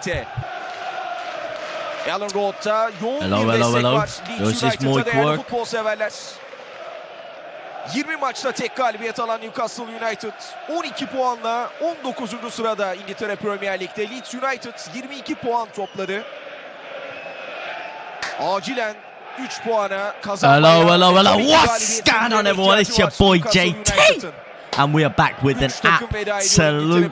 birlikte. Alan Road'da yoğun Hello, bir destek var. Leeds United'da değerli futbol severler. 20 maçta tek galibiyet alan Newcastle United 12 puanla 19. sırada İngiltere Premier Lig'de. Leeds United 22 puan topladı. Acilen 3 puana kazanmaya. Hello. What's going on, everyone? It's your boy JT. And we are back with an absolute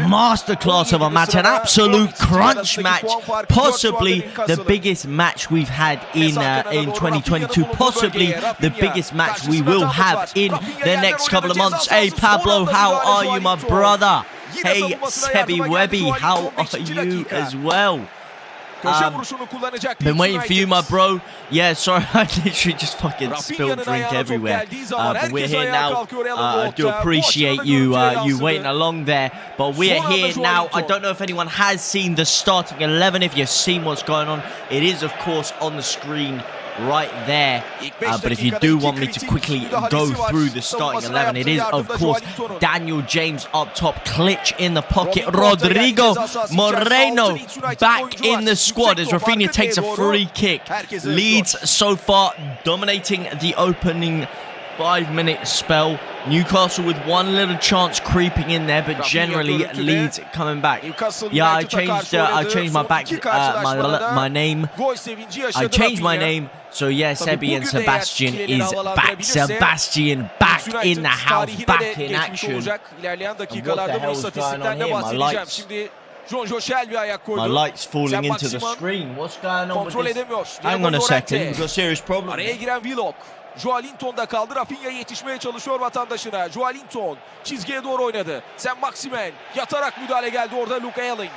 masterclass of a match, an absolute crunch match, possibly the biggest match we've had in 2022, possibly the biggest match we will have in the next couple of months. Hey Pablo, how are you, my brother? Hey Sebi Webby, how are you as well? Been waiting for you, my bro. Yeah, sorry, I literally just fucking spilled drink everywhere. But we're here now. I do appreciate you waiting along there. But we're here now. I don't know if anyone has seen the starting 11. If you've seen what's going on, it is, of course, on the screen right there. But if you do want me to quickly go through the starting 11, it is, of course, Daniel James up top, Klitsch in the pocket, Rodrigo Moreno back in the squad as Rafinha takes a free kick. Leeds so far dominating the opening 5-minute spell. Newcastle with one little chance creeping in there, but generally Leeds coming back. Yeah, I changed my my name. I changed my name. So yeah, Sebi and Sebastian is back. Sebastian back in the house, back in action. And what the hell is going on here? My light's falling into the screen. What's going on with this? Hang on a second, we've got a serious problem. Joelinton'da kaldı. Rafinha yetişmeye çalışıyor vatandaşına. Joelinton çizgiye doğru oynadı. Sam Maximen yatarak müdahale geldi orada. Luke Ayling.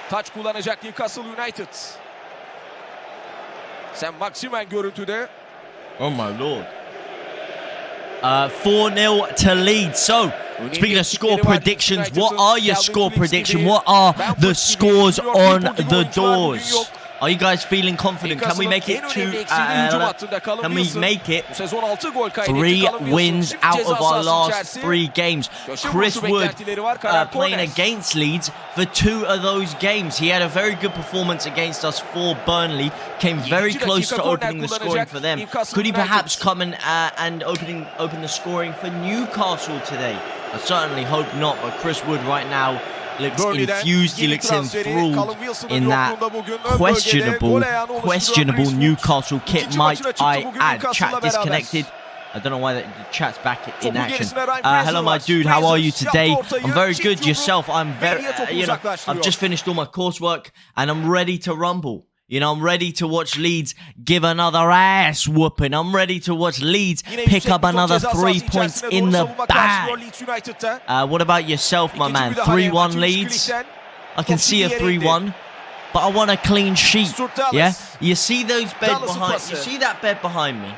Taç kullanacak Newcastle United. Sam Maximen görüntüde. Oh my lord. 4-0 to Leeds. So, speaking of score predictions, what are your score predictions? What are the scores on the doors? Are you guys feeling confident? Can we make it can we make it 3 wins out of our last 3 games? Chris Wood playing against Leeds for 2 of those games. He had a very good performance against us for Burnley. Came very close to opening the scoring for them. Could he perhaps come and open the scoring for Newcastle today? I certainly hope not, but Chris Wood right now looks infused, he looks enthralled in that questionable Newcastle kit, might I add. Chat disconnected. I don't know why the chat's back in action. Hello, my dude. How are you today? I'm very good. Yourself? I'm very, I've just finished all my coursework and I'm ready to rumble. You know, I'm ready to watch Leeds give another ass whooping. I'm ready to watch Leeds pick up another 3 points in the bag. What about yourself, my man? 3-1 Leeds? I can see a 3-1, but I want a clean sheet. Yeah? You see those bed behind? You see that bed behind me?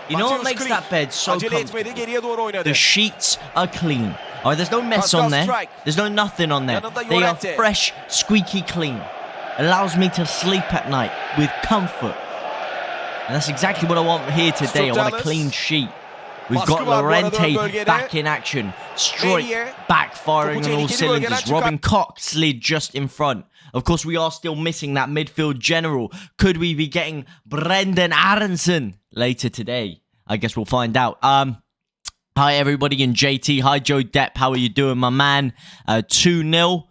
You know what makes that bed so comfortable? The sheets are clean. All right, there's no mess on there. There's no nothing on there. They are fresh, squeaky clean. Allows me to sleep at night with comfort. And that's exactly what I want here today. I want a clean sheet. We've got Llorente back in action. Stroik back firing on all cylinders. Robin Koch slid just in front. Of course, we are still missing that midfield general. Could we be getting Brendan Aronson later today? I guess we'll find out. Hi, everybody in JT. Hi, Joe Depp. How are you doing, my man? 2-0.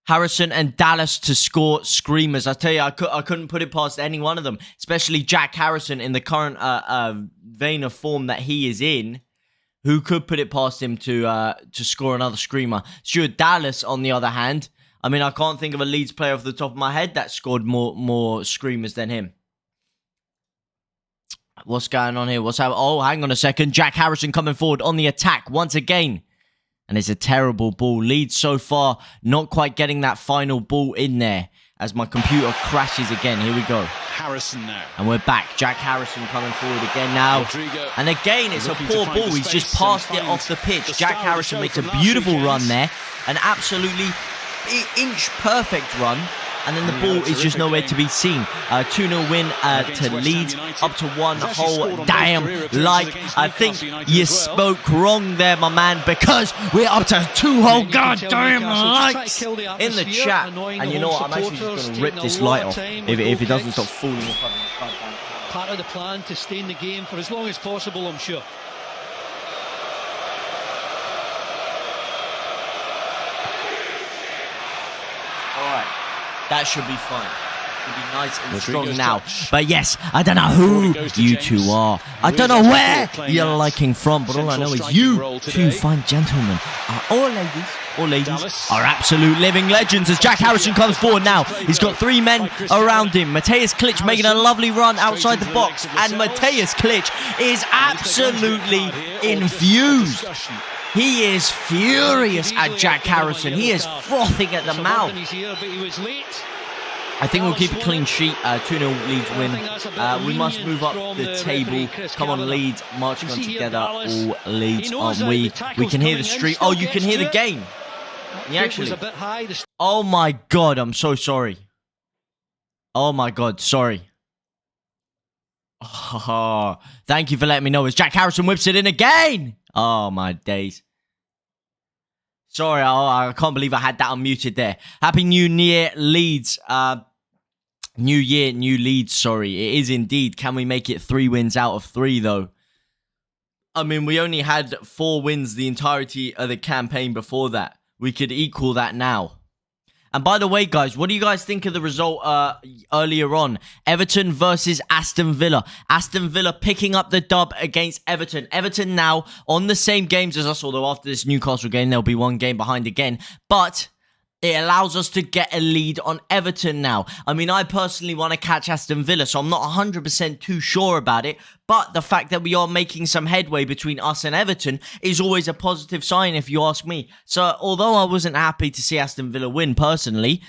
Harrison and Dallas to score screamers. I tell you, I couldn't put it past any one of them, especially Jack Harrison in the current vein of form that he is in. Who could put it past him to score another screamer? Stuart Dallas, on the other hand, I mean, I can't think of a Leeds player off the top of my head that scored more screamers than him. What's going on here? What's happening? Oh, hang on a second. Jack Harrison coming forward on the attack once again. And it's a terrible ball. Leeds so far not quite getting that final ball in there as my computer crashes again. Here we go. Harrison now. And we're back. Jack Harrison coming forward again now. Rodrigo. And again, it's a poor ball. He's just passed it off the pitch. Jack Harrison makes a beautiful run there. An absolutely inch perfect run. and then the ball is just nowhere to be seen. 2-0 win to Leeds, up to one whole damn like. I think you spoke wrong there, my man, because we're up to 2 whole goddamn likes in the chat. And you know what, I'm actually just going to rip this light off if it doesn't stop falling in front of me. Part of the plan to stay in the game for as long as possible, I'm sure. Alright, that should be fine. Should be nice and strong now. But yes, I don't know who you two are. I don't know where you're liking from, but all I know is you two fine gentlemen or ladies are absolute living legends as Jack Harrison comes forward now. He's got 3 men around him. Mateusz Klich making a lovely run outside the box, and Mateusz Klich is absolutely infused. He is furious at Jack Harrison. He is frothing at the mouth. I think we'll keep a clean sheet. 2-0 Leeds win. We must move up the table. Come on, Leeds, marching on together. All Leeds on. We can hear the street. Oh, you can hear the game. Yeah, actually. Oh my God, I'm so sorry. Oh my God, sorry. Oh, thank you for letting me know as Jack Harrison whips it in again. Oh my days. Sorry, I can't believe I had that unmuted there. Happy New Year, Leeds. New Year, new Leeds, sorry. It is indeed. Can we make it 3 wins out of 3, though? I mean, we only had 4 wins the entirety of the campaign before that. We could equal that now. And by the way, guys, what do you guys think of the result earlier on? Everton versus Aston Villa. Aston Villa picking up the dub against Everton. Everton now on the same games as us, although after this Newcastle game, they'll be 1 game behind again. But it allows us to get a lead on Everton now. I mean, I personally want to catch Aston Villa, so I'm not 100% too sure about it. But the fact that we are making some headway between us and Everton is always a positive sign, if you ask me. So, although I wasn't happy to see Aston Villa win personally,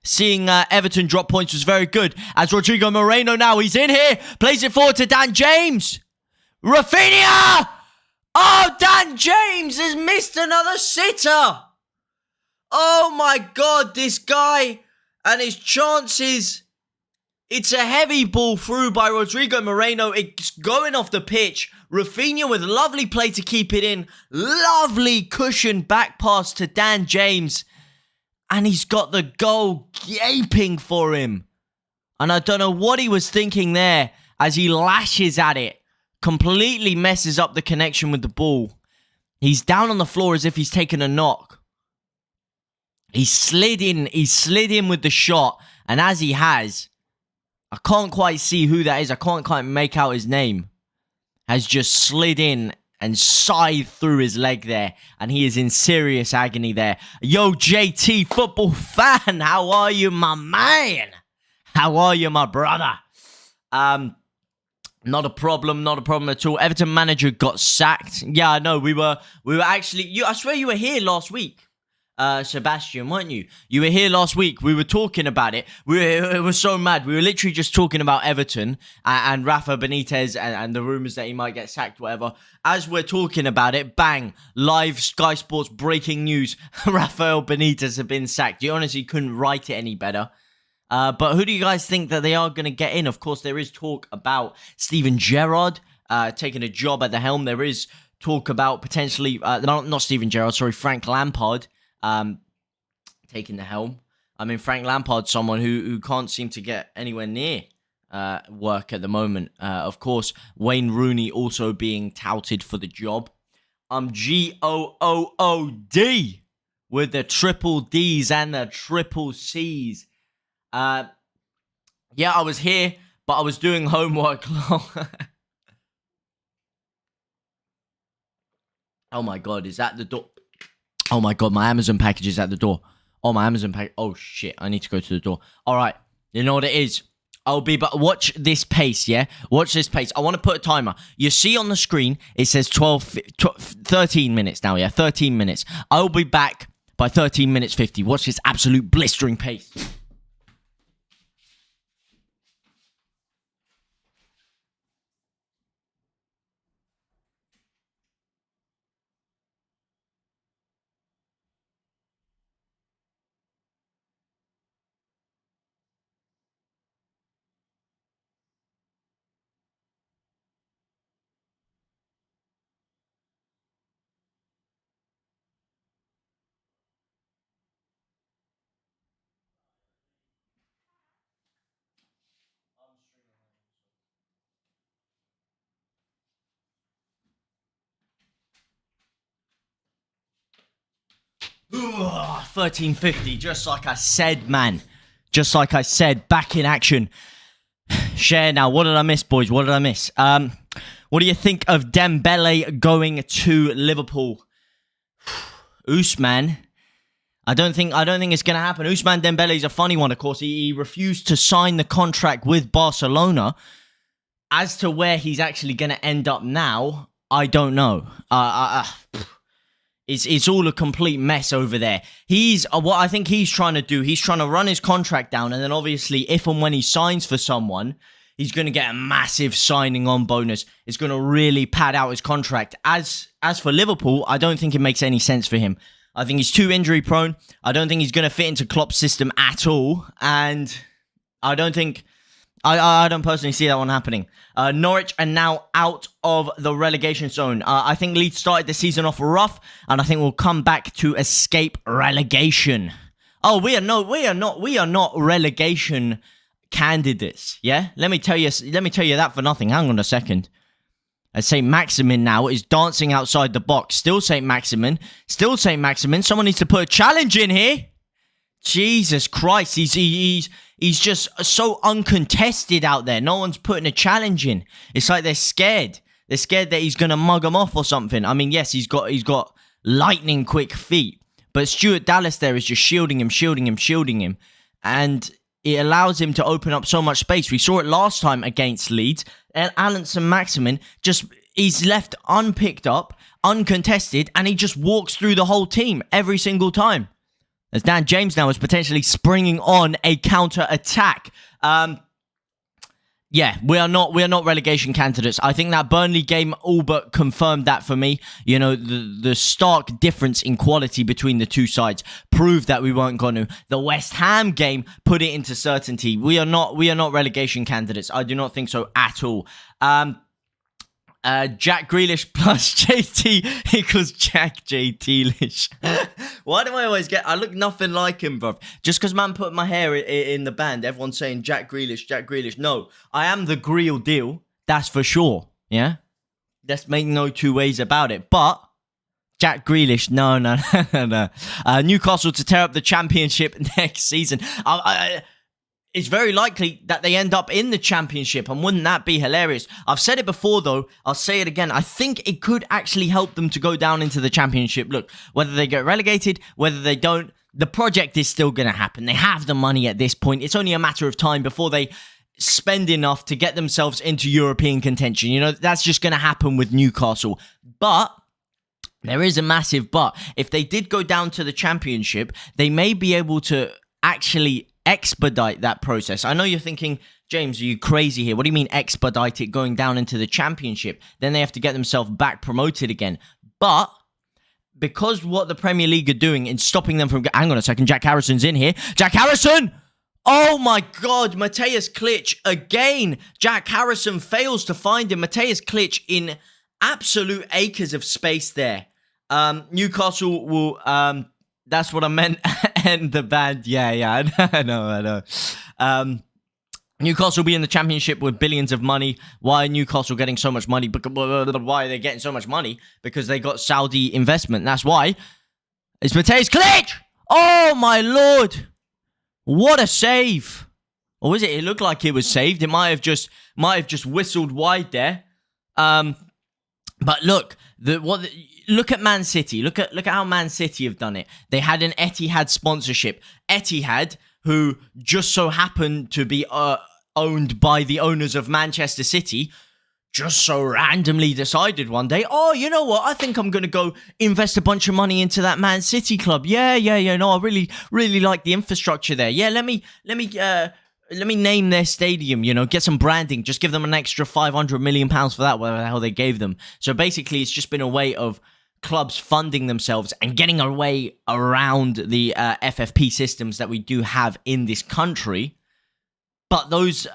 seeing Everton drop points was very good. As Rodrigo Moreno now, he's in here, plays it forward to Dan James. Rafinha! Oh, Dan James has missed another sitter. Oh my God, this guy and his chances. It's a heavy ball through by Rodrigo Moreno. It's going off the pitch. Rafinha with lovely play to keep it in. Lovely cushion back pass to Dan James. And he's got the goal gaping for him. And I don't know what he was thinking there as he lashes at it. Completely messes up the connection with the ball. He's down on the floor as if he's taken a knock. He slid in with the shot, and as he has, I can't quite see who that is, I can't quite make out his name, has just slid in and scythed through his leg there, and he is in serious agony there. Yo, JT, football fan, how are you, my man? How are you, my brother? Not a problem at all. Everton manager got sacked. Yeah, I know, we were actually, I swear you were here last week. Sebastian, weren't you? You were here last week. We were talking about it. It was so mad. We were literally just talking about Everton and Rafa Benitez and the rumours that he might get sacked, whatever. As we're talking about it, bang, live Sky Sports breaking news. Rafael Benitez has been sacked. You honestly couldn't write it any better. But who do you guys think that they are going to get in? Of course, there is talk about Steven Gerrard taking a job at the helm. There is talk about potentially, not Steven Gerrard, sorry, Frank Lampard. Taking the helm. I mean, Frank Lampard's someone who can't seem to get anywhere near work at the moment. Of course, Wayne Rooney also being touted for the job. GOOOD with the triple D's and the triple C's. Yeah, I was here, but I was doing homework. Oh my God, is that the door? Oh my God, my Amazon package is at the door. Oh, my Amazon package. Oh shit, I need to go to the door. All right, you know what it is? But watch this pace, yeah? Watch this pace. I want to put a timer. You see on the screen, it says 13 minutes now, yeah? 13 minutes. I'll be back by 13 minutes 50. Watch this absolute blistering pace. 1350, just like I said, man. Just like I said, back in action. Share now. What did I miss, boys? What did I miss? What do you think of Dembele going to Liverpool? Usman. I don't think it's going to happen. Ousmane Dembele is a funny one, of course. He refused to sign the contract with Barcelona. As to where he's actually going to end up now, I don't know. It's all a complete mess over there. What I think he's trying to do, he's trying to run his contract down, and then obviously if and when he signs for someone, he's going to get a massive signing on bonus. It's going to really pad out his contract. As for Liverpool, I don't think it makes any sense for him. I think he's too injury prone. I don't think he's going to fit into Klopp's system at all. And I don't personally see that one happening. Norwich are now out of the relegation zone. I think Leeds started the season off rough, and I think we'll come back to escape relegation. Oh, we are not relegation candidates. Yeah, let me tell you that for nothing. Hang on a second. St. Maximin now is dancing outside the box. Still St. Maximin. Someone needs to put a challenge in here. Jesus Christ, he's just so uncontested out there. No one's putting a challenge in. It's like they're scared. They're scared that he's gonna mug them off or something. I mean, yes, he's got lightning quick feet, but Stuart Dallas there is just shielding him, and it allows him to open up so much space. We saw it last time against Leeds. And St. Maximin he's left unpicked up, uncontested, and he just walks through the whole team every single time. As Dan James now is potentially springing on a counter-attack. Yeah, we are not relegation candidates. I think that Burnley game all but confirmed that for me. You know, the stark difference in quality between the two sides proved that we weren't going to. The West Ham game put it into certainty. We are not relegation candidates. I do not think so at all. Jack Grealish plus JT equals Jack JTLive. Why do I always I look nothing like him, bro? Just because man put my hair in the band, everyone's saying Jack Grealish. No, I am the real deal. That's for sure. Yeah? Let's make no two ways about it. But Jack Grealish, no. Newcastle to tear up the championship next season. It's very likely that they end up in the championship, and wouldn't that be hilarious? I've said it before, though. I'll say it again. I think it could actually help them to go down into the championship. Look, whether they get relegated, whether they don't, the project is still going to happen. They have the money at this point. It's only a matter of time before they spend enough to get themselves into European contention. You know, that's just going to happen with Newcastle. But there is a massive but. If they did go down to the championship, they may be able to actually expedite that process. I know you're thinking, James, are you crazy here? What do you mean expedite it going down into the championship? Then they have to get themselves back promoted again. But because what the Premier League are doing in stopping them from... Hang on a second, Jack Harrison's in here. Jack Harrison! Oh my God, Mateusz Klich again. Jack Harrison fails to find him. Mateusz Klich in absolute acres of space there. Newcastle will... That's what I meant. And the band. Yeah. I know. Newcastle will be in the championship with billions of money. Why are Newcastle getting so much money? Why are they getting so much money? Because they got Saudi investment. That's why. It's Mateusz Klich! Oh my Lord! What a save! Or was it? It looked like it was saved. It might have just whistled wide there. But look, look at Man City. Look at how Man City have done it. They had an Etihad sponsorship. Etihad, who just so happened to be owned by the owners of Manchester City, just so randomly decided one day, oh, you know what? I think I'm going to go invest a bunch of money into that Man City club. Yeah. No, I really like the infrastructure there. Yeah, let me name their stadium, you know, get some branding, just give them an extra £500 million for that, whatever the hell they gave them. So basically, it's just been a way of clubs funding themselves and getting a way around the FFP systems that we do have in this country. But those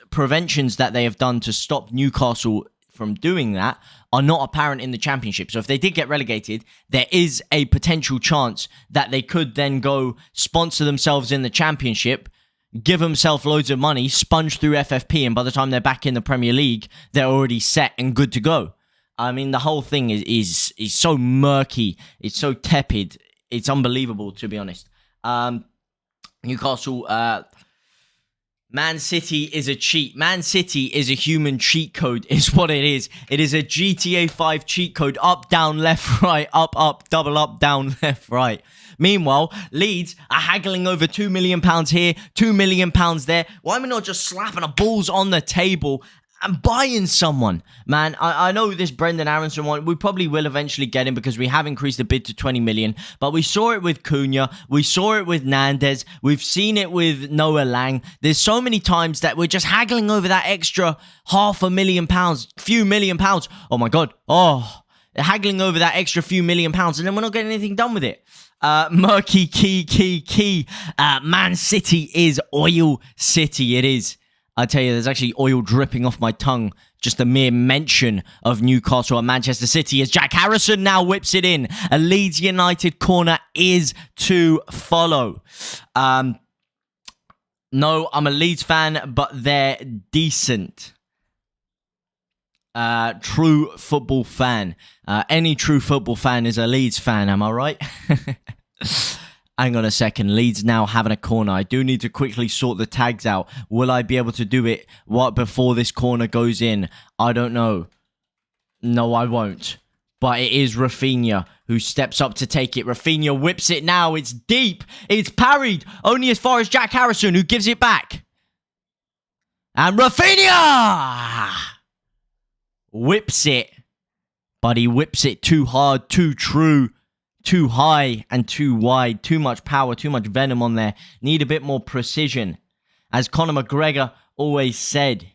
preventions that they have done to stop Newcastle from doing that are not apparent in the championship. So if they did get relegated, there is a potential chance that they could then go sponsor themselves in the championship, give themselves loads of money, sponge through FFP, and by the time they're back in the Premier League, they're already set and good to go. I mean, the whole thing is so murky. It's so tepid. it's unbelievable, to be honest. Newcastle, Man City is a cheat. Man City is a human cheat code, is what it is. It is a GTA 5 cheat code. Up, down, left, right, up, double up, down, left, right. Meanwhile, Leeds are haggling over £2 million here, £2 million there. Why are we not just slapping the balls on the table and buying someone? Man, I know this Brendan Aronson one, we probably will eventually get him because we have increased the bid to 20 million. But we saw it with Cunha, we saw it with Nandez, we've seen it with Noah Lang. There's so many times that we're just haggling over that extra £500,000, few million pounds. Oh my God, haggling over that extra few million pounds, and then we're not getting anything done with it. Murky key. Man City is oil city. It is. I tell you, there's actually oil dripping off my tongue. Just the mere mention of Newcastle and Manchester City as Jack Harrison now whips it in. A Leeds United corner is to follow. No, I'm a Leeds fan, but they're decent. True football fan. Any true football fan is a Leeds fan, am I right? Hang on a second. Leeds now having a corner. I do need to quickly sort the tags out. Will I be able to do it before this corner goes in? I don't know. No, I won't. But it is Rafinha who steps up to take it. Rafinha whips it now. It's deep. It's parried. Only as far as Jack Harrison, who gives it back. And Rafinha whips it. But he whips it too hard, too true. Too high and too wide. Too much power, too much venom on there. Need a bit more precision. As Conor McGregor always said,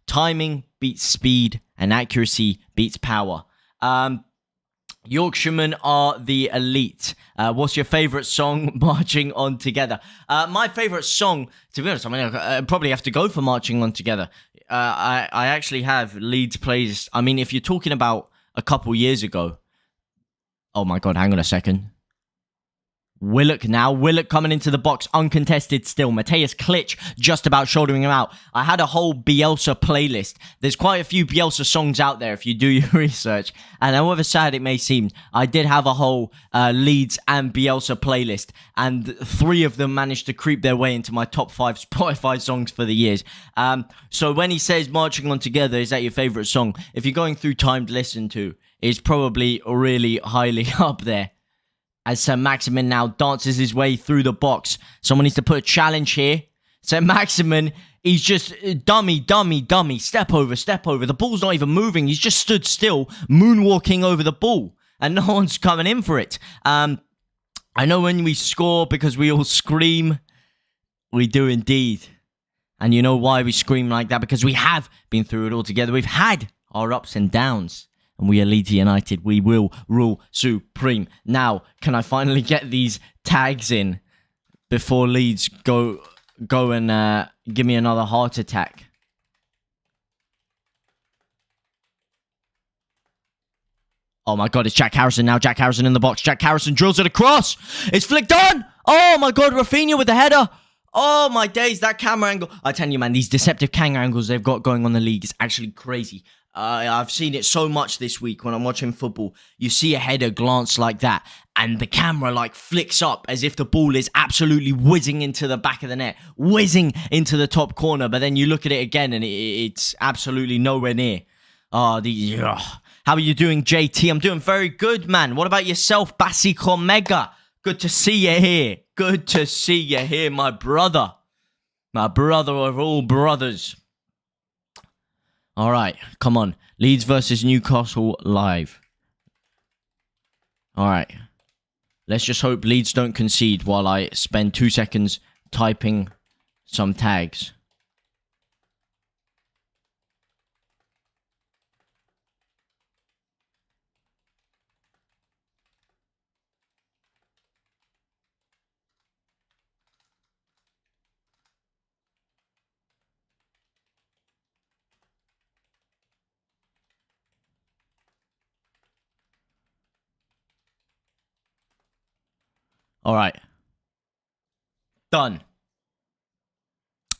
timing beats speed and accuracy beats power. Yorkshiremen are the elite. What's your favourite song, Marching On Together? My favourite song, to be honest, I probably have to go for Marching On Together. I actually have Leeds plays. I mean, if you're talking about a couple years ago. Oh my God, hang on a second. Willock now. Willock coming into the box, uncontested still. Mateus Klitsch just about shouldering him out. I had a whole Bielsa playlist. There's quite a few Bielsa songs out there if you do your research. And however sad it may seem, I did have a whole Leeds and Bielsa playlist. And 3 of them managed to creep their way into my top 5 Spotify songs for the years. So when he says Marching On Together, is that your favourite song? If you're going through time to listen to, it's probably really highly up there. As Saint-Maximin now dances his way through the box. Someone needs to put a challenge here. Saint-Maximin, he's just dummy. Step over. The ball's not even moving. He's just stood still, moonwalking over the ball. And no one's coming in for it. I know when we score because we all scream. We do indeed. And you know why we scream like that? Because we have been through it all together. We've had our ups and downs. And we are Leeds United. We will rule supreme. Now, can I finally get these tags in before Leeds go and give me another heart attack? Oh my God, it's Jack Harrison now. Jack Harrison in the box. Jack Harrison drills it across. It's flicked on. Oh my God, Rafinha with the header. Oh my days, that camera angle. I tell you, man, these deceptive camera angles they've got going on the league is actually crazy. I've seen it so much this week when I'm watching football. You see a header glance like that, and the camera like flicks up as if the ball is absolutely whizzing into the back of the net, whizzing into the top corner. But then you look at it again, and it's absolutely nowhere near. How are you doing, JT? I'm doing very good, man. What about yourself, Basic Omega? Good to see you here. Good to see you here, my brother. My brother of all brothers. All right, come on. Leeds versus Newcastle live. All right. Let's just hope Leeds don't concede while I spend 2 seconds typing some tags. All right. Done.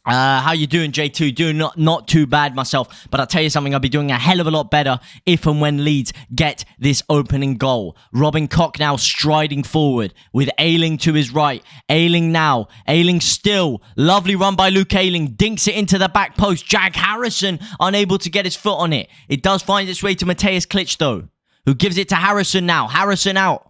How you doing, J2? Doing not too bad myself, but I'll tell you something, I'll be doing a hell of a lot better if and when Leeds get this opening goal. Robin Koch now striding forward with Ayling to his right. Ayling now. Ayling still. Lovely run by Luke Ayling. Dinks it into the back post. Jack Harrison unable to get his foot on it. It does find its way to Matthias Klitsch though, who gives it to Harrison now. Harrison out.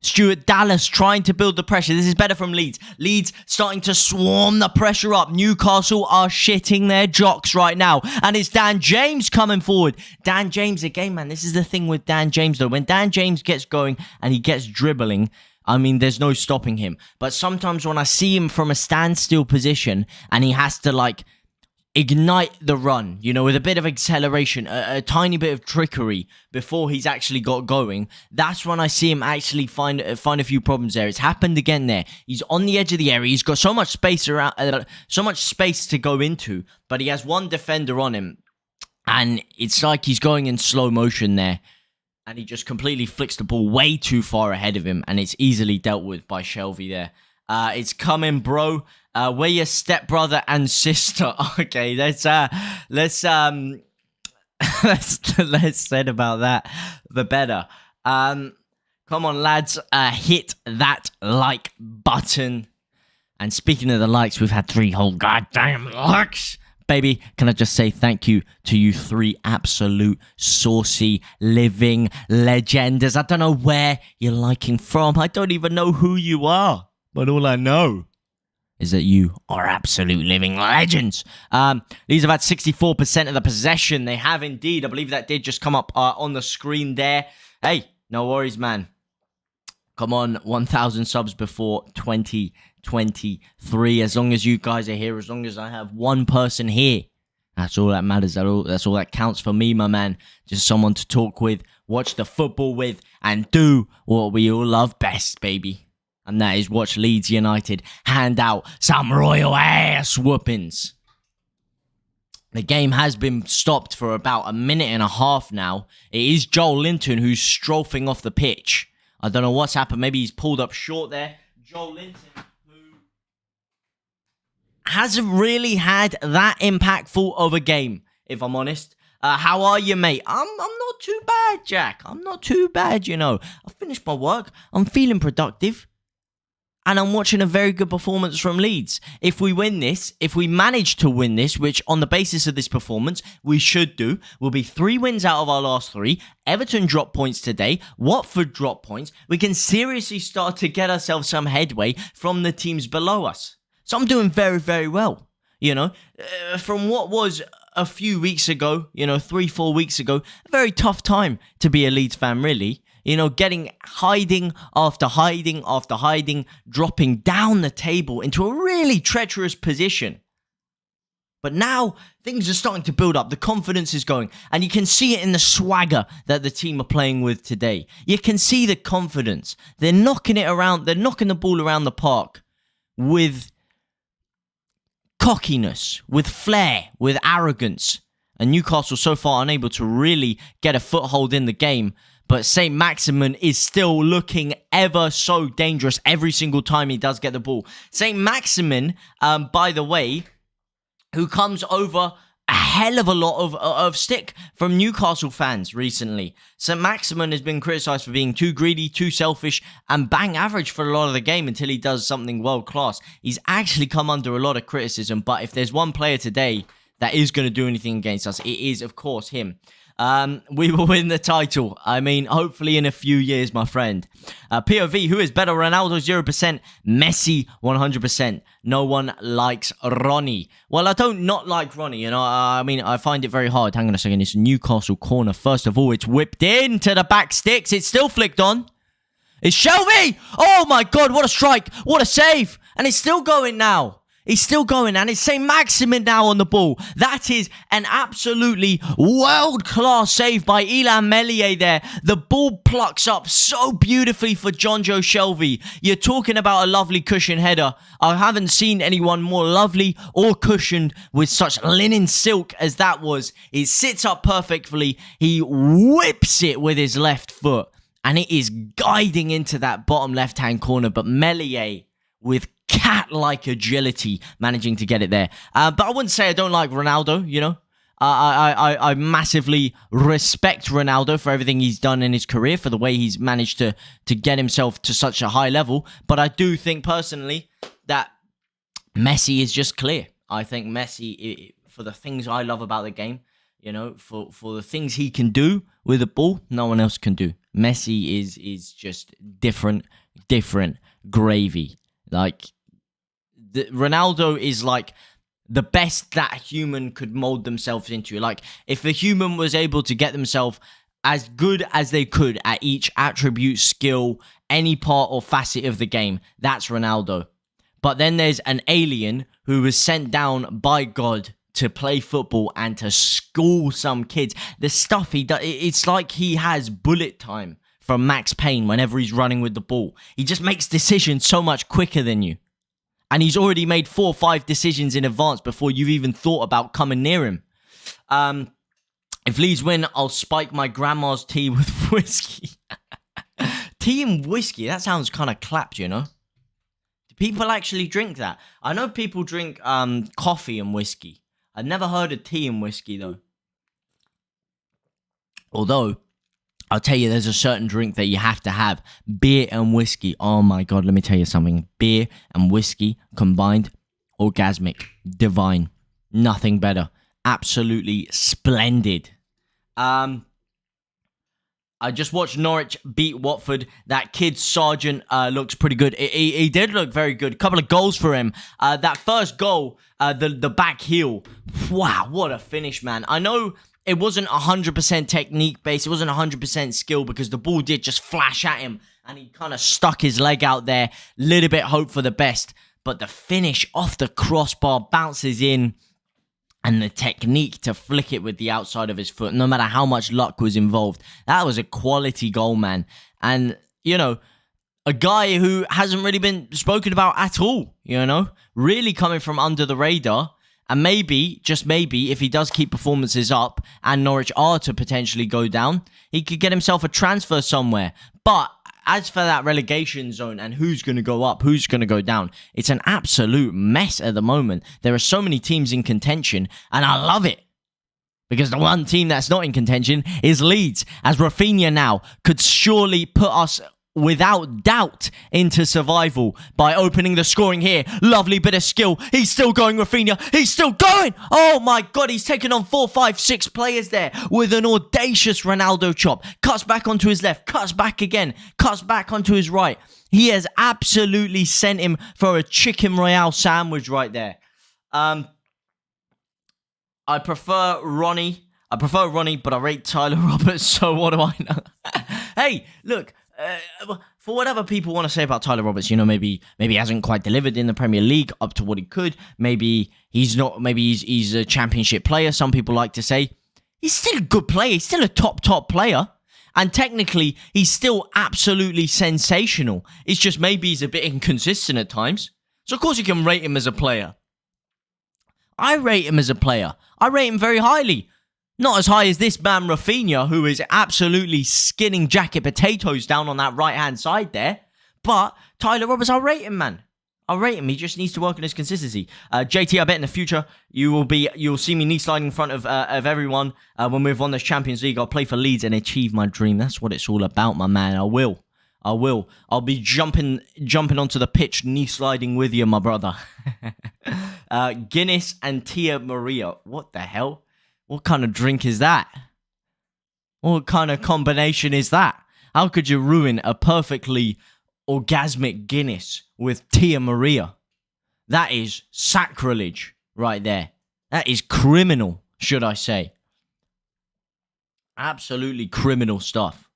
Stuart Dallas trying to build the pressure. This is better from Leeds. Leeds starting to swarm the pressure up. Newcastle are shitting their jocks right now. And it's Dan James coming forward. Dan James again, man. This is the thing with Dan James, though. When Dan James gets going and he gets dribbling, I mean, there's no stopping him. But sometimes when I see him from a standstill position and he has to, like, ignite the run, you know, with a bit of acceleration, a tiny bit of trickery before he's actually got going, that's when I see him actually find a few problems there. It's happened again there. He's on the edge of the area. He's got so much space around, so much space to go into, but he has one defender on him, and it's like he's going in slow motion there, and he just completely flicks the ball way too far ahead of him, and it's easily dealt with by Shelvey there. It's coming, bro. We're your stepbrother and sister. Okay, let's said about that, the better. Come on, lads, hit that like button. And speaking of the likes, we've had 3 whole goddamn likes. Baby, can I just say thank you to you 3 absolute saucy living legenders. I don't know where you're liking from. I don't even know who you are. But all I know is that you are absolute living legends. These have had 64% of the possession. They have indeed. I believe that did just come up on the screen there. Hey, no worries, man. Come on, 1,000 subs before 2023. As long as you guys are here, as long as I have one person here, that's all that matters. That's all that counts for me, my man. Just someone to talk with, watch the football with, and do what we all love best, baby. And that is watch Leeds United hand out some royal ass whoopings. The game has been stopped for about a minute and a half now. It is Joel Linton who's strafing off the pitch. I don't know what's happened. Maybe he's pulled up short there. Joel Linton, who hasn't really had that impactful of a game, if I'm honest. How are you, mate? I'm not too bad, Jack. I'm not too bad, you know. I've finished my work. I'm feeling productive. And I'm watching a very good performance from Leeds. If we win this, if we manage to win this, which on the basis of this performance, we should do, will be 3 wins out of our last 3. Everton drop points today. Watford drop points. We can seriously start to get ourselves some headway from the teams below us. So I'm doing very, very well. You know, from what was a few weeks ago, you know, 3-4 weeks ago, a very tough time to be a Leeds fan, really. You know, hiding after hiding after hiding, dropping down the table into a really treacherous position. But now things are starting to build up. The confidence is going. And you can see it in the swagger that the team are playing with today. You can see the confidence. They're knocking it around. They're knocking the ball around the park with cockiness, with flair, with arrogance. And Newcastle so far unable to really get a foothold in the game. But St. Maximin is still looking ever so dangerous every single time he does get the ball. St. Maximin, by the way, who comes over a hell of a lot of stick from Newcastle fans recently. St. Maximin has been criticised for being too greedy, too selfish, and bang average for a lot of the game until he does something world-class. He's actually come under a lot of criticism, but if there's one player today that is going to do anything against us, it is, of course, him. We will win the title. I mean, hopefully in a few years, my friend. POV, who is better? Ronaldo 0%, Messi 100%. No one likes Ronnie. Well, I don't not like Ronnie, you know. I mean, I find it very hard. Hang on a second. It's a Newcastle corner. First of all, it's whipped into the back sticks. It's still flicked on. It's Shelvey. Oh my God, what a strike. What a save. And it's still going now. He's still going, and it's St. Maximin now on the ball. That is an absolutely world-class save by Illan Meslier there. The ball plucks up so beautifully for Jonjo Shelvey. You're talking about a lovely cushion header. I haven't seen anyone more lovely or cushioned with such linen silk as that was. It sits up perfectly. He whips it with his left foot, and it is guiding into that bottom left-hand corner, but Meslier with cat-like agility managing to get it there. But I wouldn't say I don't like Ronaldo, you know. I massively respect Ronaldo for everything he's done in his career, for the way he's managed to get himself to such a high level. But I do think personally that Messi is just clear. I think Messi, for the things I love about the game, you know, for the things he can do with the ball, no one else can do. Messi is just different gravy. Like, Ronaldo is like the best that a human could mold themselves into. Like, if a human was able to get themselves as good as they could at each attribute, skill, any part or facet of the game, that's Ronaldo. But then there's an alien who was sent down by God to play football and to school some kids. The stuff he does, it's like he has bullet time from Max Payne whenever he's running with the ball. He just makes decisions so much quicker than you. And he's already made 4 or 5 decisions in advance before you've even thought about coming near him. If Leeds win, I'll spike my grandma's tea with whiskey. Tea and whiskey, that sounds kind of clapped, you know? Do people actually drink that? I know people drink coffee and whiskey. I've never heard of tea and whiskey, though. Although, I'll tell you, there's a certain drink that you have to have. Beer and whiskey. Oh my God, let me tell you something. Beer and whiskey combined, orgasmic, divine. Nothing better. Absolutely splendid. I just watched Norwich beat Watford. That kid Sargent looks pretty good. He did look very good. A couple of goals for him. That first goal, the back heel. Wow, what a finish, man. I know it wasn't 100% technique based. It wasn't 100% skill because the ball did just flash at him and he kind of stuck his leg out there. Little bit hope for the best. But the finish off the crossbar bounces in and the technique to flick it with the outside of his foot, no matter how much luck was involved. That was a quality goal, man. And, you know, a guy who hasn't really been spoken about at all, you know, really coming from under the radar. And maybe, just maybe, if he does keep performances up and Norwich are to potentially go down, he could get himself a transfer somewhere. But as for that relegation zone and who's going to go up, who's going to go down, it's an absolute mess at the moment. There are so many teams in contention, and I love it. Because the one team that's not in contention is Leeds, as Rafinha now could surely put us without doubt into survival by opening the scoring here. Lovely bit of skill. He's still going, Rafinha. He's still going. Oh my God, he's taken on 4, 5, 6 players there with an audacious Ronaldo chop. Cuts back onto his left, cuts back again, cuts back onto his right. He has absolutely sent him for a chicken royale sandwich right there. I prefer Ronnie, but I rate Tyler Roberts, so what do I know? Hey, look, for whatever people want to say about Tyler Roberts, you know, maybe he hasn't quite delivered in the Premier League up to what he could. Maybe he's not. Maybe he's a championship player. Some people like to say he's still a good player. He's still a top player, and technically he's still absolutely sensational. It's just maybe he's a bit inconsistent at times. So of course you can rate him as a player. I rate him as a player. I rate him very highly. Not as high as this man Rafinha, who is absolutely skinning jacket potatoes down on that right-hand side there. But Tyler Roberts, I'll rate him, man. I'll rate him. He just needs to work on his consistency. JT, I bet in the future you'll see me knee sliding in front of everyone when we've won this Champions League. I'll play for Leeds and achieve my dream. That's what it's all about, my man. I will. I'll be jumping onto the pitch, knee sliding with you, my brother. Guinness and Tia Maria. What the hell? What kind of drink is that? What kind of combination is that? How could you ruin a perfectly orgasmic Guinness with Tia Maria? That is sacrilege right there. That is criminal, should I say. Absolutely criminal stuff.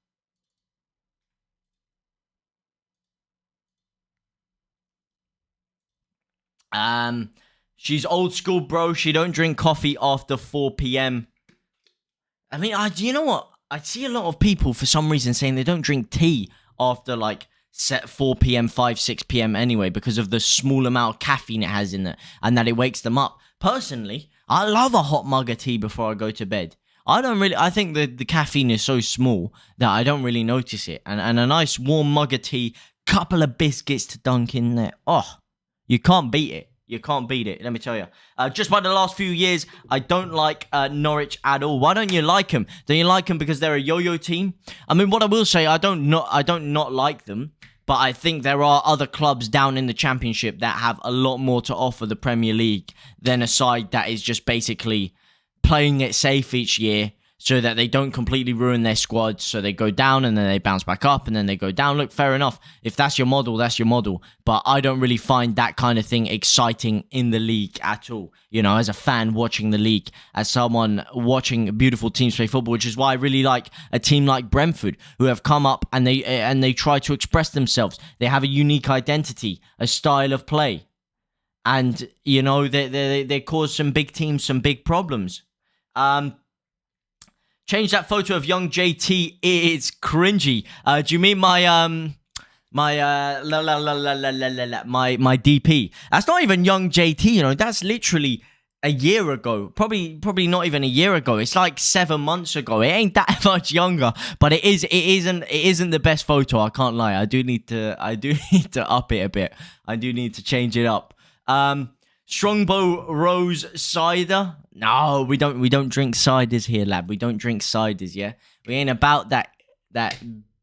She's old school, bro. She don't drink coffee after 4 p.m. I mean, you know what? I see a lot of people, for some reason, saying they don't drink tea after, like, set 4 p.m., 5, 6 p.m. anyway, because of the small amount of caffeine it has in it, and that it wakes them up. Personally, I love a hot mug of tea before I go to bed. I think the caffeine is so small that I don't really notice it. And a nice warm mug of tea, couple of biscuits to dunk in there. Oh, You can't beat it. You can't beat it, let me tell you. Just by the last few years, I don't like Norwich at all. Why don't you like them? Don't you like them because they're a yo-yo team? I mean, what I will say, I don't not like them, but I think there are other clubs down in the Championship that have a lot more to offer the Premier League than a side that is just basically playing it safe each year so that they don't completely ruin their squad. So they go down and then they bounce back up and then they go down. Look, fair enough. If that's your model, that's your model. But I don't really find that kind of thing exciting in the league at all. You know, as a fan watching the league, as someone watching beautiful teams play football, which is why I really like a team like Brentford, who have come up and they try to express themselves. They have a unique identity, a style of play. And, you know, they cause some big teams some big problems. Change that photo of young JT. It's cringy. Do you mean my my DP? That's not even young JT. You know, that's literally a year ago. Probably not even a year ago. It's like 7 months ago. It ain't that much younger, but it isn't the best photo. I can't lie. I do need to up it a bit. I do need to change it up. Strongbow Rose cider. No, we don't drink ciders here, lad. We don't drink ciders, yeah? We ain't about that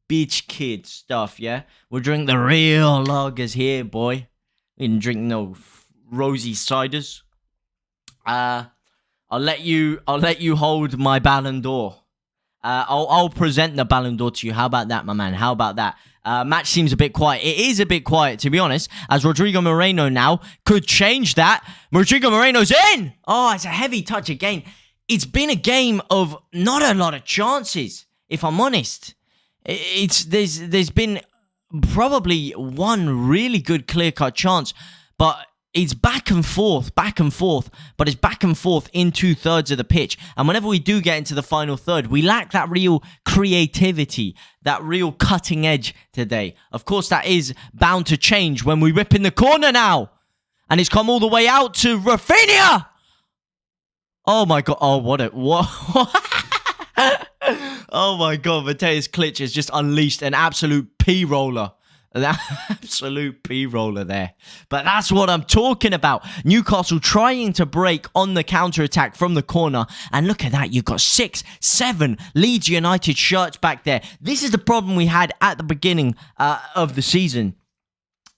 bitch kid stuff, yeah? We'll drink the real lagers here, boy. We didn't drink no rosy ciders. I'll let you hold my Ballon d'Or. I'll present the Ballon d'Or to you. How about that, my man? How about that? Match seems a bit quiet. It is a bit quiet, to be honest, as Rodrigo Moreno now could change that. Rodrigo Moreno's in! Oh, it's a heavy touch again. It's been a game of not a lot of chances, if I'm honest. There's been probably one really good clear-cut chance, but it's back and forth, but it's back and forth in 2/3 of the pitch. And whenever we do get into the final third, we lack that real creativity, that real cutting edge today. Of course, that is bound to change when we whip in the corner now. And it's come all the way out to Rafinha. Oh my God. Oh, what? Oh my God. Mateus Klitsch has just unleashed an absolute P-roller. That absolute P-roller there. But that's what I'm talking about. Newcastle trying to break on the counter-attack from the corner. And look at that. You've got 6, 7 Leeds United shirts back there. This is the problem we had at the beginning of the season.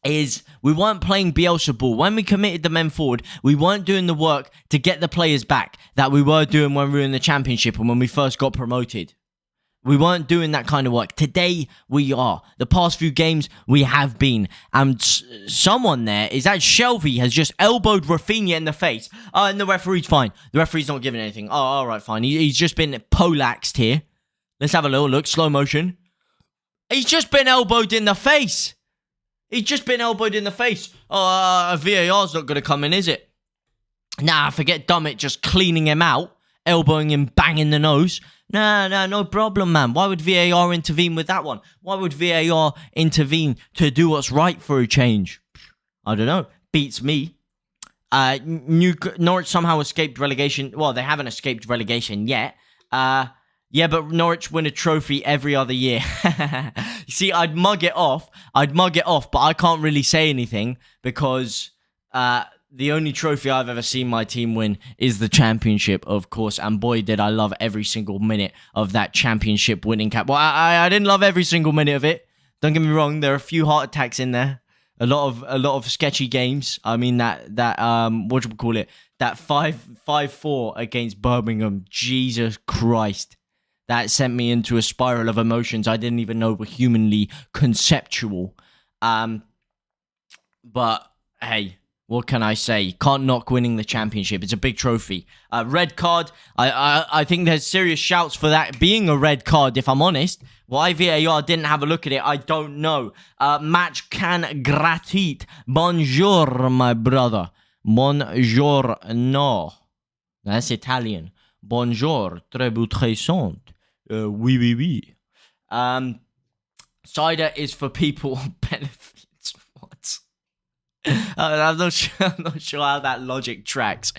Is we weren't playing Bielsa ball. When we committed the men forward, we weren't doing the work to get the players back that we were doing when we were in the Championship and when we first got promoted. We weren't doing that kind of work. Today, we are. The past few games, we have been. And someone there, is that Shelby, has just elbowed Rafinha in the face. And the referee's fine. The referee's not giving anything. Oh, all right, fine. He's just been polaxed here. Let's have a little look. Slow motion. He's just been elbowed in the face. He's just been elbowed in the face. Oh, VAR's not going to come in, is it? Nah, forget Dummett just cleaning him out. Elbowing him bang in the nose. No problem, man. Why would VAR intervene with that one? Why would VAR intervene to do what's right for a change? I don't know. Beats me. Norwich somehow escaped relegation. Well, they haven't escaped relegation yet. Yeah, but Norwich win a trophy every other year. You see, I'd mug it off, but I can't really say anything because the only trophy I've ever seen my team win is the Championship, of course. And boy, did I love every single minute of that Championship winning cap. Well, I didn't love every single minute of it. Don't get me wrong. There are a few heart attacks in there. A lot of sketchy games. I mean that what do we call it? That 5-4 against Birmingham. Jesus Christ. That sent me into a spiral of emotions I didn't even know were humanly conceptual. But hey, what can I say? Can't knock winning the Championship. It's a big trophy. Red card. I think there's serious shouts for that being a red card, if I'm honest. Why VAR didn't have a look at it, I don't know. Match can gratit. Bonjour, my brother. Bonjour, no. That's Italian. Bonjour, très très oui. Cider is for people benefits. What? I'm not sure how that logic tracks.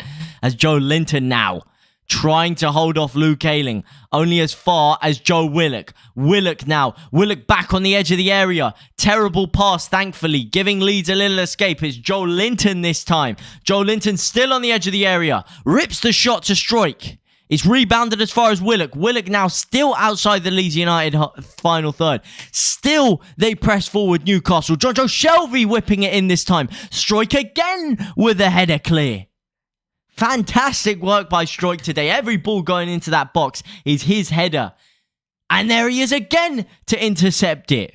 As Joe Linton now trying to hold off Luke Ayling. Only as far as Joe Willock. Willock now. Willock back on the edge of the area. Terrible pass, thankfully, giving Leeds a little escape. It's Joe Linton this time. Joe Linton still on the edge of the area. Rips the shot to Struijk. It's rebounded as far as Willock. Willock now still outside the Leeds United final third. Still, they press forward Newcastle. Jojo Shelvey whipping it in this time. Struijk again with a header clear. Fantastic work by Struijk today. Every ball going into that box is his header. And there he is again to intercept it.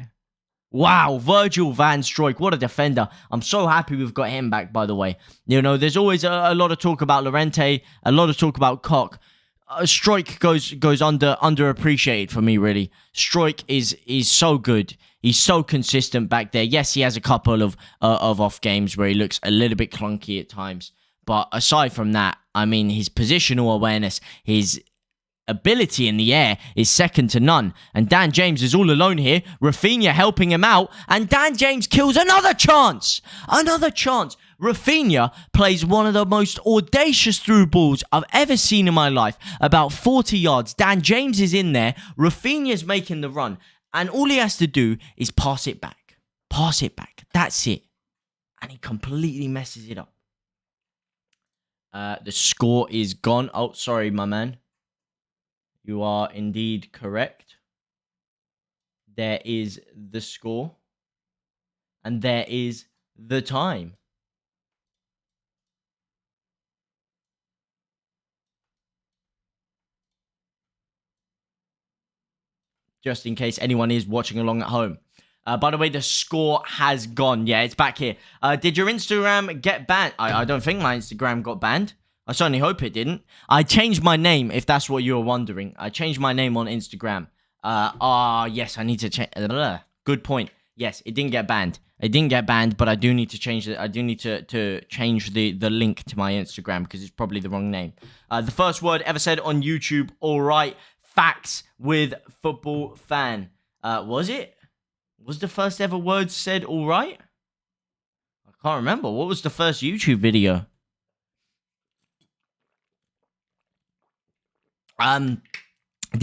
Wow, Virgil van Struijk, what a defender. I'm so happy we've got him back, by the way. You know, there's always a lot of talk about Llorente, a lot of talk about Koch. Struijk goes underappreciated for me, really. Struijk is so good. He's so consistent back there. Yes, he has a couple of off games where he looks a little bit clunky at times. But aside from that, I mean, his positional awareness, his ability in the air is second to none. And Dan James is all alone here. Rafinha helping him out. And Dan James kills another chance. Another chance. Rafinha plays one of the most audacious through balls I've ever seen in my life. About 40 yards. Dan James is in there. Rafinha's making the run. And all he has to do is pass it back. Pass it back. That's it. And he completely messes it up. The score is gone. Oh, sorry, my man. You are indeed correct. There is the score. And there is the time. Just in case anyone is watching along at home. By the way, the score has gone. Yeah, it's back here. Did your Instagram get banned? I don't think my Instagram got banned. I certainly hope it didn't. I changed my name, if that's what you were wondering. I changed my name on Instagram. Yes, I need to change. Good point. Yes, it didn't get banned. It didn't get banned, but I do need to change it. I do need to change the link to my Instagram because it's probably the wrong name. The first word ever said on YouTube. All right. Facts with football fan. Was it? Was the first ever word said all right? I can't remember. What was the first YouTube video? Did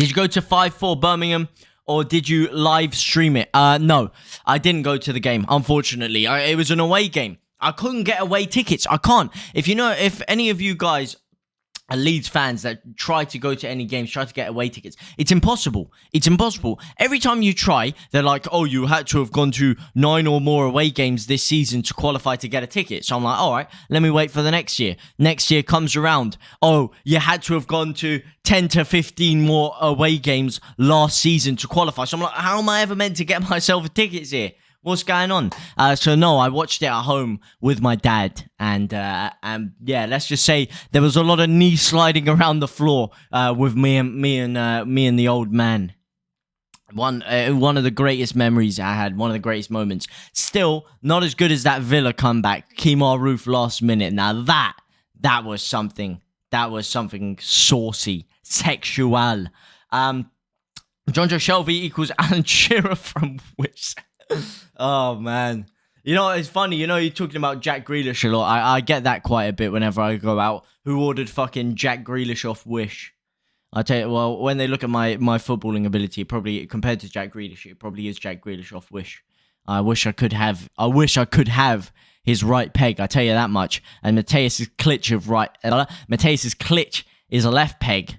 you go to 5-4 Birmingham or did you live stream it? No, I didn't go to the game, unfortunately. It was an away game. I couldn't get away tickets. I can't. If any of you guys are Leeds fans that try to go to any games, try to get away tickets, it's impossible. It's impossible. Every time you try, they're like, oh, you had to have gone to 9 or more away games this season to qualify to get a ticket. So I'm like, all right, let me wait for the next year. Next year comes around. Oh, you had to have gone to 10 to 15 more away games last season to qualify. So I'm like, how am I ever meant to get myself tickets here? What's going on? So no, I watched it at home with my dad, and yeah, let's just say there was a lot of knee sliding around the floor with me and the old man. One of the greatest memories I had, one of the greatest moments. Still not as good as that Villa comeback, Kemar Roof last minute. Now that was something. That was something saucy, sexual. John Joe Shelvey equals Alan Shearer from Wish. Oh, man. You know, it's funny. You know, you're talking about Jack Grealish a lot. I get that quite a bit whenever I go out. Who ordered fucking Jack Grealish off Wish? I tell you, well, when they look at my footballing ability, probably compared to Jack Grealish, it probably is Jack Grealish off Wish. I wish I could have his right peg. I tell you that much. And Mateus's Klitsch is a left peg.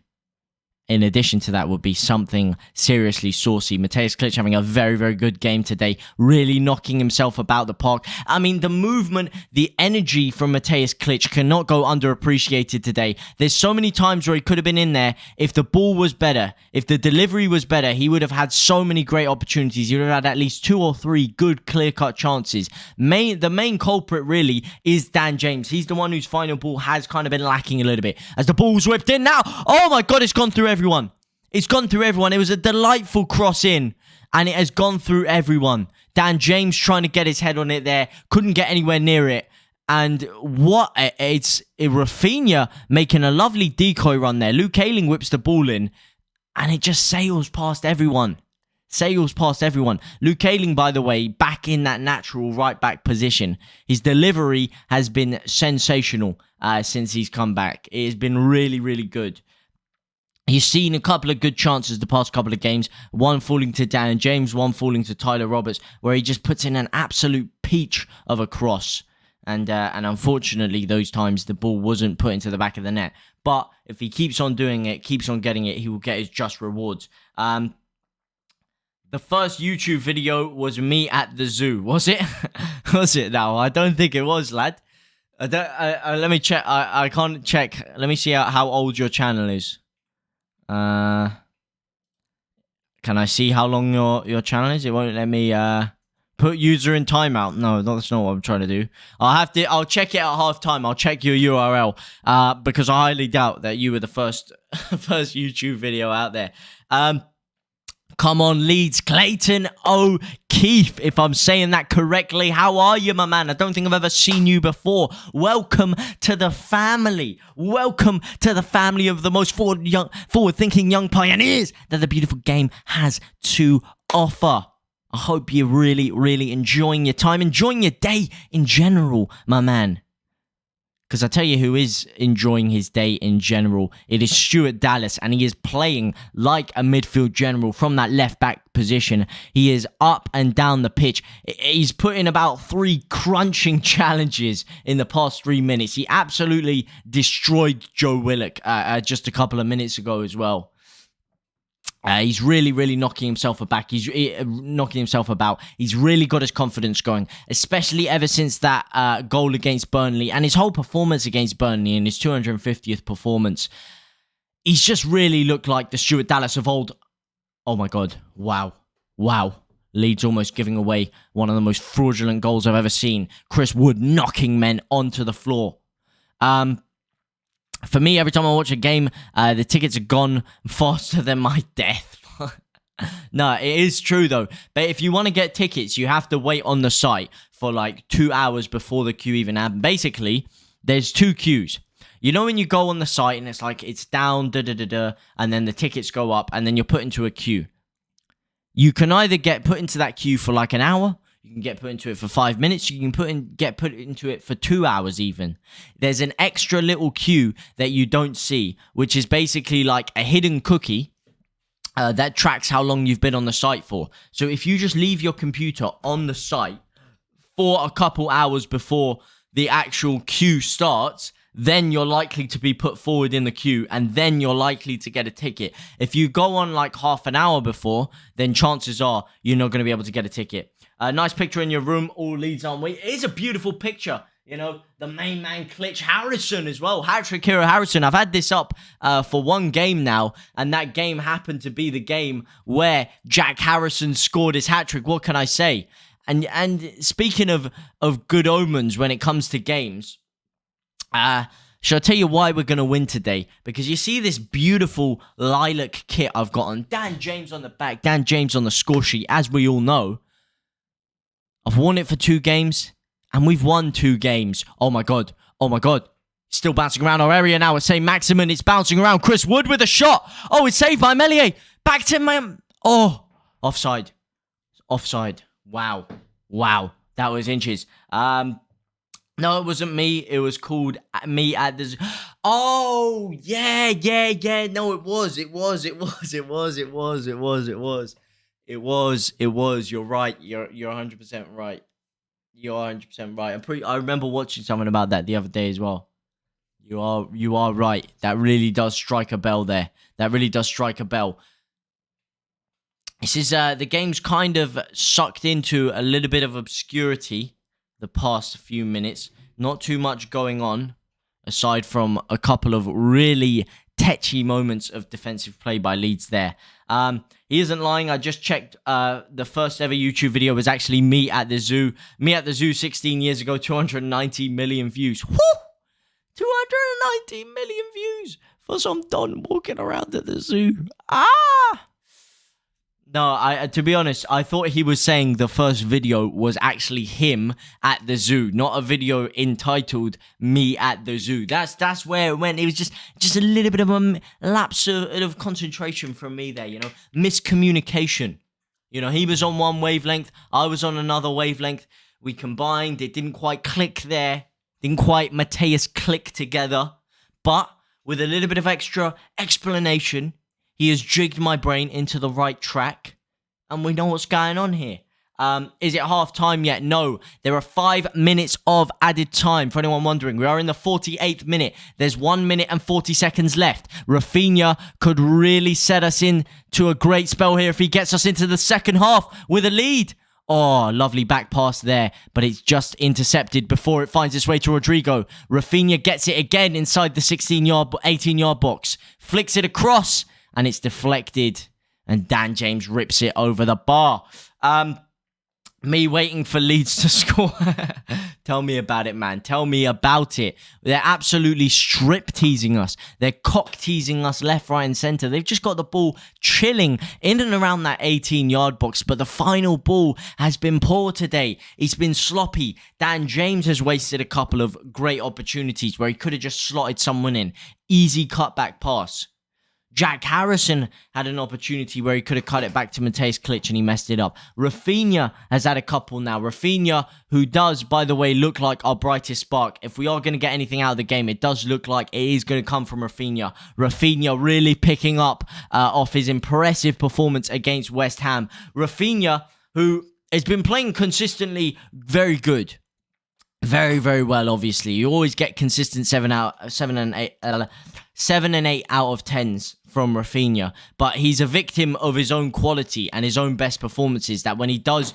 In addition to that would be something seriously saucy. Mateusz Klitsch having a very, very good game today. Really knocking himself about the park. I mean, the movement, the energy from Mateusz Klitsch cannot go underappreciated today. There's so many times where he could have been in there. If the ball was better, if the delivery was better, he would have had so many great opportunities. He would have had at least 2 or 3 good, clear-cut chances. The main culprit, really, is Dan James. He's the one whose final ball has kind of been lacking a little bit. As the ball's whipped in now. Oh, my God, it's gone through everyone. It's gone through everyone. It was a delightful cross in, and it has gone through everyone. Dan James trying to get his head on it there, couldn't get anywhere near it. And it's Rafinha making a lovely decoy run there. Luke Ayling whips the ball in, and it just sails past everyone. Luke Ayling, by the way, back in that natural right back position. His delivery has been sensational since he's come back. It has been really, really good. He's seen a couple of good chances the past couple of games, one falling to Dan James, one falling to Tyler Roberts, where he just puts in an absolute peach of a cross. And unfortunately, those times the ball wasn't put into the back of the net. But if he keeps on doing it, keeps on getting it, he will get his just rewards. The first YouTube video was me at the zoo, was it? Was it now? I don't think it was, lad. Let me check. I can't check. Let me see how old your channel is. Can I see how long your channel is? It won't let me put user in timeout. No, that's not what I'm trying to do. I'll check it at half time. I'll check your URL because I highly doubt that you were the first YouTube video out there. Come on, Leeds. Clayton O'Keefe, if I'm saying that correctly. How are you, my man? I don't think I've ever seen you before. Welcome to the family. Welcome to the family of the most forward-thinking young pioneers that the beautiful game has to offer. I hope you're really, really enjoying your time, enjoying your day in general, my man. Because I tell you who is enjoying his day in general. It is Stuart Dallas, and he is playing like a midfield general from that left-back position. He is up and down the pitch. He's put in about 3 crunching challenges in the past 3 minutes. He absolutely destroyed Joe Willock just a couple of minutes ago as well. He's really, really knocking himself about. He's really got his confidence going, especially ever since that goal against Burnley and his whole performance against Burnley in his 250th performance. He's just really looked like the Stuart Dallas of old. Oh my God. Wow. Wow. Leeds almost giving away one of the most fraudulent goals I've ever seen. Chris Wood knocking men onto the floor. For me, every time I watch a game, the tickets are gone faster than my death. No, it is true though. But if you want to get tickets, you have to wait on the site for like 2 hours before the queue even happens. Basically, there's 2 queues. You know when you go on the site and it's like, it's down, and then the tickets go up, and then you're put into a queue. You can either get put into that queue for like an hour, you can get put into it for 5 minutes. You can get put into it for 2 hours even. There's an extra little queue that you don't see, which is basically like a hidden cookie that tracks how long you've been on the site for. So if you just leave your computer on the site for a couple hours before the actual queue starts, then you're likely to be put forward in the queue, and then you're likely to get a ticket. If you go on like half an hour before, then chances are you're not going to be able to get a ticket. Nice picture in your room. All Leeds on way. It is a beautiful picture. You know, the main man, Klitsch Harrison as well. Hat-trick hero Harrison. I've had this up for 1 game now, and that game happened to be the game where Jack Harrison scored his hat-trick. What can I say? And speaking of good omens when it comes to games, shall I tell you why we're going to win today? Because you see this beautiful lilac kit I've got on. Dan James on the back, Dan James on the score sheet, as we all know. I've worn it for 2 games, and we've won 2 games. Oh my God. Oh my God. Still bouncing around our area now at St. Maximin. It's bouncing around. Chris Wood with a shot. Oh, it's saved by Meslier. Back to my... Oh, offside. Offside. Wow. Wow. That was inches. No, it wasn't me. It was called me at the... Oh, yeah. No, it was. You're right. You're 100% right. You're 100% right. I remember watching something about that the other day as well. You are right. That really does strike a bell there. That really does strike a bell. This is the game's kind of sucked into a little bit of obscurity the past few minutes. Not too much going on aside from a couple of really tetchy moments of defensive play by Leeds there. He isn't lying. I just checked. The first ever YouTube video was actually me at the zoo. Me at the zoo 16 years ago. 290 million views. Woo! 290 million views for some don walking around at the zoo. No, to be honest, I thought he was saying the first video was actually him at the zoo, not a video entitled "Me at the Zoo." That's where it went. It was just a little bit of a lapse of concentration from me there, you know, miscommunication. You know, he was on one wavelength, I was on another wavelength. We combined. It didn't quite click there. Didn't quite Mateus click together, but with a little bit of extra explanation, he has jigged my brain into the right track, and we know what's going on here. Is it half time yet? No. There are 5 minutes of added time. For anyone wondering, we are in the 48th minute. There's 1 minute and 40 seconds left. Rafinha could really set us into a great spell here if he gets us into the second half with a lead. Oh, lovely back pass there, but it's just intercepted before it finds its way to Rodrigo. Rafinha gets it again inside the 18-yard box. Flicks it across, and it's deflected. And Dan James rips it over the bar. Me waiting for Leeds to score. Tell me about it, man. Tell me about it. They're absolutely strip-teasing us. They're cock-teasing us left, right, and centre. They've just got the ball chilling in and around that 18-yard box, but the final ball has been poor today. It's been sloppy. Dan James has wasted a couple of great opportunities where he could have just slotted someone in. Easy cutback pass. Jack Harrison had an opportunity where he could have cut it back to Mateusz Klich and he messed it up. Rafinha has had a couple now. Rafinha, who does, by the way, look like our brightest spark. If we are going to get anything out of the game, it does look like it is going to come from Rafinha. Rafinha really picking up off his impressive performance against West Ham. Rafinha, who has been playing consistently very good. Very, very well, obviously. You always get consistent 7 and 8 out of 10s from Rafinha, but he's a victim of his own quality and his own best performances, that when he does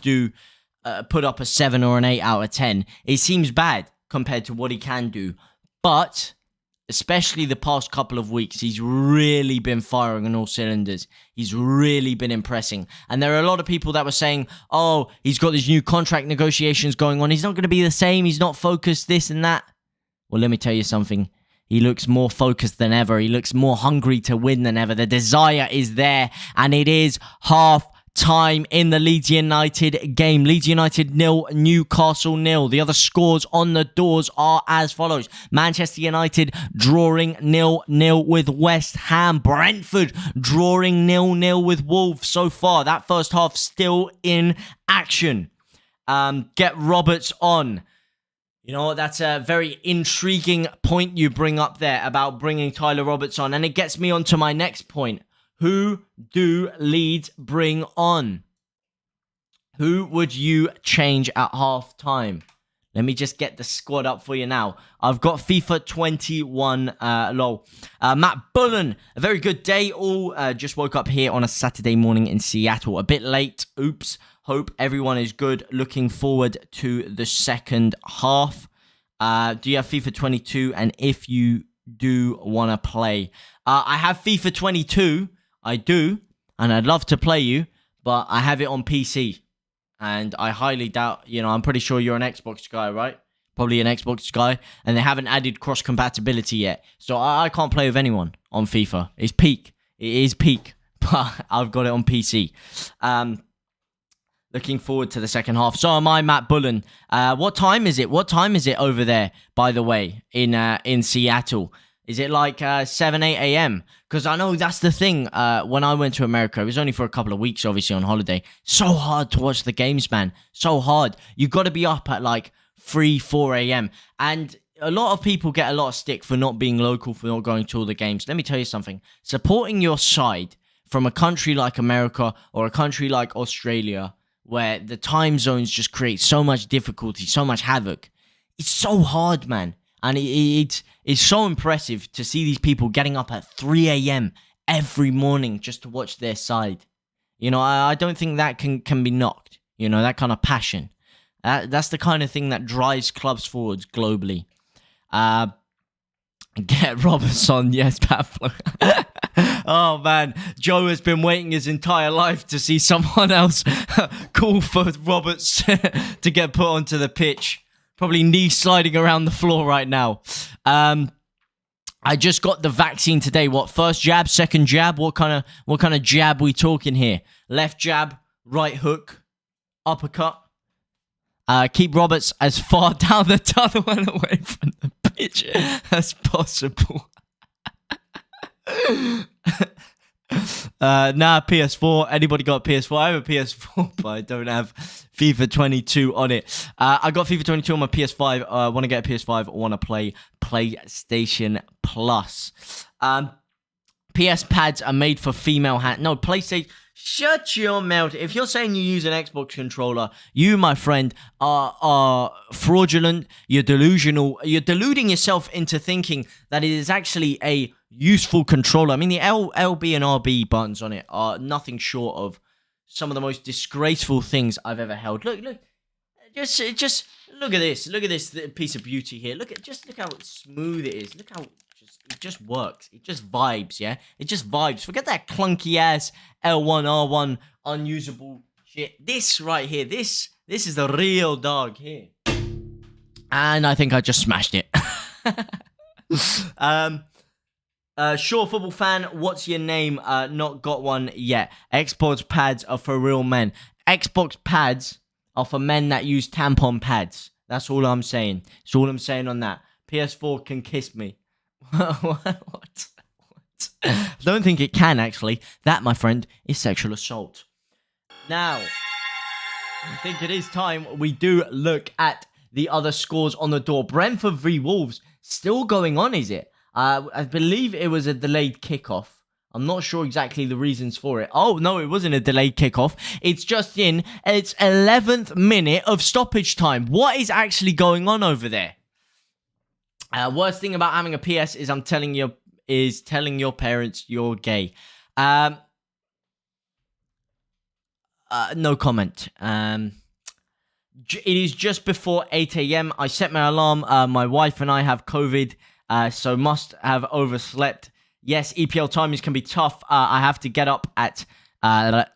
put up a 7 or an 8 out of 10, it seems bad compared to what he can do. But especially the past couple of weeks, he's really been firing on all cylinders. He's really been impressing. And there are a lot of people that were saying, oh, he's got these new contract negotiations going on. He's not going to be the same. He's not focused, this and that. Well, let me tell you something. He looks more focused than ever. He looks more hungry to win than ever. The desire is there, and it is half time in the Leeds United game. Leeds United 0, Newcastle 0. The other scores on the doors are as follows. Manchester United drawing 0-0 with West Ham. Brentford drawing 0-0 with Wolves so far. That first half still in action. Get Roberts on. You know, that's a very intriguing point you bring up there about bringing Tyler Roberts on. And it gets me on to my next point. Who do Leeds bring on? Who would you change at half time? Let me just get the squad up for you now. I've got FIFA 21 Matt Bullen, a very good day all. Just woke up here on a Saturday morning in Seattle. A bit late. Oops. Hope everyone is good. Looking forward to the second half. Do you have FIFA 22? And if you do want to play, I have FIFA 22. I do, and I'd love to play you, but I have it on PC, and I highly doubt, I'm pretty sure you're an Xbox guy, right? Probably an Xbox guy, and they haven't added cross-compatibility yet, so I can't play with anyone on FIFA. It's peak. It is peak, but I've got it on PC. Looking forward to the second half. So am I, Matt Bullen. What time is it? What time is it over there, by the way, in Seattle? Is it like 7, 8 a.m.? Because I know that's the thing. When I went to America, it was only for a couple of weeks, obviously, on holiday. So hard to watch the games, man. So hard. You got to be up at like 3, 4 a.m. And a lot of people get a lot of stick for not being local, for not going to all the games. Let me tell you something. Supporting your side from a country like America or a country like Australia, where the time zones just create so much difficulty, so much havoc. It's so hard, man. And it's so impressive to see these people getting up at 3 a.m. every morning just to watch their side. I don't think that can be knocked. That kind of passion. That's the kind of thing that drives clubs forwards globally. Get Roberts on, yes, Pablo. Oh, man. Joe has been waiting his entire life to see someone else call for Roberts to get put onto the pitch. Probably knee sliding around the floor right now. I just got the vaccine today. What, first jab, second jab? What kind of jab we talking here? Left jab, right hook, uppercut. Keep Roberts as far down the tunnel and away from the pitch as possible. PS4. Anybody got a PS4? I have a PS4, but I don't have FIFA 22 on it. I got FIFA 22 on my PS5. I want to get a PS5. I want to play PlayStation Plus. PS pads are made for female hand. No, PlayStation. Shut your mouth. If you're saying you use an Xbox controller, you, my friend, are fraudulent. You're delusional. You're deluding yourself into thinking that it is actually a useful controller. I mean, the LB and RB buttons on it are nothing short of some of the most disgraceful things I've ever held. Look. Just look at this. Look at this piece of beauty here. Look how smooth it is. Look how it just works. It just vibes, yeah? It just vibes. Forget that clunky ass L1, R1 unusable shit. This right here, this is the real dog here. And I think I just smashed it. Sure, football fan, what's your name? Not got one yet. Xbox pads are for real men. Xbox pads are for men that use tampon pads. That's all I'm saying. That's all I'm saying on that. PS4 can kiss me. What? I don't think it can, actually. That, my friend, is sexual assault. Now, I think it is time we do look at the other scores on the door. Brentford v Wolves, still going on, is it? I believe it was a delayed kickoff. I'm not sure exactly the reasons for it. Oh, no, it wasn't a delayed kickoff. It's just in its 11th minute of stoppage time. What is actually going on over there? Worst thing about having a PS is telling your parents you're gay. No comment. It is just before 8 a.m. I set my alarm. My wife and I have COVID, so must have overslept. Yes, EPL timings can be tough. I have to get up at can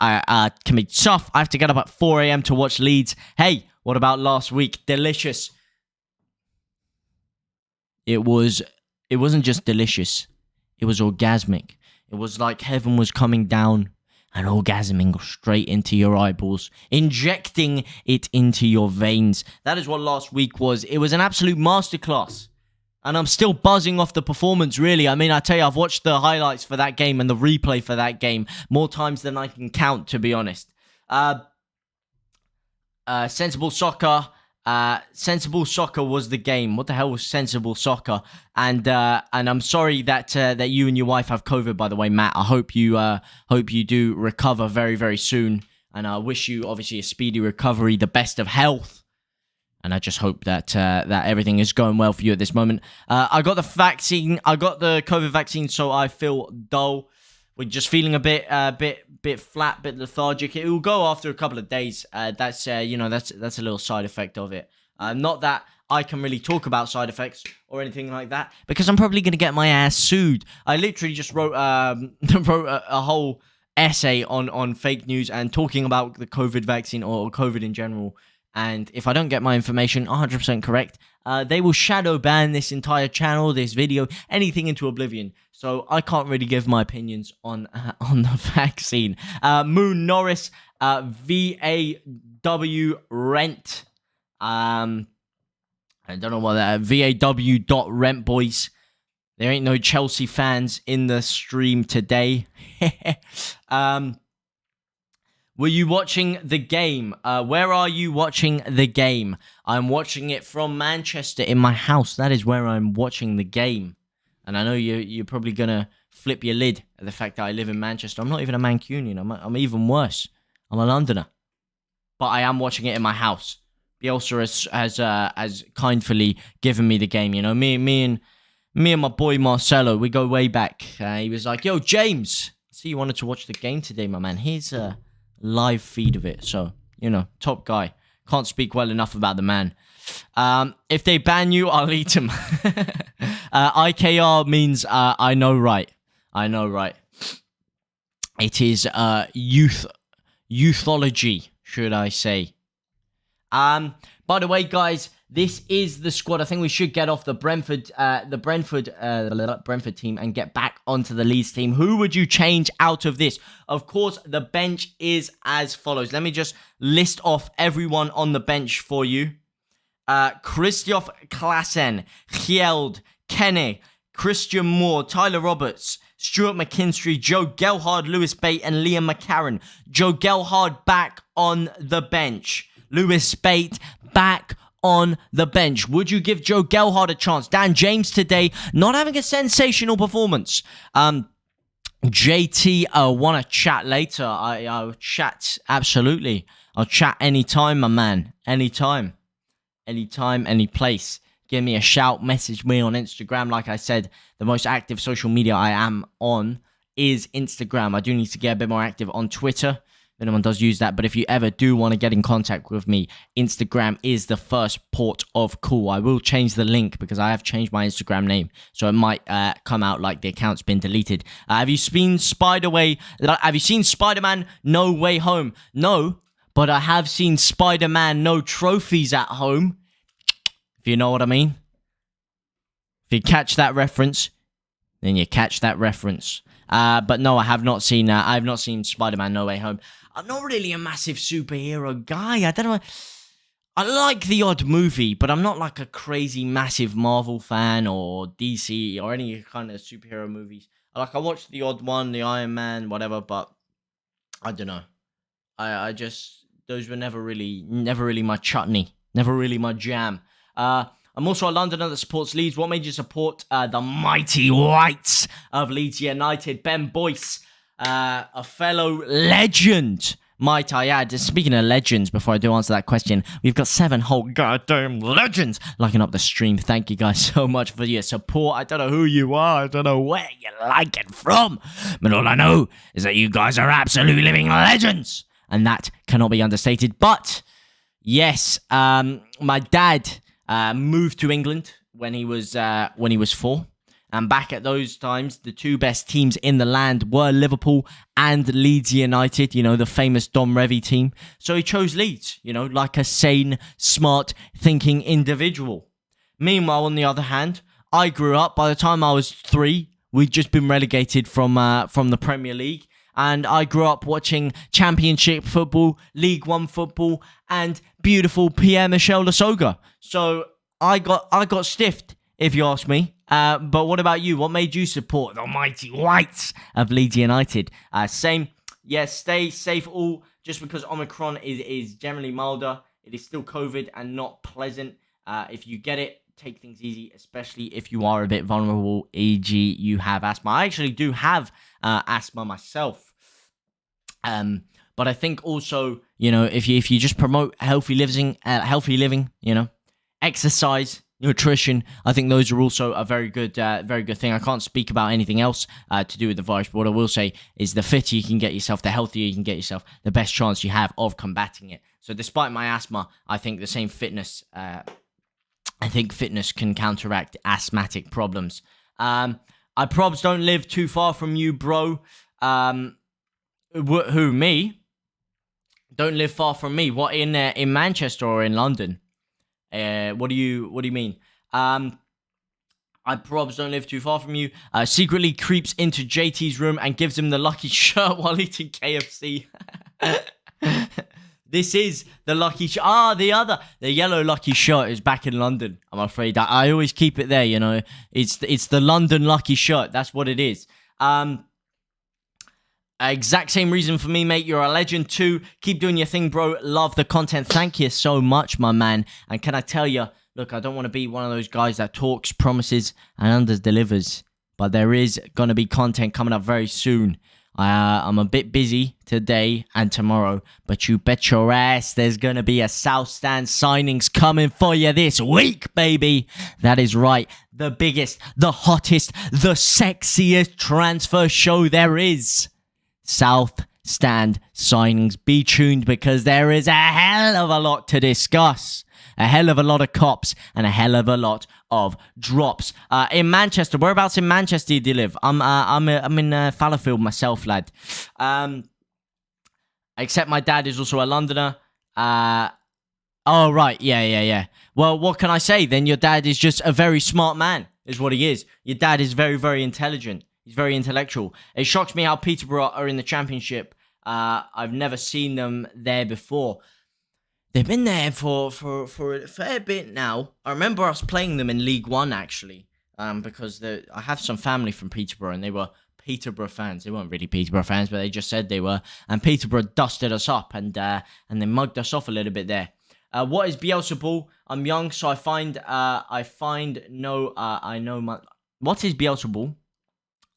be tough. I have to get up at 4 a.m. to watch Leeds. Hey, what about last week? Delicious. It wasn't just delicious. It was orgasmic. It was like heaven was coming down and orgasming straight into your eyeballs, injecting it into your veins. That is what last week was. It was an absolute masterclass. And I'm still buzzing off the performance, really. I mean, I tell you, I've watched the highlights for that game and the replay for that game more times than I can count, to be honest. Sensible soccer. Sensible soccer was the game. What the hell was sensible soccer? And I'm sorry that you and your wife have COVID, by the way, Matt. I hope you do recover very, very soon. And I wish you, obviously, a speedy recovery, the best of health. And I just hope that everything is going well for you at this moment. I got the vaccine. I got the COVID vaccine, so I feel dull. We're just feeling a bit flat, bit lethargic. It will go after a couple of days. That's a little side effect of it. Not that I can really talk about side effects or anything like that, because I'm probably gonna get my ass sued. I literally just wrote a whole essay on fake news and talking about the COVID vaccine or COVID in general. And if I don't get my information 100% correct, they will shadow ban this entire channel, this video, anything into oblivion. So I can't really give my opinions on the vaccine. Moon Norris, VAW Rent. I don't know what that VAW.rent, boys. There ain't no Chelsea fans in the stream today. Were you watching the game? Where are you watching the game? I'm watching it from Manchester in my house. That is where I'm watching the game. And I know you're probably going to flip your lid at the fact that I live in Manchester. I'm not even a Mancunian. I'm even worse. I'm a Londoner. But I am watching it in my house. Bielsa has kindly given me the game. You know, me and my boy Marcelo, we go way back. He was like, yo, James, I see you wanted to watch the game today, my man. Here's a live feed of it. So, you know, top guy. Can't speak well enough about the man. If they ban you, I'll eat him. IKR means I know right. I know right. It is youthology, should I say. By the way, guys, this is the squad. I think we should get off the Brentford team and get back onto the Leeds team. Who would you change out of this? Of course, the bench is as follows. Let me just list off everyone on the bench for you. Christoph Klassen, Hjeld, Kenne, Christian Moore, Tyler Roberts, Stuart McKinstry, Joe Gelhard, Lewis Bate, and Liam McCarron. Joe Gelhard back on the bench. Lewis Spate back on the bench. Would you give Joe Gelhardt a chance? Dan James today not having a sensational performance. JT, want to chat later? I'll chat, absolutely. I'll chat anytime, my man. Anytime. Anytime, any place. Give me a shout, message me on Instagram. Like I said, the most active social media I am on is Instagram. I do need to get a bit more active on Twitter. If anyone does use that. But if you ever do want to get in contact with me, Instagram is the first port of call. I will change the link because I have changed my Instagram name. So it might come out like the account's been deleted. Have you seen Have you seen Spider-Man No Way Home? No, but I have seen Spider-Man No Trophies at Home. If you know what I mean. If you catch that reference, then you catch that reference. But no, I have not seen Spider-Man No Way Home. I'm not really a massive superhero guy. I don't know. I like the odd movie, but I'm not like a crazy massive Marvel fan or DC or any kind of superhero movies. I watched the odd one, the Iron Man, whatever, but I don't know. I just, those were never really my chutney, never really my jam. I'm also a Londoner that supports Leeds. What made you support the mighty Whites of Leeds United? Ben Boyce, a fellow legend, might I add. Speaking of legends, before I do answer that question, we've got 7 whole goddamn legends liking up the stream. Thank you guys so much for your support. I don't know who you are. I don't know where you're liking from. But all I know is that you guys are absolute living legends. And that cannot be understated. But, yes, my dad moved to England when he was 4, and back at those times, the 2 best teams in the land were Liverpool and Leeds United. You know, the famous Dom Revie team. So he chose Leeds. You know, like a sane, smart, thinking individual. Meanwhile, on the other hand, I grew up. By the time I was 3, we'd just been relegated from the Premier League. And I grew up watching Championship football, League One football, and beautiful Pierre-Michel Lasogga. So I got stiffed, if you ask me. But what about you? What made you support the mighty Whites of Leeds United? Same. Yes, stay safe all. Just because Omicron is generally milder, it is still COVID and not pleasant. If you get it, take things easy, especially if you are a bit vulnerable, e.g. you have asthma. I actually do have asthma myself. But I think also, you know, if you just promote healthy living, you know, exercise, nutrition, I think those are also a very good thing. I can't speak about anything else to do with the virus, but what I will say is the fitter you can get yourself, the healthier you can get yourself, the best chance you have of combating it. So despite my asthma, I think the same fitness, fitness can counteract asthmatic problems. I probs don't live too far from you, bro. Who, me? Don't live far from me. What, in Manchester or in London? What do you mean? I probs don't live too far from you. Secretly creeps into JT's room and gives him the lucky shirt while eating KFC. This is the lucky shirt. The yellow lucky shirt is back in London. I'm afraid I always keep it there. You know, it's the London lucky shirt. That's what it is. Exact same reason for me, mate. You're a legend too. Keep doing your thing, bro. Love the content. Thank you so much, my man. And can I tell you, look, I don't want to be one of those guys that talks, promises, and under-delivers. But there is going to be content coming up very soon. I'm a bit busy today and tomorrow, but you bet your ass there's going to be a South Stand signings coming for you this week, baby. That is right. The biggest, the hottest, the sexiest transfer show there is. South Stand signings. Be tuned because there is a hell of a lot to discuss. A hell of a lot of cops and a hell of a lot of drops. In Manchester, whereabouts in Manchester do you live? I'm in Fallowfield myself, lad. Except my dad is also a Londoner. Oh right, yeah. Well, what can I say? Then your dad is just a very smart man, is what he is. Your dad is very, very intelligent. He's very intellectual. It shocks me how Peterborough are in the Championship. I've never seen them there before. They've been there for a fair bit now. I remember us playing them in League One, actually, because I have some family from Peterborough, and they were Peterborough fans. They weren't really Peterborough fans, but they just said they were. And Peterborough dusted us up, and they mugged us off a little bit there. What is Bielsa ball? I'm young, so I find no. I know my. What is Bielsa ball?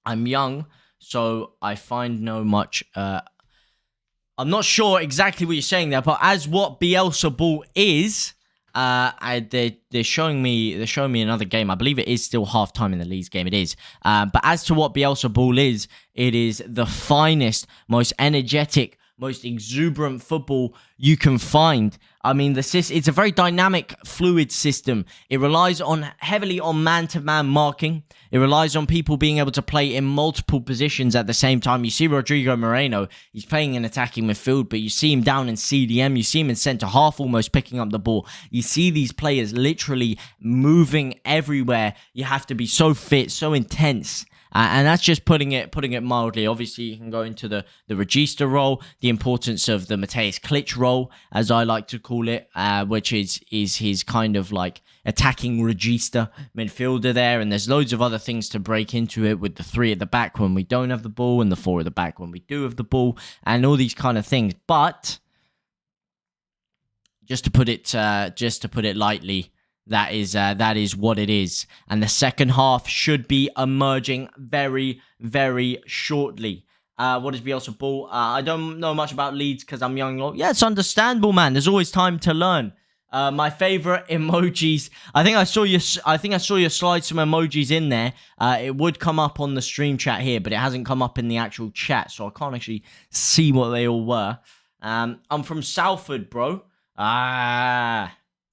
I'm young, so I find no much. I'm not sure exactly what you're saying there, but as what Bielsa ball is, they're showing me another game. I believe it is still halftime in the Leeds game. It is. But as to what Bielsa ball is, it is the finest, most energetic, most exuberant football you can find. I mean, it's a very dynamic, fluid system. It relies heavily on man-to-man marking. It relies on people being able to play in multiple positions at the same time. You see Rodrigo Moreno, he's playing in attacking midfield, but you see him down in CDM. You see him in centre-half almost picking up the ball. You see these players literally moving everywhere. You have to be so fit, so intense. And that's just putting it mildly. Obviously, you can go into the regista role, the importance of the Mateusz Klich role, as I like to call it, which is his kind of like attacking regista midfielder there. And there's loads of other things to break into it with the 3 at the back when we don't have the ball and the 4 at the back when we do have the ball and all these kind of things. But just to put it lightly, that is what it is. And the second half should be emerging very, very shortly. What is Bielsa ball? I don't know much about Leeds because I'm young. Yeah, it's understandable, man. There's always time to learn. My favorite emojis. I think I saw you slide some emojis in there. It would come up on the stream chat here, but it hasn't come up in the actual chat, so I can't actually see what they all were. I'm from Salford, bro.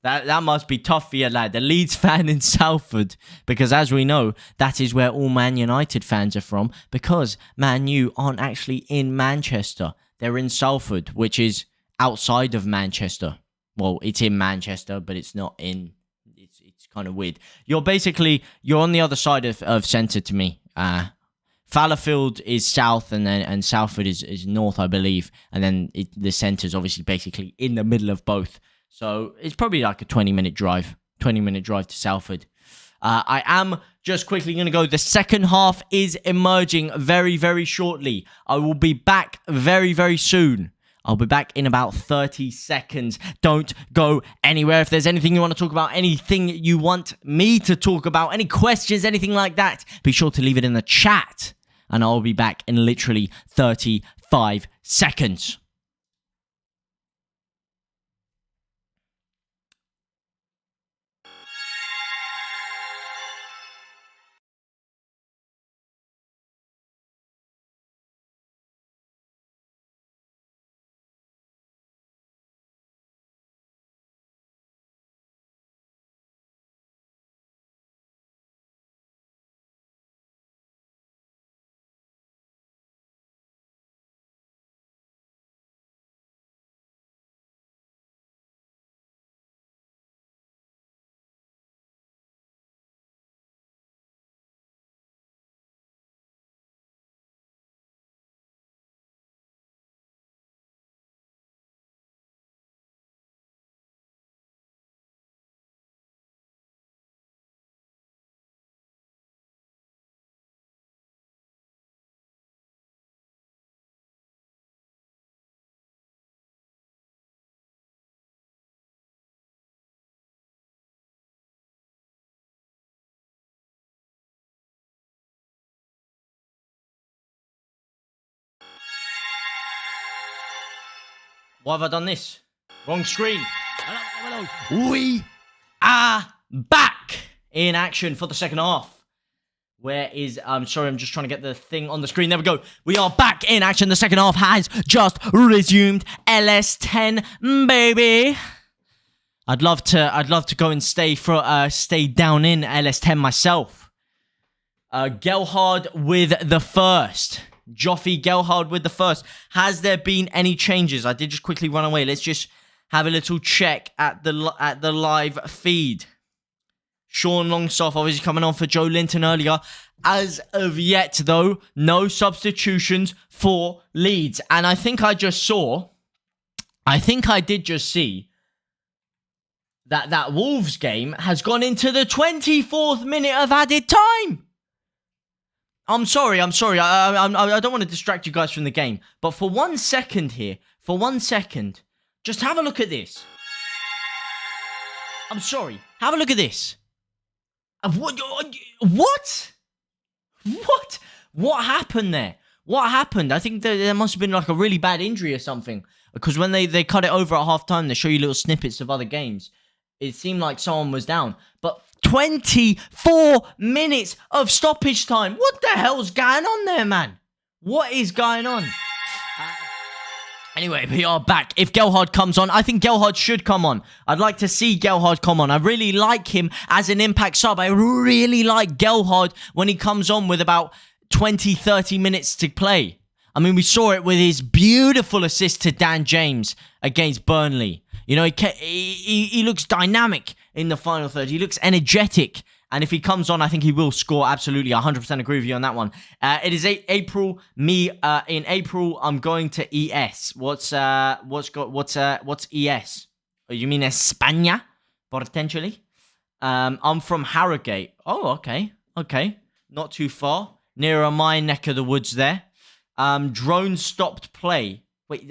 That must be tough for you, lad. The Leeds fan in Salford. Because as we know, that is where all Man United fans are from. Because Man U aren't actually in Manchester. They're in Salford, which is outside of Manchester. Well, it's in Manchester, but it's not in... It's kind of weird. You're on the other side of centre to me. Fallowfield is south, and Salford is north, I believe. And then the centre's obviously basically in the middle of both. So it's probably like a 20-minute drive. 20-minute drive to Salford. I am just quickly going to go. The second half is emerging very, very shortly. I will be back very, very soon. I'll be back in about 30 seconds. Don't go anywhere. If there's anything you want to talk about, anything you want me to talk about, any questions, anything like that, be sure to leave it in the chat. And I'll be back in literally 35 seconds. Why have I done this? Wrong screen. Hello. We are back in action for the second half. I'm sorry, I'm just trying to get the thing on the screen. There we go. We are back in action. The second half has just resumed. LS10, baby. I'd love to go and stay down in LS10 myself. Gelhard with the first. Joffy Gelhard with the first. Has there been any changes? I did just quickly run away. Let's just have a little check at the live feed. Sean Longstaff obviously coming on for Joe Linton earlier. As of yet, though, no substitutions for Leeds. And I think I did just see that Wolves game has gone into the 24th minute of added time. I'm sorry. I don't want to distract you guys from the game. But for 1 second here, just have a look at this. I'm sorry. Have a look at this. What? What? What happened there? What happened? I think there must have been like a really bad injury or something. Because when they cut it over at half-time, they show you little snippets of other games. It seemed like someone was down. But 24 minutes of stoppage time. What the hell's going on there, man? What is going on? Anyway, we are back. If Gelhardt comes on, I think Gelhardt should come on. I'd like to see Gelhardt come on. I really like him as an impact sub. I really like Gelhardt when he comes on with about 20, 30 minutes to play. I mean, we saw it with his beautiful assist to Dan James against Burnley. You know, he looks dynamic in the final third. He looks energetic. And if he comes on, I think he will score. Absolutely, 100% agree with you on that one. It is April. In April, I'm going to ES. What's ES? Oh, you mean España, potentially? I'm from Harrogate. Oh, okay. Not too far. Near my neck of the woods there. Drone stopped play. Wait,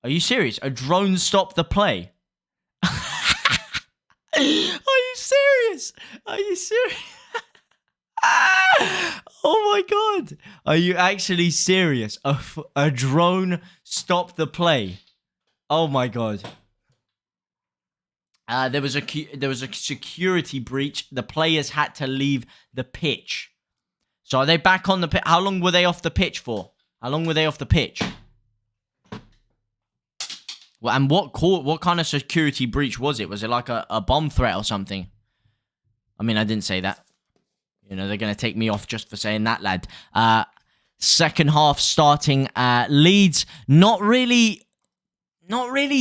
are you serious? A drone stopped the play? Are you serious? Oh my god. Are you actually serious? A drone stopped the play. Oh my god. There was a security breach. The players had to leave the pitch. So are they back on the pitch? How long were they off the pitch for? Well, and what kind of security breach was it? Was it like a bomb threat or something? I mean, I didn't say that. You know, they're going to take me off just for saying that, lad. Second half starting. Leeds, not really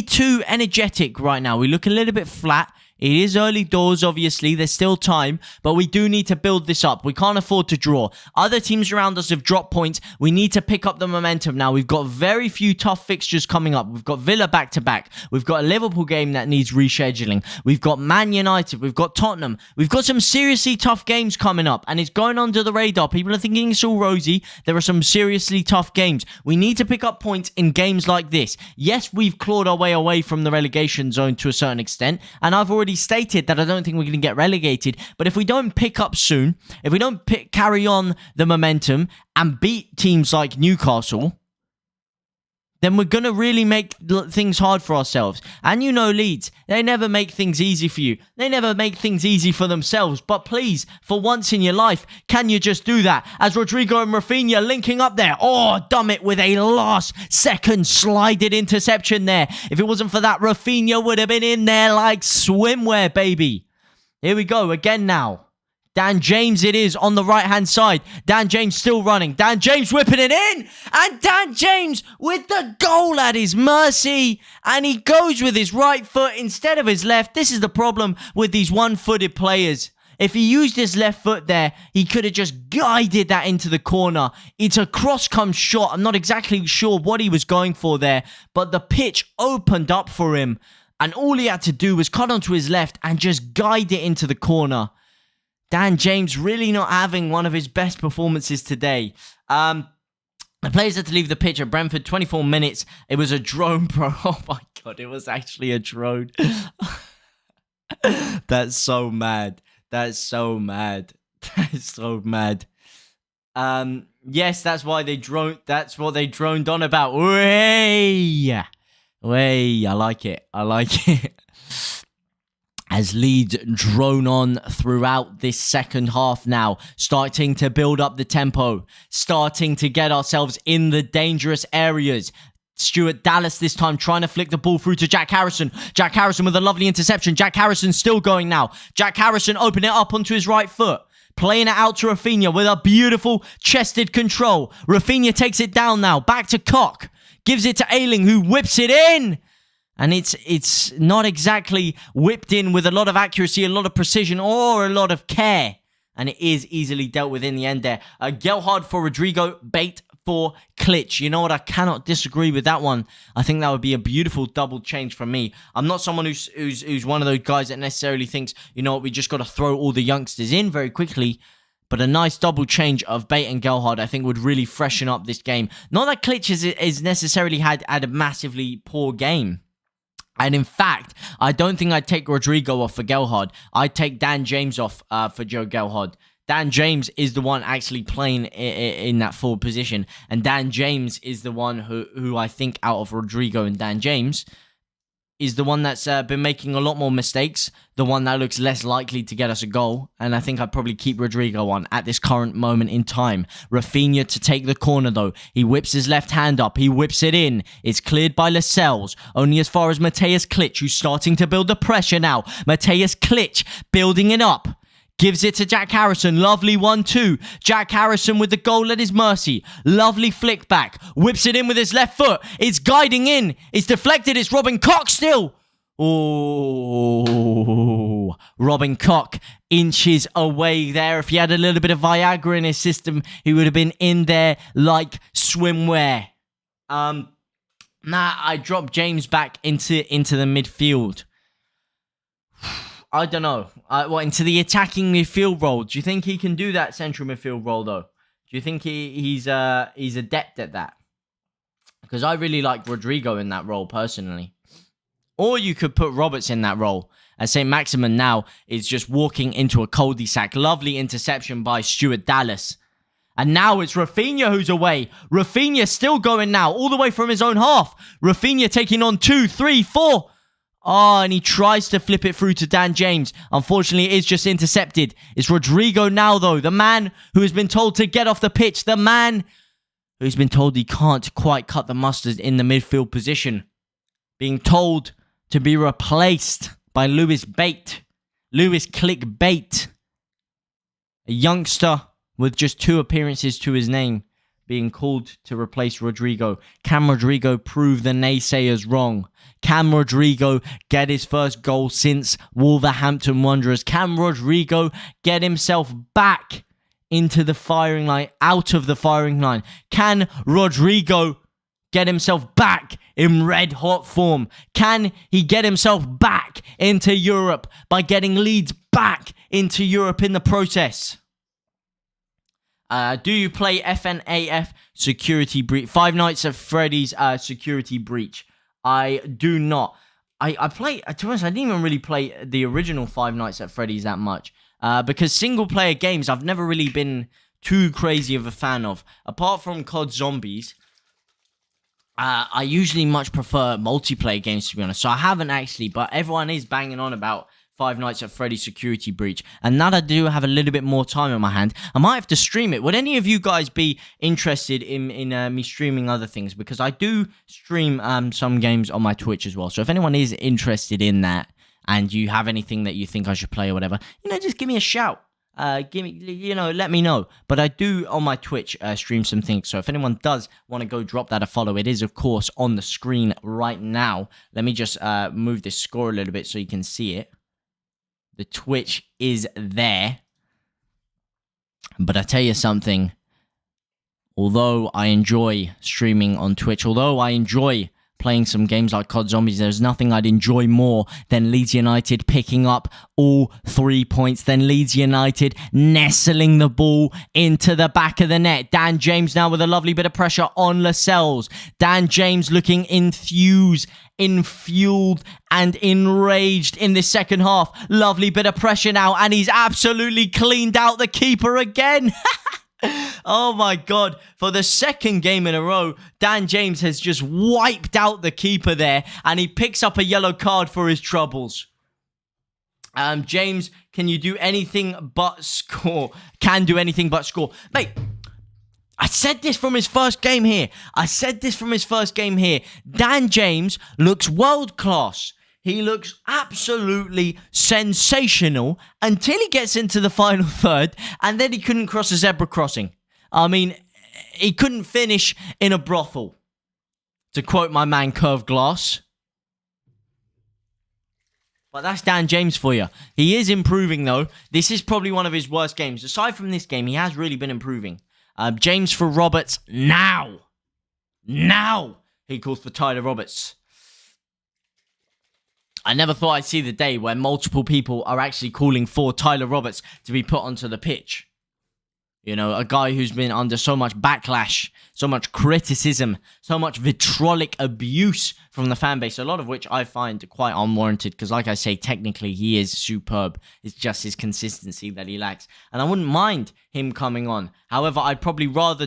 too energetic right now. We look a little bit flat. It is early doors, obviously. There's still time, but we do need to build this up. We can't afford to draw. Other teams around us have dropped points. We need to pick up the momentum now. We've got very few tough fixtures coming up. We've got Villa back-to-back. We've got a Liverpool game that needs rescheduling. We've got Man United. We've got Tottenham. We've got some seriously tough games coming up, and it's going under the radar. People are thinking it's all rosy. There are some seriously tough games. We need to pick up points in games like this. Yes, we've clawed our way away from the relegation zone to a certain extent, and I've already stated that I don't think we're going to get relegated, but if we don't pick up soon, if we don't carry on the momentum and beat teams like Newcastle, then we're going to really make things hard for ourselves. And you know Leeds, they never make things easy for you. They never make things easy for themselves. But please, for once in your life, can you just do that? As Rodrigo and Rafinha linking up there. Oh, dumb it with a last-second slided interception there. If it wasn't for that, Rafinha would have been in there like swimwear, baby. Here we go again now. Dan James it is on the right-hand side. Dan James still running. Dan James whipping it in. And Dan James with the goal at his mercy. And he goes with his right foot instead of his left. This is the problem with these one-footed players. If he used his left foot there, he could have just guided that into the corner. It's a cross-come shot. I'm not exactly sure what he was going for there. But the pitch opened up for him. And all he had to do was cut onto his left and just guide it into the corner. Dan James really not having one of his best performances today. The players had to leave the pitch at Brentford, 24 minutes. It was a drone, bro. Oh my god, it was actually a drone. That's so mad. Yes, that's why they droned. That's what they droned on about. Way, I like it. As Leeds drone on throughout this second half now, starting to build up the tempo, starting to get ourselves in the dangerous areas. Stuart Dallas this time trying to flick the ball through to Jack Harrison. Jack Harrison with a lovely interception. Jack Harrison still going now. Jack Harrison opening it up onto his right foot. Playing it out to Rafinha with a beautiful chested control. Rafinha takes it down now. Back to Koch. Gives it to Ayling who whips it in. And it's not exactly whipped in with a lot of accuracy, a lot of precision, or a lot of care. And it is easily dealt with in the end there. Gelhardt for Rodrigo, bait for Klitsch. You know what? I cannot disagree with that one. I think that would be a beautiful double change from me. I'm not someone who's one of those guys that necessarily thinks, you know what, we just got to throw all the youngsters in very quickly. But a nice double change of Bate and Gelhardt, I think, would really freshen up this game. Not that Klitsch is necessarily had a massively poor game. And in fact, I don't think I'd take Rodrigo off for Gelhardt. I'd take Dan James off for Joe Gelhardt. Dan James is the one actually playing in that forward position. And Dan James is the one who I think out of Rodrigo and Dan James is the one that's been making a lot more mistakes, the one that looks less likely to get us a goal, and I think I'd probably keep Rodrigo on at this current moment in time. Rafinha to take the corner though. He whips his left hand up, he whips it in. It's cleared by Lascelles, only as far as Mateusz Klich, who's starting to build the pressure now. Mateusz Klich building it up. Gives it to Jack Harrison. Lovely 1-2. Jack Harrison with the goal at his mercy. Lovely flick back. Whips it in with his left foot. It's guiding in. It's deflected. It's Robin Koch still. Oh, Robin Koch inches away there. If he had a little bit of Viagra in his system, he would have been in there like swimwear. I dropped James back into the midfield. I don't know. Into the attacking midfield role. Do you think he can do that central midfield role, though? Do you think he's adept at that? Because I really like Rodrigo in that role, personally. Or you could put Roberts in that role. As St. Maximin now is just walking into a cul-de-sac. Lovely interception by Stuart Dallas. And now it's Rafinha who's away. Rafinha still going now, all the way from his own half. Rafinha taking on 2, 3, 4... Oh, and he tries to flip it through to Dan James. Unfortunately, it is just intercepted. It's Rodrigo now, though. The man who has been told to get off the pitch. The man who's been told he can't quite cut the mustard in the midfield position. Being told to be replaced by Lewis Bate. Lewis Clickbait. A youngster with just 2 appearances to his name. Being called to replace Rodrigo. Can Rodrigo prove the naysayers wrong? Can Rodrigo get his first goal since Wolverhampton Wanderers? Can Rodrigo get himself back into the firing line, out of the firing line? Can Rodrigo get himself back in red hot form? Can he get himself back into Europe by getting Leeds back into Europe in the process? Do you play FNAF security breach? Five Nights at Freddy's security breach. I do not. I play, to be honest, I didn't even really play the original Five Nights at Freddy's that much. Because single player games, I've never really been too crazy of a fan of. Apart from COD Zombies, I usually much prefer multiplayer games, to be honest. So I haven't actually, but everyone is banging on about Five Nights at Freddy's security breach. And now that I do have a little bit more time in my hand, I might have to stream it. Would any of you guys be interested in me streaming other things? Because I do stream some games on my Twitch as well. So if anyone is interested in that and you have anything that you think I should play or whatever, just give me a shout. Let me know. But I do on my Twitch stream some things. So if anyone does want to go drop that a follow, it is of course on the screen right now. Let me just move this score a little bit so you can see it. The Twitch is there. But I tell you something. Although I enjoy streaming on Twitch, although I enjoy playing some games like COD Zombies, there's nothing I'd enjoy more than Leeds United picking up all 3 points, than Leeds United nestling the ball into the back of the net. Dan James now with a lovely bit of pressure on Lascelles. Dan James looking enthused, infueled and enraged in this second half. Lovely bit of pressure now, and he's absolutely cleaned out the keeper again. Oh my God. For the second game in a row, Dan James has just wiped out the keeper there, and he picks up a yellow card for his troubles. James, can you do anything but score? Can do anything but score. Mate, I said this from his first game here. Dan James looks world class. He looks absolutely sensational until he gets into the final third, and then he couldn't cross a zebra crossing. I mean, he couldn't finish in a brothel, to quote my man Curved Glass. But that's Dan James for you. He is improving, though. This is probably one of his worst games. Aside from this game, he has really been improving. James for Roberts now. Now he calls for Tyler Roberts. I never thought I'd see the day where multiple people are actually calling for Tyler Roberts to be put onto the pitch. You know, a guy who's been under so much backlash, so much criticism, so much vitriolic abuse from the fan base, a lot of which I find quite unwarranted because, like I say, technically he is superb. It's just his consistency that he lacks. And I wouldn't mind him coming on. However, I'd rather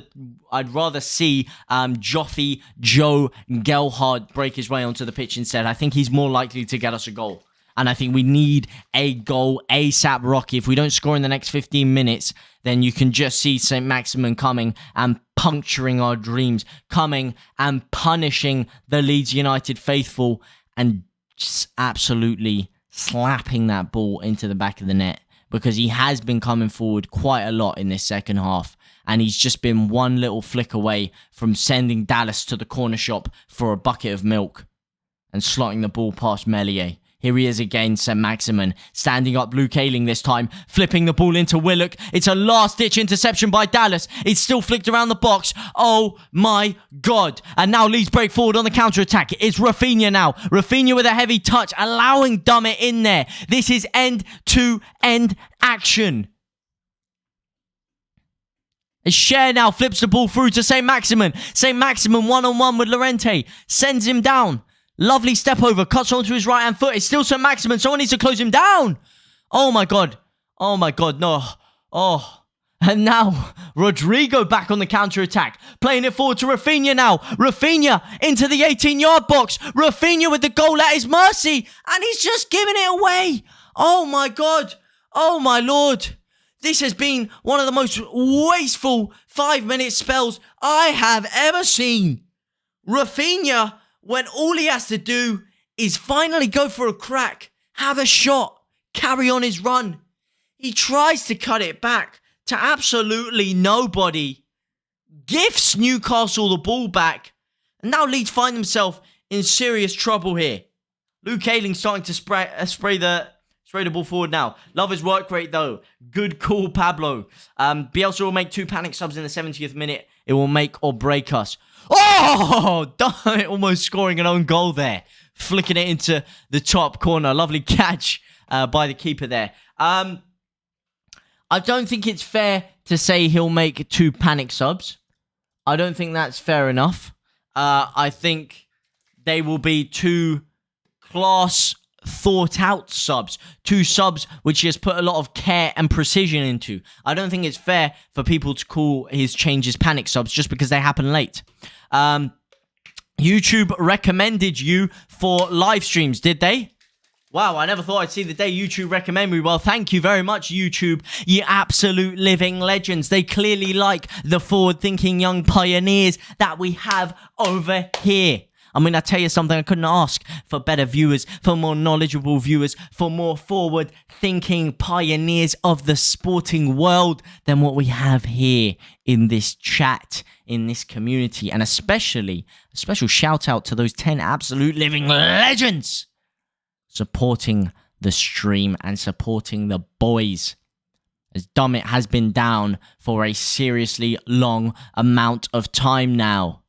see Joffy Joe Gelhardt break his way onto the pitch instead. I think he's more likely to get us a goal. And I think we need a goal ASAP, Rocky. If we don't score in the next 15 minutes, then you can just see St. Maximin coming and puncturing our dreams, coming and punishing the Leeds United faithful and just absolutely slapping that ball into the back of the net because he has been coming forward quite a lot in this second half. And he's just been one little flick away from sending Dallas to the corner shop for a bucket of milk and slotting the ball past Meslier. Here he is again, St. Maximin, standing up Luke Ayling this time, flipping the ball into Willock. It's a last-ditch interception by Dallas. It's still flicked around the box. Oh my God. And now Leeds break forward on the counter-attack. It's Rafinha now. Rafinha with a heavy touch, allowing Dummett in there. This is end-to-end action. Cher now flips the ball through to St. Maximin. St. Maximin one-on-one with Llorente. Sends him down. Lovely step over, cuts onto his right-hand foot. It's still St. Maximin. Someone needs to close him down. Oh, my God. Oh, my God, no. Oh. And now, Rodrigo back on the counter-attack. Playing it forward to Rafinha now. Rafinha into the 18-yard box. Rafinha with the goal at his mercy. And he's just giving it away. Oh, my God. Oh, my Lord. This has been one of the most wasteful 5-minute spells I have ever seen. Rafinha, when all he has to do is finally go for a crack, have a shot, carry on his run. He tries to cut it back to absolutely nobody, gifts Newcastle the ball back, and now Leeds find themselves in serious trouble here. Luke Ayling starting to spray the ball forward now. Love his work rate though. Good call, Pablo. Bielsa will make 2 panic subs in the 70th minute. It will make or break us. Oh, almost scoring an own goal there. Flicking it into the top corner. Lovely catch by the keeper there. I don't think it's fair to say he'll make 2 panic subs. I don't think that's fair enough. I think they will be 2 class thought out subs, 2 subs which he has put a lot of care and precision into. I don't think it's fair for people to call his changes panic subs just because they happen late. YouTube recommended you for live streams, did they? Wow, I never thought I'd see the day YouTube recommend me. Well, thank you very much, YouTube, you absolute living legends. They clearly like the forward-thinking young pioneers that we have over here. I mean, I tell you something, I couldn't ask for better viewers, for more knowledgeable viewers, for more forward-thinking pioneers of the sporting world than what we have here in this chat, in this community. And especially, a special shout out to those 10 absolute living legends supporting the stream and supporting the boys, as Dummett has been down for a seriously long amount of time now.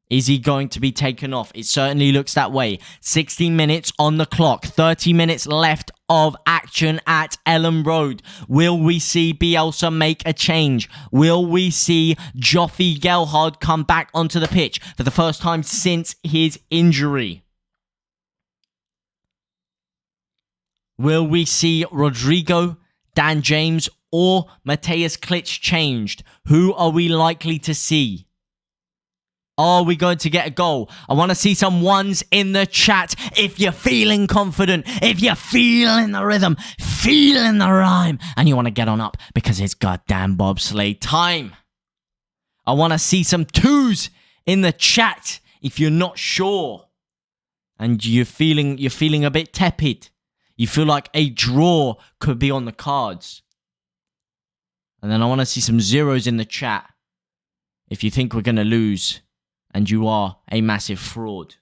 Is he going to be taken off? It certainly looks that way. 16 minutes on the clock. 30 minutes left of action at Ellen Road. Will we see Bielsa make a change? Will we see Joffy Gelhardt come back onto the pitch for the first time since his injury? Will we see Rodrigo, Dan James, or Matthias Klitsch changed? Who are we likely to see? Are we going to get a goal? I want to see some ones in the chat. If you're feeling confident, if you're feeling the rhythm, feeling the rhyme, and you want to get on up because it's goddamn bobsleigh time. I want to see some 2s in the chat if you're not sure and you're feeling a bit tepid. You feel like a draw could be on the cards. And then I want to see some 0s in the chat if you think we're going to lose and you are a massive fraud.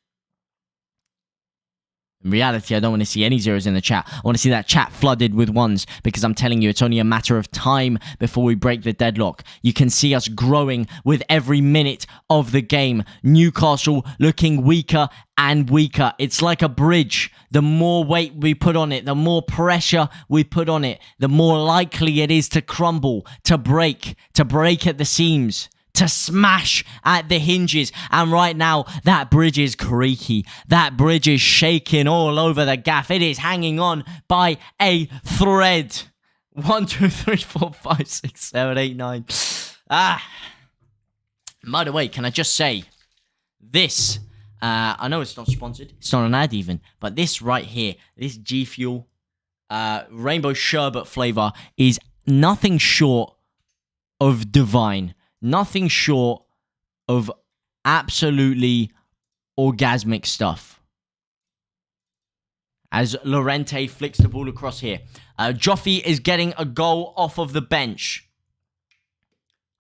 In reality, I don't want to see any zeros in the chat. I want to see that chat flooded with ones, because I'm telling you, it's only a matter of time before we break the deadlock. You can see us growing with every minute of the game. Newcastle looking weaker and weaker. It's like a bridge. The more weight we put on it, the more pressure we put on it, the more likely it is to crumble, to break at the seams, to smash at the hinges. And right now, that bridge is creaky. That bridge is shaking all over the gaff. It is hanging on by a thread. 1, 2, 3, 4, 5, 6, 7, 8, 9. By the way, can I just say, this, I know it's not sponsored. It's not an ad even. But this right here, this G Fuel rainbow sherbet flavor is nothing short of divine. Nothing short of absolutely orgasmic stuff. As Llorente flicks the ball across here. Joffy is getting a goal off of the bench.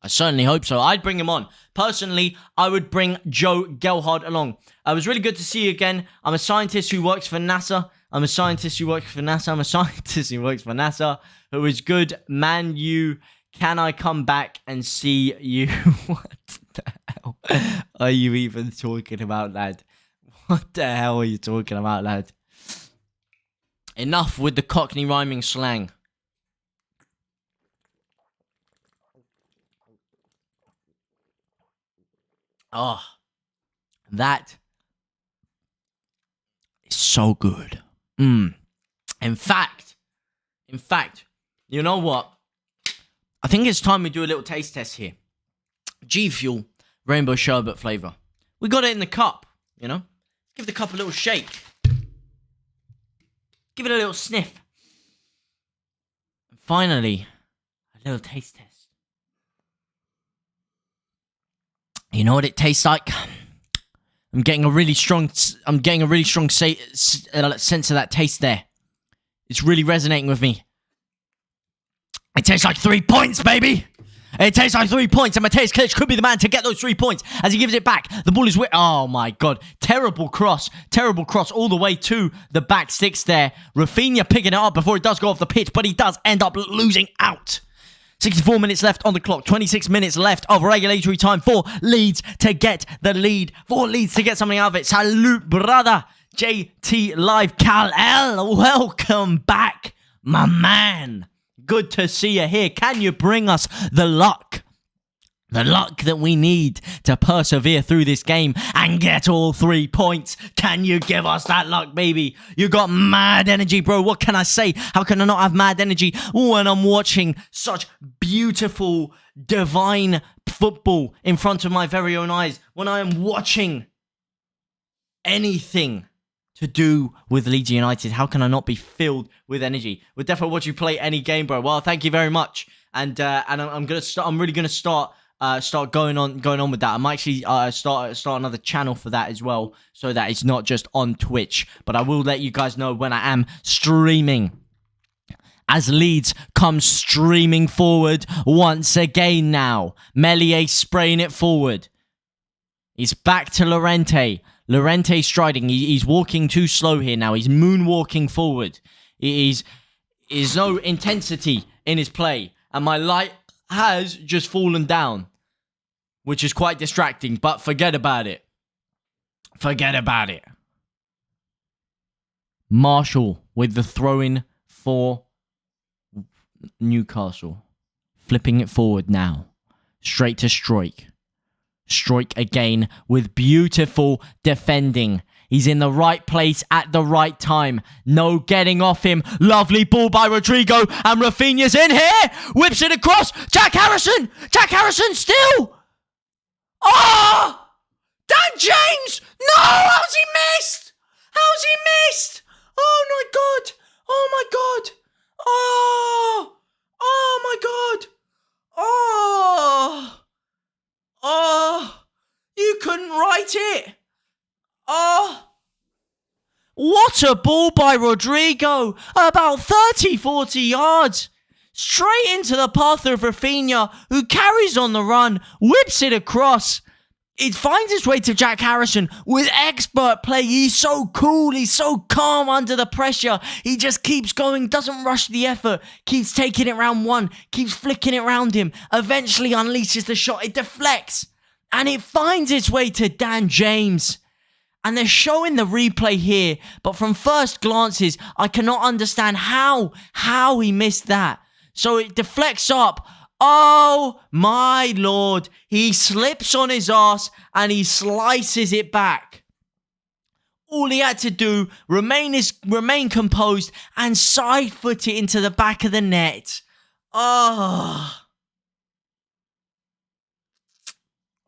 I certainly hope so. I'd bring him on. Personally, I would bring Joe Gelhardt along. It was really good to see you again. I'm a scientist who works for NASA. I'm a scientist who works for NASA. Who is good. Man, you... Can I come back and see you? What the hell are you even talking about, lad? What the hell are you talking about, lad? Enough with the Cockney rhyming slang. Oh, that is so good. In fact, you know what? I think it's time we do a little taste test here. G Fuel rainbow sherbet flavor. We got it in the cup, you know? Give the cup a little shake. Give it a little sniff. And finally, a little taste test. You know what it tastes like? I'm getting a really strong sense of that taste there. It's really resonating with me. It tastes like 3 points, baby! It tastes like 3 points, and Mateus Klitsch could be the man to get those 3 points as he gives it back. The ball is... Oh, my God. Terrible cross all the way to the back sticks there. Rafinha picking it up before it does go off the pitch, but he does end up losing out. 64 minutes left on the clock. 26 minutes left of regulatory time for Leeds to get the lead. For Leeds to get something out of it. Salute, brother. JTLive Kal-El. Welcome back, my man. Good to see you here. Can you bring us the luck? The luck that we need to persevere through this game and get all 3 points. Can you give us that luck, baby? You got mad energy, bro. What can I say? How can I not have mad energy when I'm watching such beautiful, divine football in front of my very own eyes? When I am watching anything to do with Leeds United, how can I not be filled with energy? We'll definitely watch you play any game, bro. Well, thank you very much, and I'm gonna start. I'm really gonna start going on with that. I'm actually start another channel for that as well, so that it's not just on Twitch. But I will let you guys know when I am streaming. As Leeds comes streaming forward once again now. Meslier spraying it forward. He's back to Llorente. Llorente striding. He's walking too slow here now. He's moonwalking forward. There's no intensity in his play. And my light has just fallen down. Which is quite distracting. But forget about it. Forget about it. Marshall with the throw-in for Newcastle. Flipping it forward now. Straight to Strike. Strike again with beautiful defending. He's in the right place at the right time. No getting off him. Lovely ball by Rodrigo. And Rafinha's in here. Whips it across. Jack Harrison. Jack Harrison still. Oh! Dan James. No! How's he missed? How's he missed? Oh my God. Oh my God. Oh. Oh my God. Oh. Oh, you couldn't write it. Oh, what a ball by Rodrigo. About 30, 40 yards. Straight into the path of Rafinha, who carries on the run, whips it across. It finds its way to Jack Harrison with expert play. He's so cool. He's so calm under the pressure. He just keeps going, doesn't rush the effort, keeps taking it round one, keeps flicking it around him, eventually unleashes the shot. It deflects, and it finds its way to Dan James. And they're showing the replay here, but from first glances, I cannot understand how he missed that. So it deflects up. Oh my lord, he slips on his ass and he slices it back. All he had to do, remain composed and side foot it into the back of the net.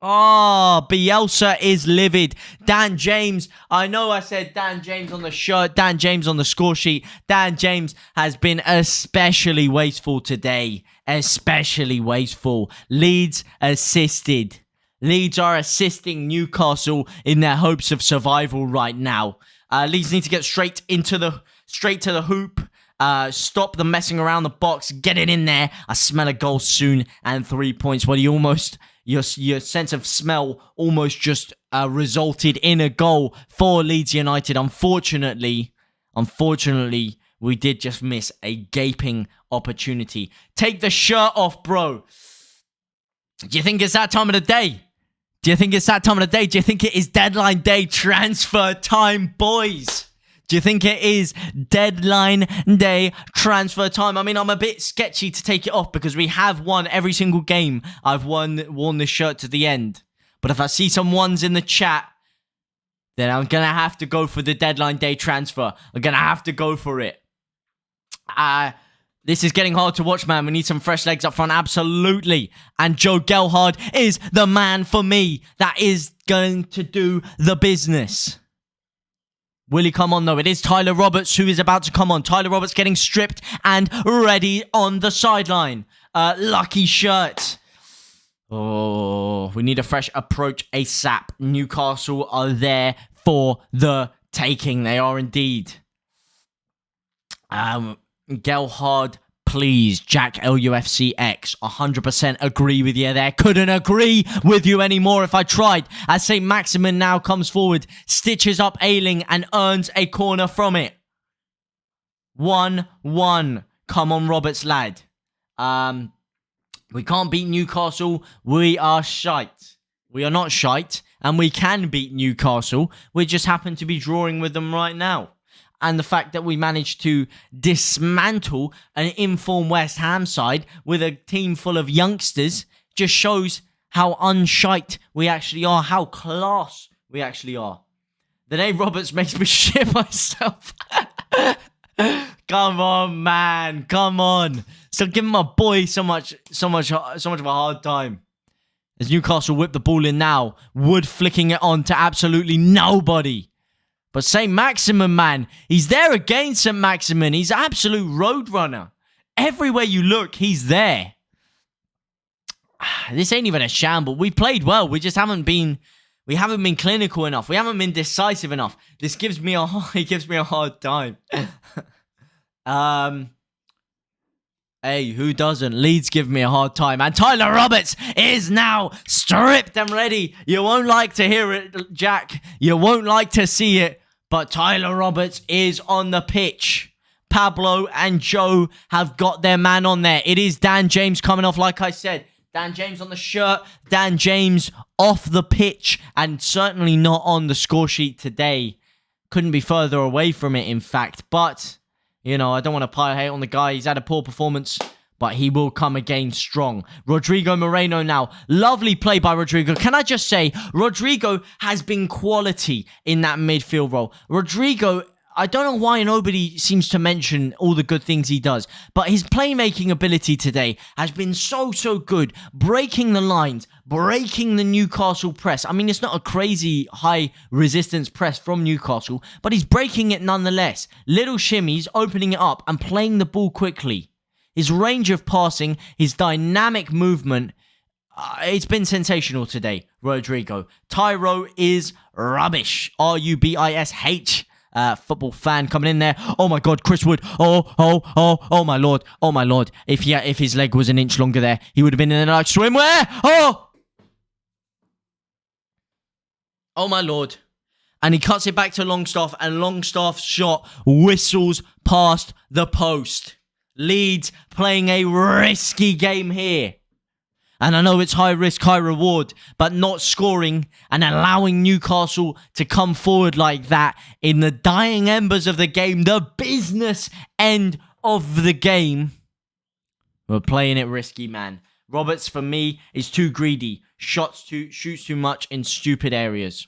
Oh, Bielsa is livid. Dan James, I know I said Dan James on the shirt, Dan James on the score sheet. Dan James has been especially wasteful today. Especially wasteful. Leeds assisted. Leeds are assisting Newcastle in their hopes of survival right now. Leeds need to get straight to the hoop. Stop the messing around the box. Get it in there. I smell a goal soon and 3 points. Well, your sense of smell almost just resulted in a goal for Leeds United. Unfortunately, we did just miss a gaping opportunity. Take the shirt off, bro. Do you think it's that time of the day? Do you think it's that time of the day? Do you think it is deadline day transfer time, boys? Do you think it is deadline day transfer time? I mean, I'm a bit sketchy to take it off because we have won every single game. I've worn this shirt to the end. But if I see some ones in the chat, then I'm going to have to go for the deadline day transfer. I'm going to have to go for it. This is getting hard to watch, man. We need some fresh legs up front, absolutely. And Joe Gelhardt is the man for me that is going to do the business. Will he come on, though? It is Tyler Roberts who is about to come on. Tyler Roberts getting stripped and ready on the sideline. Lucky shirt. Oh, we need a fresh approach ASAP. Newcastle are there for the taking. They are indeed. Gelhard, please. Jack LUFCX. 100% agree with you there. Couldn't agree with you anymore if I tried. As St. Maximin now comes forward, stitches up Ayling and earns a corner from it. 1-1. Come on, Roberts, lad. We can't beat Newcastle. We are shite. We are not shite, and we can beat Newcastle. We just happen to be drawing with them right now. And the fact that we managed to dismantle an informed West Ham side with a team full of youngsters just shows how unshite we actually are, how class we actually are. The name Roberts makes me shit myself. Come on, man. Come on. Still giving my boy so much of a hard time. As Newcastle whip the ball in now, Wood flicking it on to absolutely nobody. But St. Maximin, man, he's there again, St. Maximin. He's an absolute roadrunner. Everywhere you look, he's there. This ain't even a shamble. We played well. We just haven't been clinical enough. We haven't been decisive enough. This gives me a hard time. Hey, who doesn't? Leeds give me a hard time. And Tyler Roberts is now stripped and ready. You won't like to hear it, Jack. You won't like to see it. But Tyler Roberts is on the pitch. Pablo and Joe have got their man on there. It is Dan James coming off, like I said. Dan James on the shirt. Dan James off the pitch. And certainly not on the score sheet today. Couldn't be further away from it, in fact. But, you know, I don't want to pile hate on the guy. He's had a poor performance. But he will come again strong. Rodrigo Moreno now. Lovely play by Rodrigo. Can I just say, Rodrigo has been quality in that midfield role. Rodrigo, I don't know why nobody seems to mention all the good things he does. But his playmaking ability today has been so good. Breaking the lines. Breaking the Newcastle press. I mean, it's not a crazy high resistance press from Newcastle. But he's breaking it nonetheless. Little shimmies, opening it up and playing the ball quickly. His range of passing, his dynamic movement, it's been sensational today, Rodrigo. Tyro is rubbish. R-U-B-I-S-H. Football fan coming in there. Oh my God, Chris Wood. Oh my Lord. Oh my Lord. If his leg was an inch longer there, he would have been in the like swimwear. Oh! Oh, my Lord. And he cuts it back to Longstaff, and Longstaff's shot whistles past the post. Leeds playing a risky game here. And I know it's high risk, high reward, but not scoring and allowing Newcastle to come forward like that in the dying embers of the game, the business end of the game. We're playing it risky, man. Roberts, for me, is too greedy. Shoots too much in stupid areas.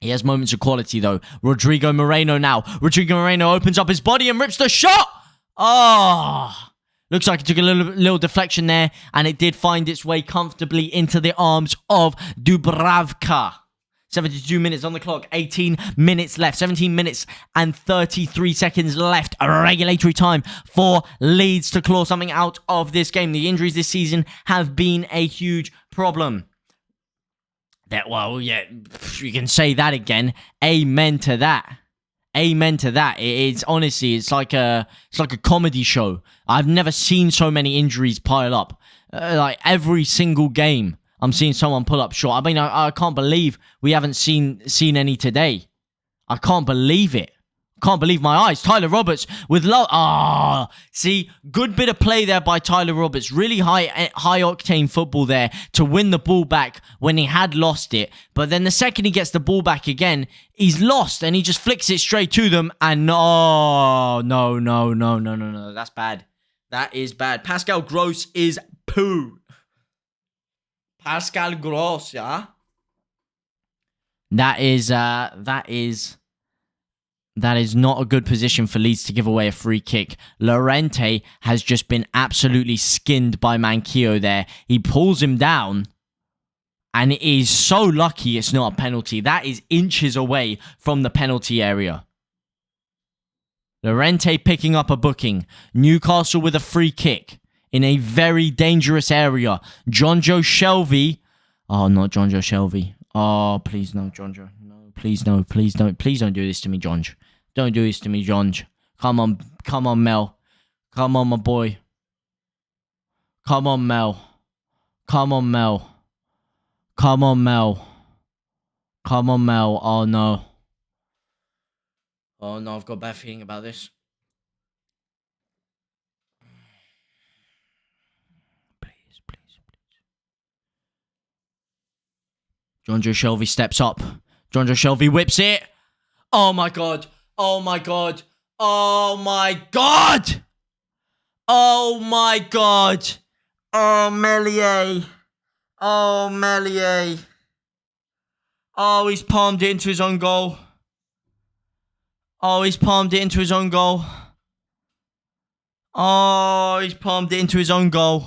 He has moments of quality, though. Rodrigo Moreno now. Rodrigo Moreno opens up his body and rips the shot. Oh, looks like it took a little deflection there, and it did find its way comfortably into the arms of Dubravka. 72 minutes on the clock, 18 minutes left, 17 minutes and 33 seconds left. A regulatory time for Leeds to claw something out of this game. The injuries this season have been a huge problem. Well, yeah, you can say that again. Amen to that. Amen to that. It's honestly, it's like a comedy show. I've never seen so many injuries pile up. Like every single game, I'm seeing someone pull up short. I mean, I can't believe we haven't seen any today. I can't believe it. Can't believe my eyes. Tyler Roberts with low. See, good bit of play there by Tyler Roberts. Really high octane football there to win the ball back when he had lost it. But then the second he gets the ball back again, he's lost and he just flicks it straight to them. And no. That's bad. That is bad. Pascal Gross is poo. Pascal Gross, yeah. That is not a good position for Leeds to give away a free kick. Llorente has just been absolutely skinned by Manquillo there. He pulls him down, and it is so lucky it's not a penalty. That is inches away from the penalty area. Llorente picking up a booking. Newcastle with a free kick in a very dangerous area. Jonjo Shelvey. Oh, not Jonjo Shelvey. Oh, please no, Jonjo. No, please no. Please don't. Please don't do this to me, Jonj. Don't do this to me, Jonj. Come on, Mel. Come on, my boy. Come on, Mel. Come on, Mel. Come on, Mel. Come on, Mel. Oh, no. Oh, no, I've got a bad feeling about this. Please. Jonjo Shelvey steps up. Jonjo Shelvey whips it. Oh, my God. Oh, my God. Oh, my God. Oh, my God. Oh, Meslier. Oh, Meslier. Oh, he's palmed it into his own goal. Oh, he's palmed it into his own goal. Oh, he's palmed it into his own goal.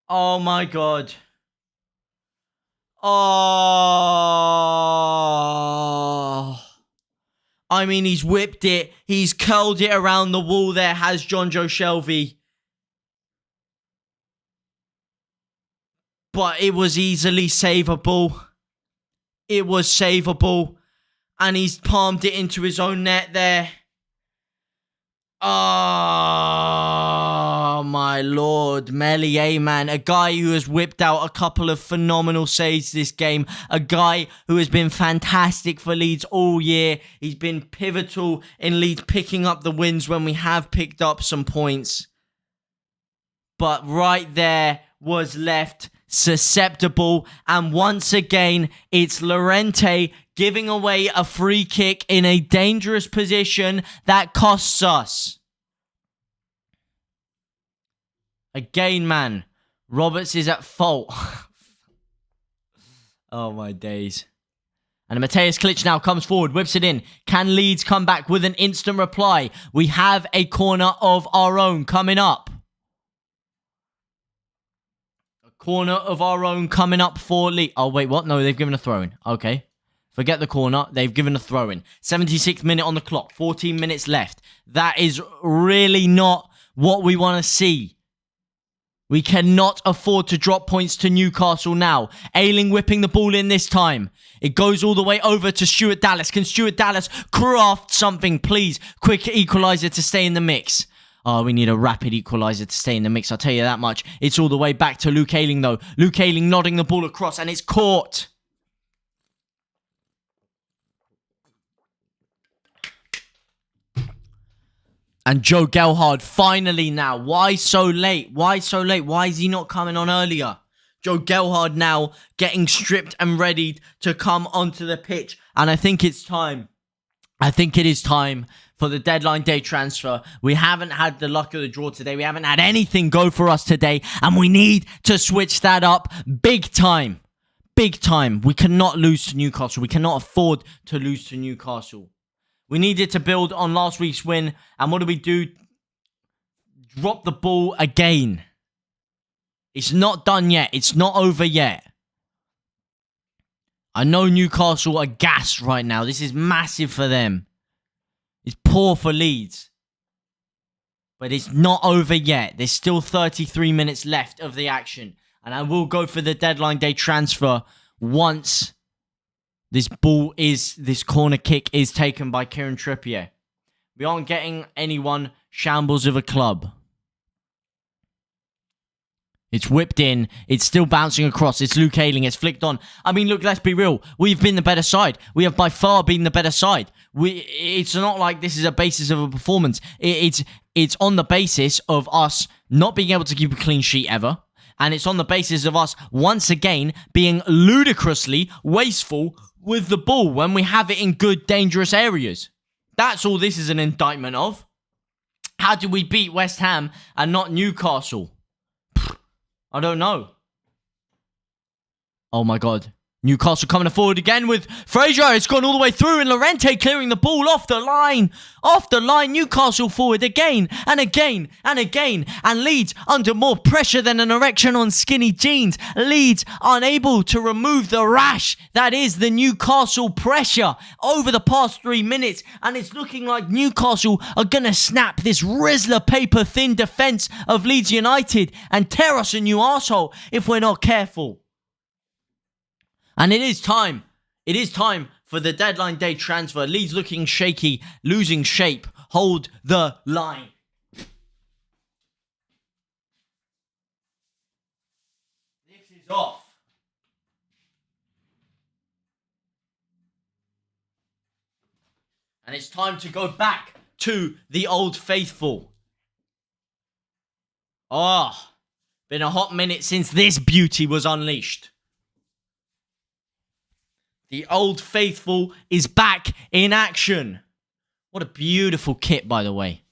Oh, my God. Oh. I mean, he's whipped it. He's curled it around the wall there, has Jonjo Shelvey. But it was easily savable. It was savable. And he's palmed it into his own net there. Oh, my Lord. Meslier, man. A guy who has whipped out a couple of phenomenal saves this game. A guy who has been fantastic for Leeds all year. He's been pivotal in Leeds picking up the wins when we have picked up some points. But right there was left susceptible. And once again, it's Llorente giving away a free kick in a dangerous position that costs us. Again, man, Roberts is at fault. Oh, my days. And Mateusz Klich now comes forward, whips it in. Can Leeds come back with an instant reply? We have a corner of our own coming up. A corner of our own coming up for Leeds. Oh, wait, what? No, they've given a throw-in. Okay. Forget the corner. They've given a throw-in. 76th minute on the clock. 14 minutes left. That is really not what we want to see. We cannot afford to drop points to Newcastle now. Ayling whipping the ball in this time. It goes all the way over to Stuart Dallas. Can Stuart Dallas craft something, please? Quick equaliser to stay in the mix. Oh, we need a rapid equaliser to stay in the mix. I'll tell you that much. It's all the way back to Luke Ayling, though. Luke Ayling nodding the ball across, and it's caught. And Joe Gelhardt finally now. Why so late? Why so late? Why is he not coming on earlier? Joe Gelhardt now getting stripped and ready to come onto the pitch. And I think it's time. I think it is time for the deadline day transfer. We haven't had the luck of the draw today. We haven't had anything go for us today. And we need to switch that up big time. Big time. We cannot lose to Newcastle. We cannot afford to lose to Newcastle. We needed to build on last week's win. And what do? Drop the ball again. It's not done yet. It's not over yet. I know Newcastle are gassed right now. This is massive for them. It's poor for Leeds. But it's not over yet. There's still 33 minutes left of the action. And I will go for the deadline day transfer once this corner kick is taken by Kieran Trippier. We aren't getting anyone shambles of a club. It's whipped in. It's still bouncing across. It's Luke Ayling. It's flicked on. I mean, look, let's be real. We've been the better side. We have by far been the better side. It's not like this is a basis of a performance. It's on the basis of us not being able to keep a clean sheet ever. And it's on the basis of us, once again, being ludicrously wasteful with the ball when we have it in good, dangerous areas. That's all this is an indictment of. How did we beat West Ham and not Newcastle? I don't know. Oh my God. Newcastle coming forward again with Fraser. It's gone all the way through and Llorente clearing the ball off the line. Off the line. Newcastle forward again and again and again. And Leeds under more pressure than an erection on skinny jeans. Leeds unable to remove the rash that is the Newcastle pressure over the past 3 minutes. And it's looking like Newcastle are going to snap this Rizzler paper thin defence of Leeds United and tear us a new arsehole if we're not careful. And it is time. It is time for the deadline day transfer. Leeds looking shaky, losing shape. Hold the line. This is off. And it's time to go back to the old faithful. Oh, been a hot minute since this beauty was unleashed. The old faithful is back in action. What a beautiful kit, by the way.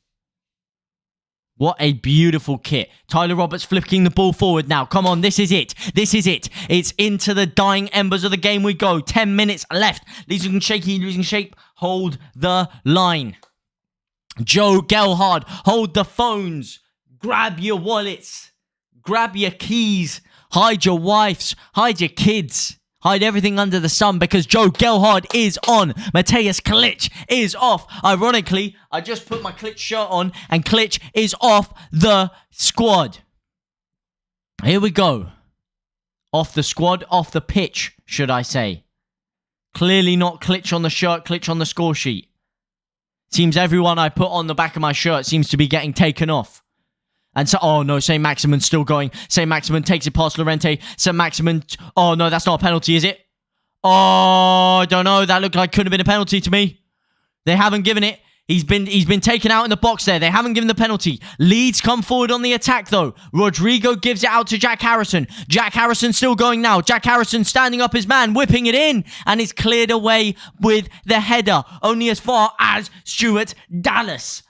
What a beautiful kit. Tyler Roberts flicking the ball forward now. Come on, this is it. This is it. It's into the dying embers of the game we go. 10 minutes left. Losing shaky, losing shape. Hold the line. Joe Gelhardt, hold the phones. Grab your wallets. Grab your keys. Hide your wives. Hide your kids. Hide everything under the sun because Joe Gelhardt is on. Mateusz Klich is off. Ironically, I just put my Klich shirt on and Klich is off the squad. Here we go. Off the squad, off the pitch, should I say. Clearly not Klich on the shirt, Klich on the score sheet. Seems everyone I put on the back of my shirt seems to be getting taken off. And so, oh no, St. Maximin's still going. St. Maximin takes it past Llorente. St. Maximin, oh no, that's not a penalty, is it? Oh, I don't know. That looked like could have been a penalty to me. They haven't given it. He's been taken out in the box there. They haven't given the penalty. Leeds come forward on the attack though. Rodrigo gives it out to Jack Harrison. Jack Harrison still going now. Jack Harrison standing up his man, whipping it in. And it's cleared away with the header. Only as far as Stuart Dallas.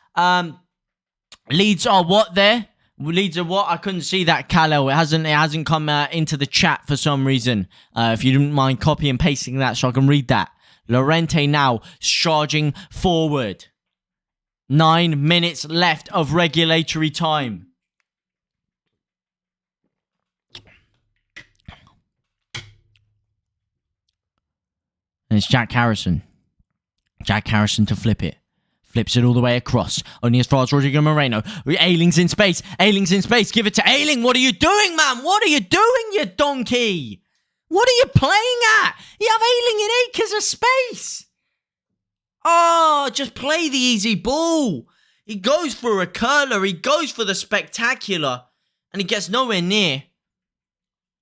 Leeds are what there? Leeds are what? I couldn't see that, Kalo. It hasn't come into the chat for some reason. If you didn't mind copy and pasting that so I can read that. Llorente now charging forward. 9 minutes left of regulatory time. And it's Jack Harrison. Jack Harrison to flip it. Flips it all the way across. Only as far as Rodrigo Moreno. Ayling's in space. Ayling's in space. Give it to Ayling. What are you doing, man? What are you doing, you donkey? What are you playing at? You have Ayling in acres of space. Oh, just play the easy ball. He goes for a curler. He goes for the spectacular. And he gets nowhere near.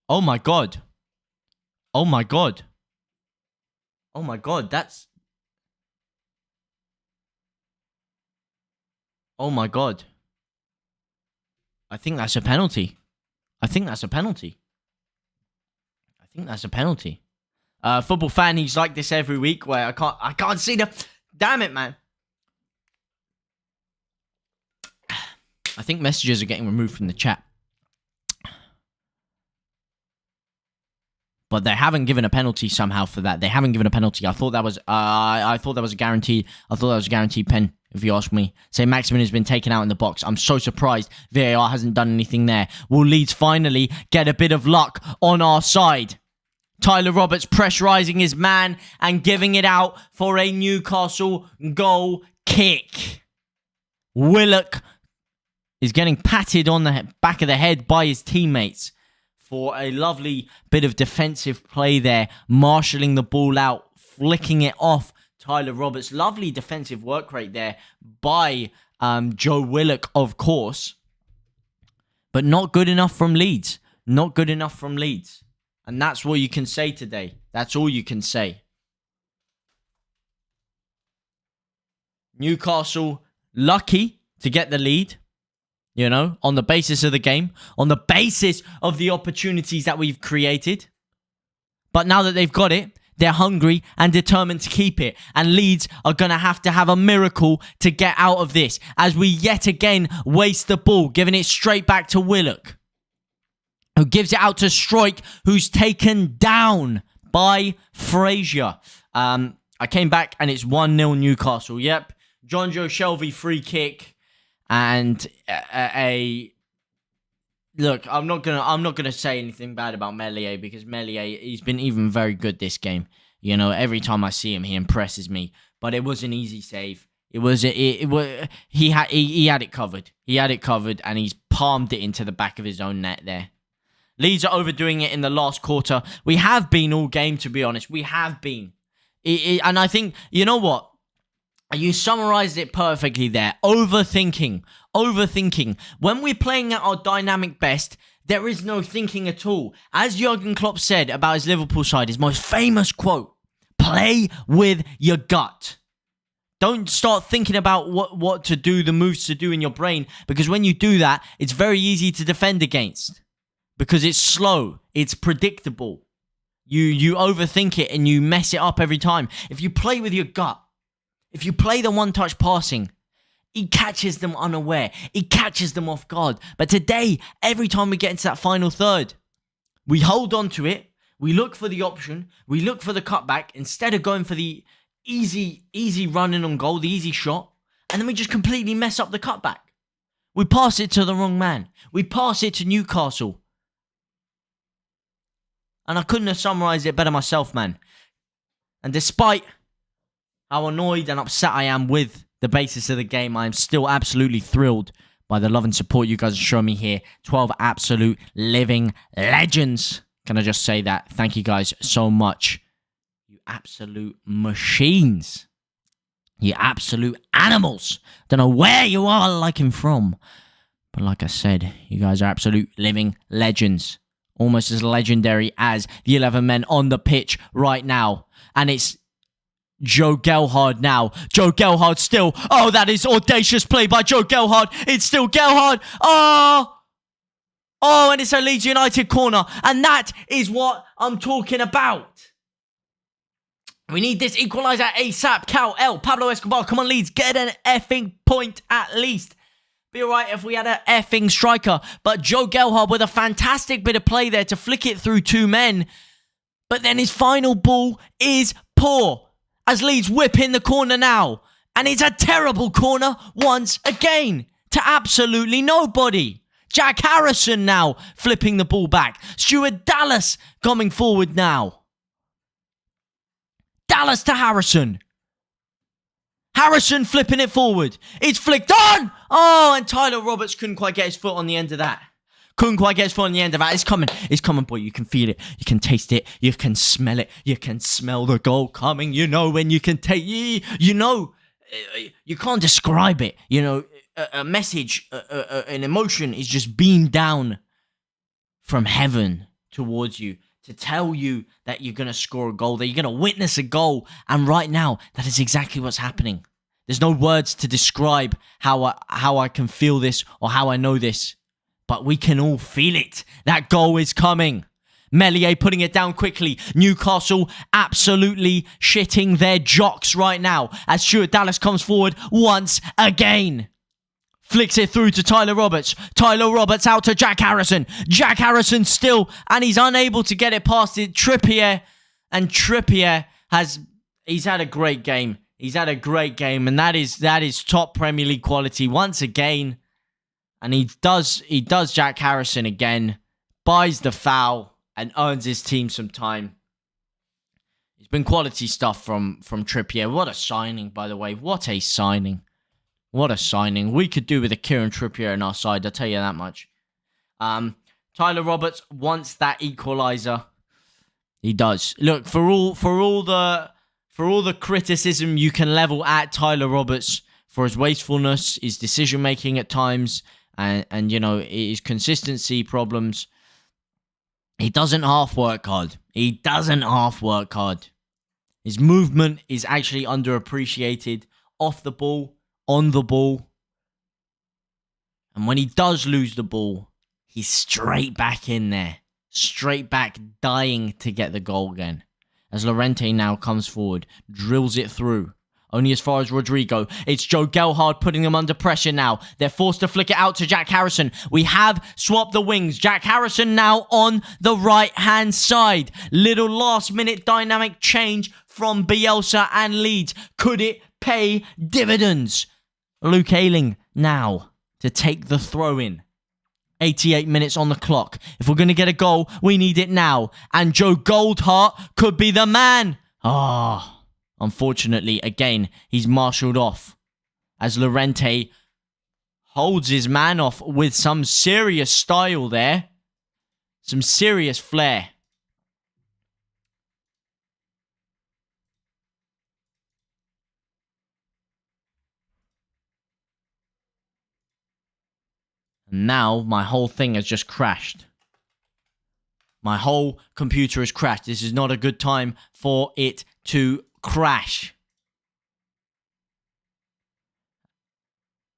Oh, my God. Oh, my God. Oh, my God. That's... Oh my God. I think that's a penalty. I think that's a penalty. I think that's a penalty. Football fan, he's like this every week where I can't see the... Damn it, man. I think messages are getting removed from the chat. But they haven't given a penalty somehow for that. They haven't given a penalty. I thought that was I thought that was a guarantee. I thought that was a guaranteed pen, if you ask me. Say Maximin has been taken out in the box. I'm so surprised VAR hasn't done anything there. Will Leeds finally get a bit of luck on our side? Tyler Roberts pressurising his man and giving it out for a Newcastle goal kick. Willock is getting patted on the back of the head by his teammates for a lovely bit of defensive play there, marshalling the ball out, flicking it off Tyler Roberts. Lovely defensive work rate there by Joe Willock, of course. But not good enough from Leeds. Not good enough from Leeds. And that's what you can say today. That's all you can say. Newcastle lucky to get the lead. You know, on the basis of the game, on the basis of the opportunities that we've created. But now that they've got it, they're hungry and determined to keep it. And Leeds are going to have a miracle to get out of this, as we yet again waste the ball, giving it straight back to Willock, who gives it out to Stroik, who's taken down by Frazier. I came back and it's 1-0 Newcastle. Yep. John Joe Shelvey free kick. And look, I'm not gonna say anything bad about Meslier, because Meslier, he's been even very good this game. You know, every time I see him, he impresses me. But it was an easy save. He had it covered. He had it covered, and he's palmed it into the back of his own net there. Leeds are overdoing it in the last quarter. We have been all game, to be honest. We have been, and I think, you know what? You summarized it perfectly there. Overthinking. When we're playing at our dynamic best, there is no thinking at all. As Jurgen Klopp said about his Liverpool side, his most famous quote, play with your gut. Don't start thinking about what to do, the moves to do in your brain, because when you do that, it's very easy to defend against. Because it's slow, it's predictable. You overthink it and you mess it up every time. If you play with your gut, if you play the one-touch passing, he catches them unaware. He catches them off guard. But today, every time we get into that final third, we hold on to it. We look for the option. We look for the cutback instead of going for the easy running on goal, the easy shot. And then we just completely mess up the cutback. We pass it to the wrong man. We pass it to Newcastle. And I couldn't have summarized it better myself, man. And despite how annoyed and upset I am with the basis of the game, I am still absolutely thrilled by the love and support you guys are showing me here. 12 absolute living legends. Can I just say that? Thank you guys so much. You absolute machines. You absolute animals. Don't know where you are liking from. But like I said, you guys are absolute living legends. Almost as legendary as the 11 men on the pitch right now. And it's Joe Gelhardt now. Joe Gelhardt still. Oh, that is audacious play by Joe Gelhardt. It's still Gelhardt. Oh, and it's a Leeds United corner. And that is what I'm talking about. We need this equaliser ASAP. Cal L. Pablo Escobar. Come on, Leeds. Get an effing point at least. Be alright if we had an effing striker. But Joe Gelhardt with a fantastic bit of play there to flick it through two men. But then his final ball is poor. As Leeds whip in the corner now. And it's a terrible corner once again. To absolutely nobody. Jack Harrison now flipping the ball back. Stuart Dallas coming forward now. Dallas to Harrison. Harrison flipping it forward. It's flicked on. Oh, and Tyler Roberts couldn't quite get his foot on the end of that. It's coming, boy. You can feel it. You can taste it. You can smell it. You can smell the goal coming. You know when you can take. You know, you can't describe it. You know, a message, an emotion is just beamed down from heaven towards you to tell you that you're gonna score a goal, that you're gonna witness a goal. And right now, that is exactly what's happening. There's no words to describe how I can feel this or how I know this. But we can all feel it. That goal is coming. Meslier putting it down quickly. Newcastle absolutely shitting their jocks right now as Stuart Dallas comes forward once again. Flicks it through to Tyler Roberts. Tyler Roberts out to Jack Harrison. Jack Harrison still, and he's unable to get it past it. Trippier, and Trippier he's had a great game. He's had a great game, and that is top Premier League quality once again. And he does Jack Harrison again, buys the foul, and earns his team some time. It's been quality stuff from Trippier. What a signing, by the way. What a signing. What a signing. We could do with a Kieran Trippier on our side, I'll tell you that much. Tyler Roberts wants that equaliser. He does. Look, for all the criticism you can level at Tyler Roberts for his wastefulness, his decision making at times, and you know, his consistency problems, he doesn't half work hard. He doesn't half work hard. His movement is actually underappreciated off the ball, on the ball. And when he does lose the ball, he's straight back in there. Straight back, dying to get the goal again. As Llorente now comes forward, drills it through. Only as far as Rodrigo. It's Joe Gelhardt putting them under pressure now. They're forced to flick it out to Jack Harrison. We have swapped the wings. Jack Harrison now on the right-hand side. Little last-minute dynamic change from Bielsa and Leeds. Could it pay dividends? Luke Ayling now to take the throw-in. 88 minutes on the clock. If we're going to get a goal, we need it now. And Joe Goldhart could be the man. Unfortunately, again, he's marshalled off. As Llorente holds his man off with some serious style there. Some serious flair. And now my whole thing has just crashed. My whole computer has crashed. This is not a good time for it to crash.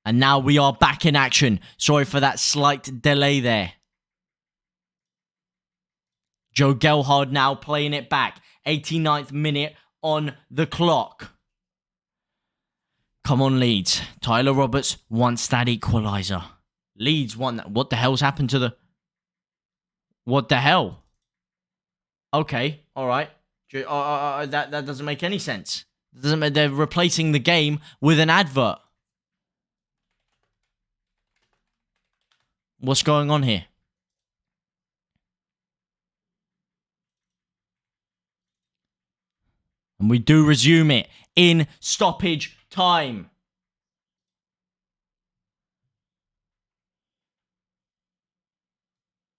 And now we are back in action. Sorry for that slight delay there. Joe Gelhardt now playing it back. 89th minute on the clock. Come on, Leeds. Tyler Roberts wants that equaliser. Leeds won that. What the hell's happened to the... What the hell? Okay, alright. That doesn't make any sense. They're replacing the game with an advert. What's going on here? And we do resume it in stoppage time.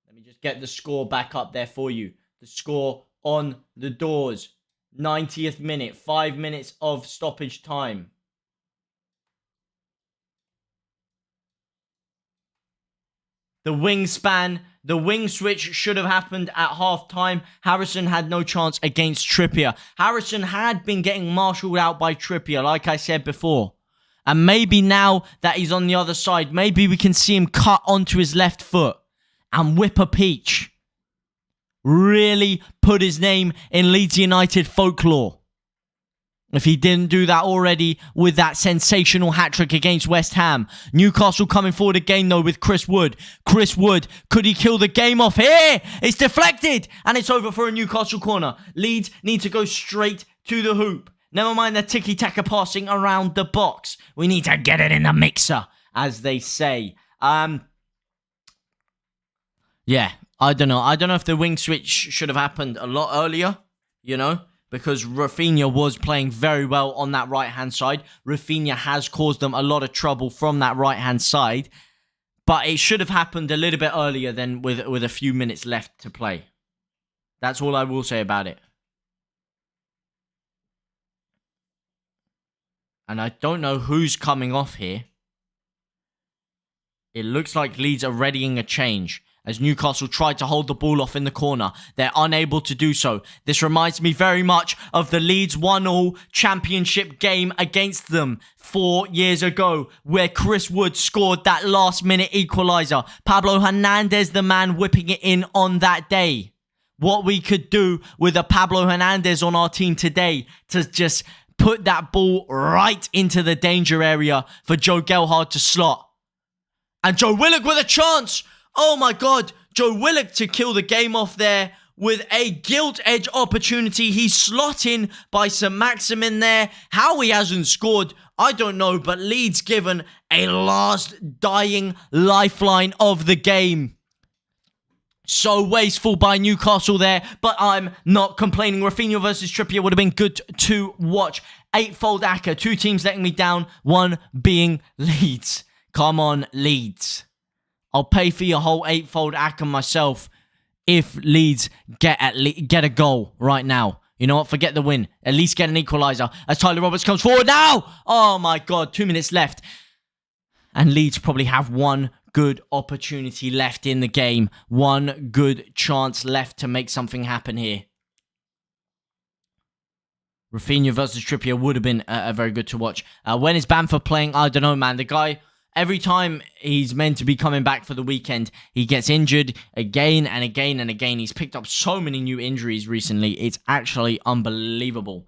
Let me just get the score back up there for you. The score on the doors. 90th minute. 5 minutes of stoppage time. The wingspan, the wing switch should have happened at half-time. Harrison had no chance against Trippier. Harrison had been getting marshalled out by Trippier, like I said before. And maybe now that he's on the other side, maybe we can see him cut onto his left foot and whip a peach. Really put his name in Leeds United folklore. If he didn't do that already with that sensational hat-trick against West Ham. Newcastle coming forward again, though, with Chris Wood. Chris Wood, could he kill the game off here? It's deflected, and it's over for a Newcastle corner. Leeds need to go straight to the hoop. Never mind the tiki-taka passing around the box. We need to get it in the mixer, as they say. Yeah, I don't know. I don't know if the wing switch should have happened a lot earlier, you know? Because Rafinha was playing very well on that right-hand side. Rafinha has caused them a lot of trouble from that right-hand side. But it should have happened a little bit earlier than with a few minutes left to play. That's all I will say about it. And I don't know who's coming off here. It looks like Leeds are readying a change. as Newcastle tried to hold the ball off in the corner. They're unable to do so. This reminds me very much of the Leeds 1-1 championship game against them 4 years ago, where Chris Wood scored that last-minute equaliser. Pablo Hernandez, the man whipping it in on that day. What we could do with a Pablo Hernandez on our team today to just put that ball right into the danger area for Joe Gelhardt to slot. And Joe Willock with a chance. Oh my God. Joe Willock to kill the game off there with a gilt edge opportunity. He's slotting by St. Maximin there. How he hasn't scored, I don't know. But Leeds given a last dying lifeline of the game. So wasteful by Newcastle there, but I'm not complaining. Rafinha versus Trippier would have been good to watch. 8-fold Aka, 2 teams letting me down, 1 being Leeds. Come on, Leeds. I'll pay for your whole 8-fold Aka myself if Leeds get a goal right now. You know what? Forget the win. At least get an equaliser as Tyler Roberts comes forward now. Oh my God, 2 minutes left. And Leeds probably have 1 good opportunity left in the game. 1 good chance left to make something happen here. Rafinha versus Trippier would have been very good to watch. When is Bamford playing? I don't know, man. The guy, every time he's meant to be coming back for the weekend, he gets injured again and again and again. He's picked up so many new injuries recently. It's actually unbelievable.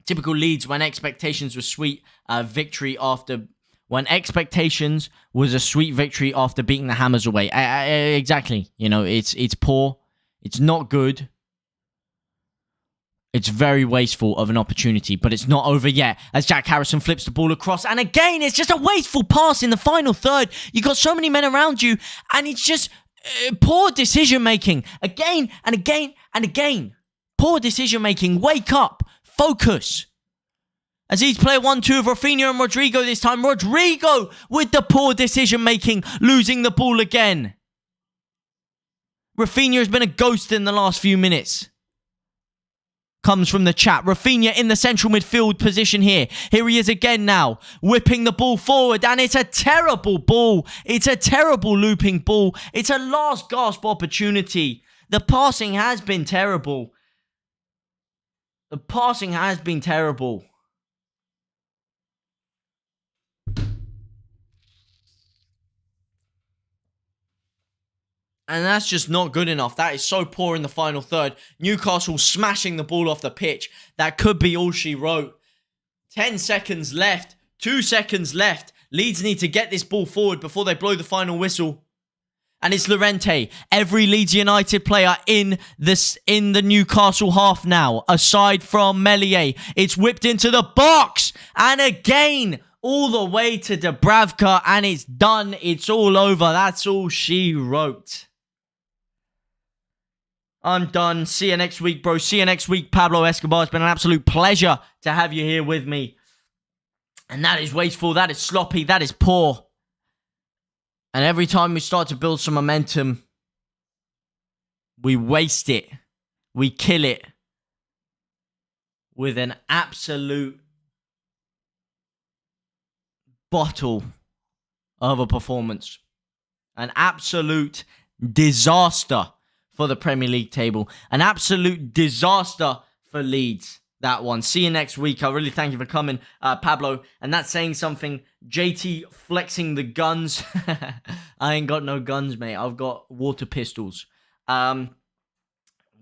Typical Leeds, when expectations were sweet, victory after... When expectations was a sweet victory after beating the Hammers away. Exactly. You know, it's poor. It's not good. It's very wasteful of an opportunity, but it's not over yet as Jack Harrison flips the ball across. And again, it's just a wasteful pass in the final third. You got so many men around you, and it's just poor decision-making. Again and again and again. Poor decision-making. Wake up. Focus. Aziz player 1-2 of Rafinha and Rodrigo this time. Rodrigo with the poor decision-making, losing the ball again. Rafinha has been a ghost in the last few minutes. Comes from the chat. Rafinha in the central midfield position here. Here he is again now, whipping the ball forward, and it's a terrible ball. It's a terrible looping ball. It's a last gasp opportunity. The passing has been terrible. The passing has been terrible. And that's just not good enough. That is so poor in the final third. Newcastle smashing the ball off the pitch. That could be all she wrote. 10 seconds left. 2 seconds left. Leeds need to get this ball forward before they blow the final whistle. And it's Llorente, every Leeds United player in the Newcastle half now, aside from Meslier. It's whipped into the box. And again, all the way to Dubravka. And it's done. It's all over. That's all she wrote. I'm done. See you next week, bro. See you next week, Pablo Escobar. It's been an absolute pleasure to have you here with me. And that is wasteful. That is sloppy. That is poor. And every time we start to build some momentum, we waste it. We kill it with an absolute bottle of a performance. An absolute disaster for the Premier League table. An absolute disaster for Leeds. That one. See you next week. I really thank you for coming, Pablo. And that's saying something. JT flexing the guns. I ain't got no guns, mate. I've got water pistols. What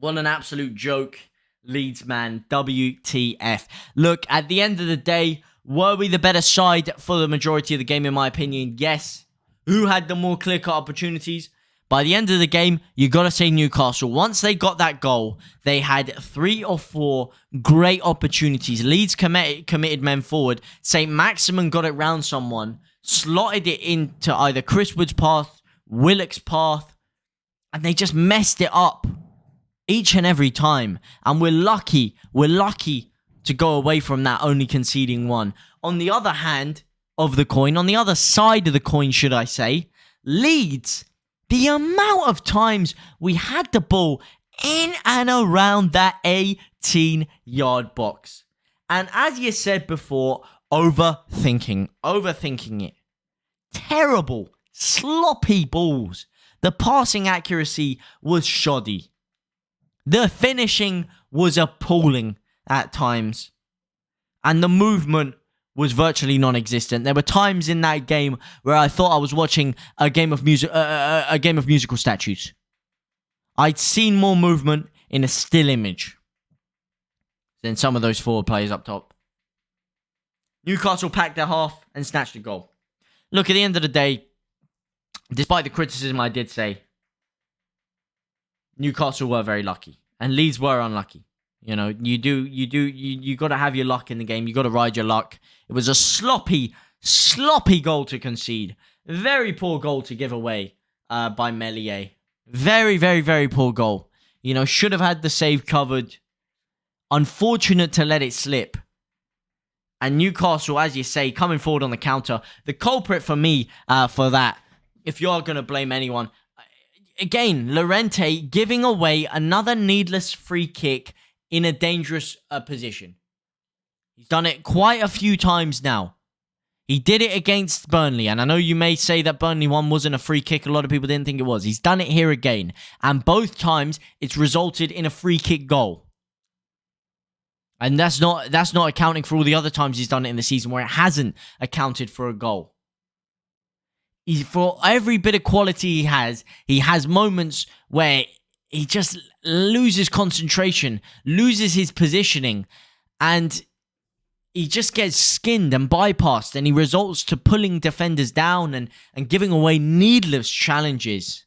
an absolute joke. Leeds, man. WTF. Look, at the end of the day, were we the better side for the majority of the game, in my opinion? Yes. Who had the more clear-cut opportunities? By the end of the game, you got to say Newcastle. Once they got that goal, they had 3 or 4 great opportunities. Leeds committed men forward. St. Maximin got it round someone, slotted it into either Chris Wood's path, Willock's path, and they just messed it up each and every time. And we're lucky to go away from that, only conceding 1. On the other hand of the coin, on the other side of the coin, should I say, Leeds... The amount of times we had the ball in and around that 18-yard box. And as you said before, overthinking it. Terrible, sloppy balls The passing accuracy was shoddy. The finishing was appalling at times. And the movement was virtually non-existent. There were times in that game where I thought I was watching a game of musical statues. I'd seen more movement in a still image than some of those forward players up top. Newcastle packed their half and snatched a goal. Look, at the end of the day, despite the criticism I did say, Newcastle were very lucky and Leeds were unlucky. You know, you got to have your luck in the game. You got to ride your luck. It was a sloppy goal to concede. Very poor goal to give away by Messi. Very, very, very poor goal. You know, should have had the save covered. Unfortunate to let it slip. And Newcastle, as you say, coming forward on the counter. The culprit for me for that, if you're going to blame anyone, again, Llorente giving away another needless free kick in a dangerous position. He's done it quite a few times now. He did it against Burnley, and I know you may say that Burnley one wasn't a free kick. A lot of people didn't think it was. He's done it here again, and both times it's resulted in a free kick goal. And that's not accounting for all the other times he's done it in the season where it hasn't accounted for a goal. For every bit of quality he has moments where he just loses concentration, loses his positioning, and he just gets skinned and bypassed, and he results to pulling defenders down and giving away needless challenges.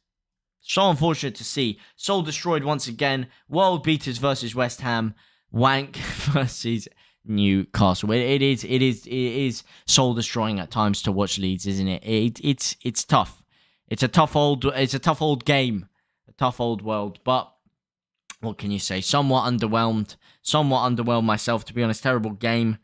So unfortunate to see. Soul destroyed once again. World beaters versus West Ham. Wank versus Newcastle. It is soul destroying at times to watch Leeds, isn't it? It's tough. It's a tough old game. A tough old world. But what can you say? Somewhat underwhelmed myself, to be honest. Terrible game.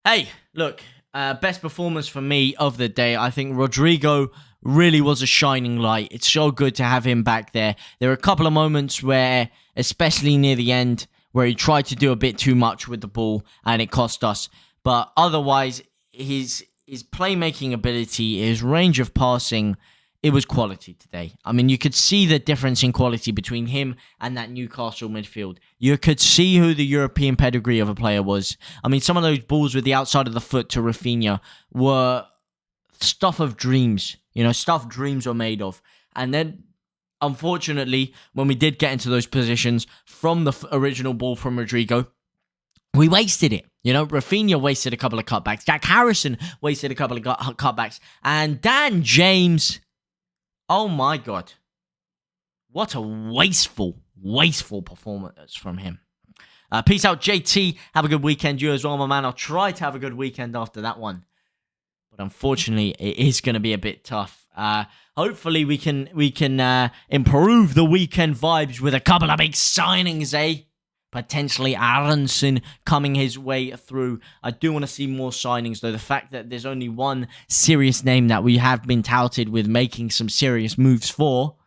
Hey, look, best performance for me of the day. I think Rodrigo really was a shining light. It's so good to have him back there. There were a couple of moments where, especially near the end, where he tried to do a bit too much with the ball and it cost us. But otherwise, his playmaking ability, his range of passing, it was quality today. I mean, you could see the difference in quality between him and that Newcastle midfield. You could see who the European pedigree of a player was. I mean, some of those balls with the outside of the foot to Rafinha were stuff of dreams. You know, stuff dreams were made of. And then, unfortunately, when we did get into those positions from the original ball from Rodrigo, we wasted it. You know, Rafinha wasted a couple of cutbacks. Jack Harrison wasted a couple of cutbacks. And Dan James, oh my God. What a wasteful performance from him. Peace out, JT. Have a good weekend. You as well, my man. I'll try to have a good weekend after that one. But unfortunately, it is going to be a bit tough. Hopefully, we can improve the weekend vibes with a couple of big signings, eh? Potentially Aronson coming his way through. I do want to see more signings, though. The fact that there's only one serious name that we have been touted with making some serious moves for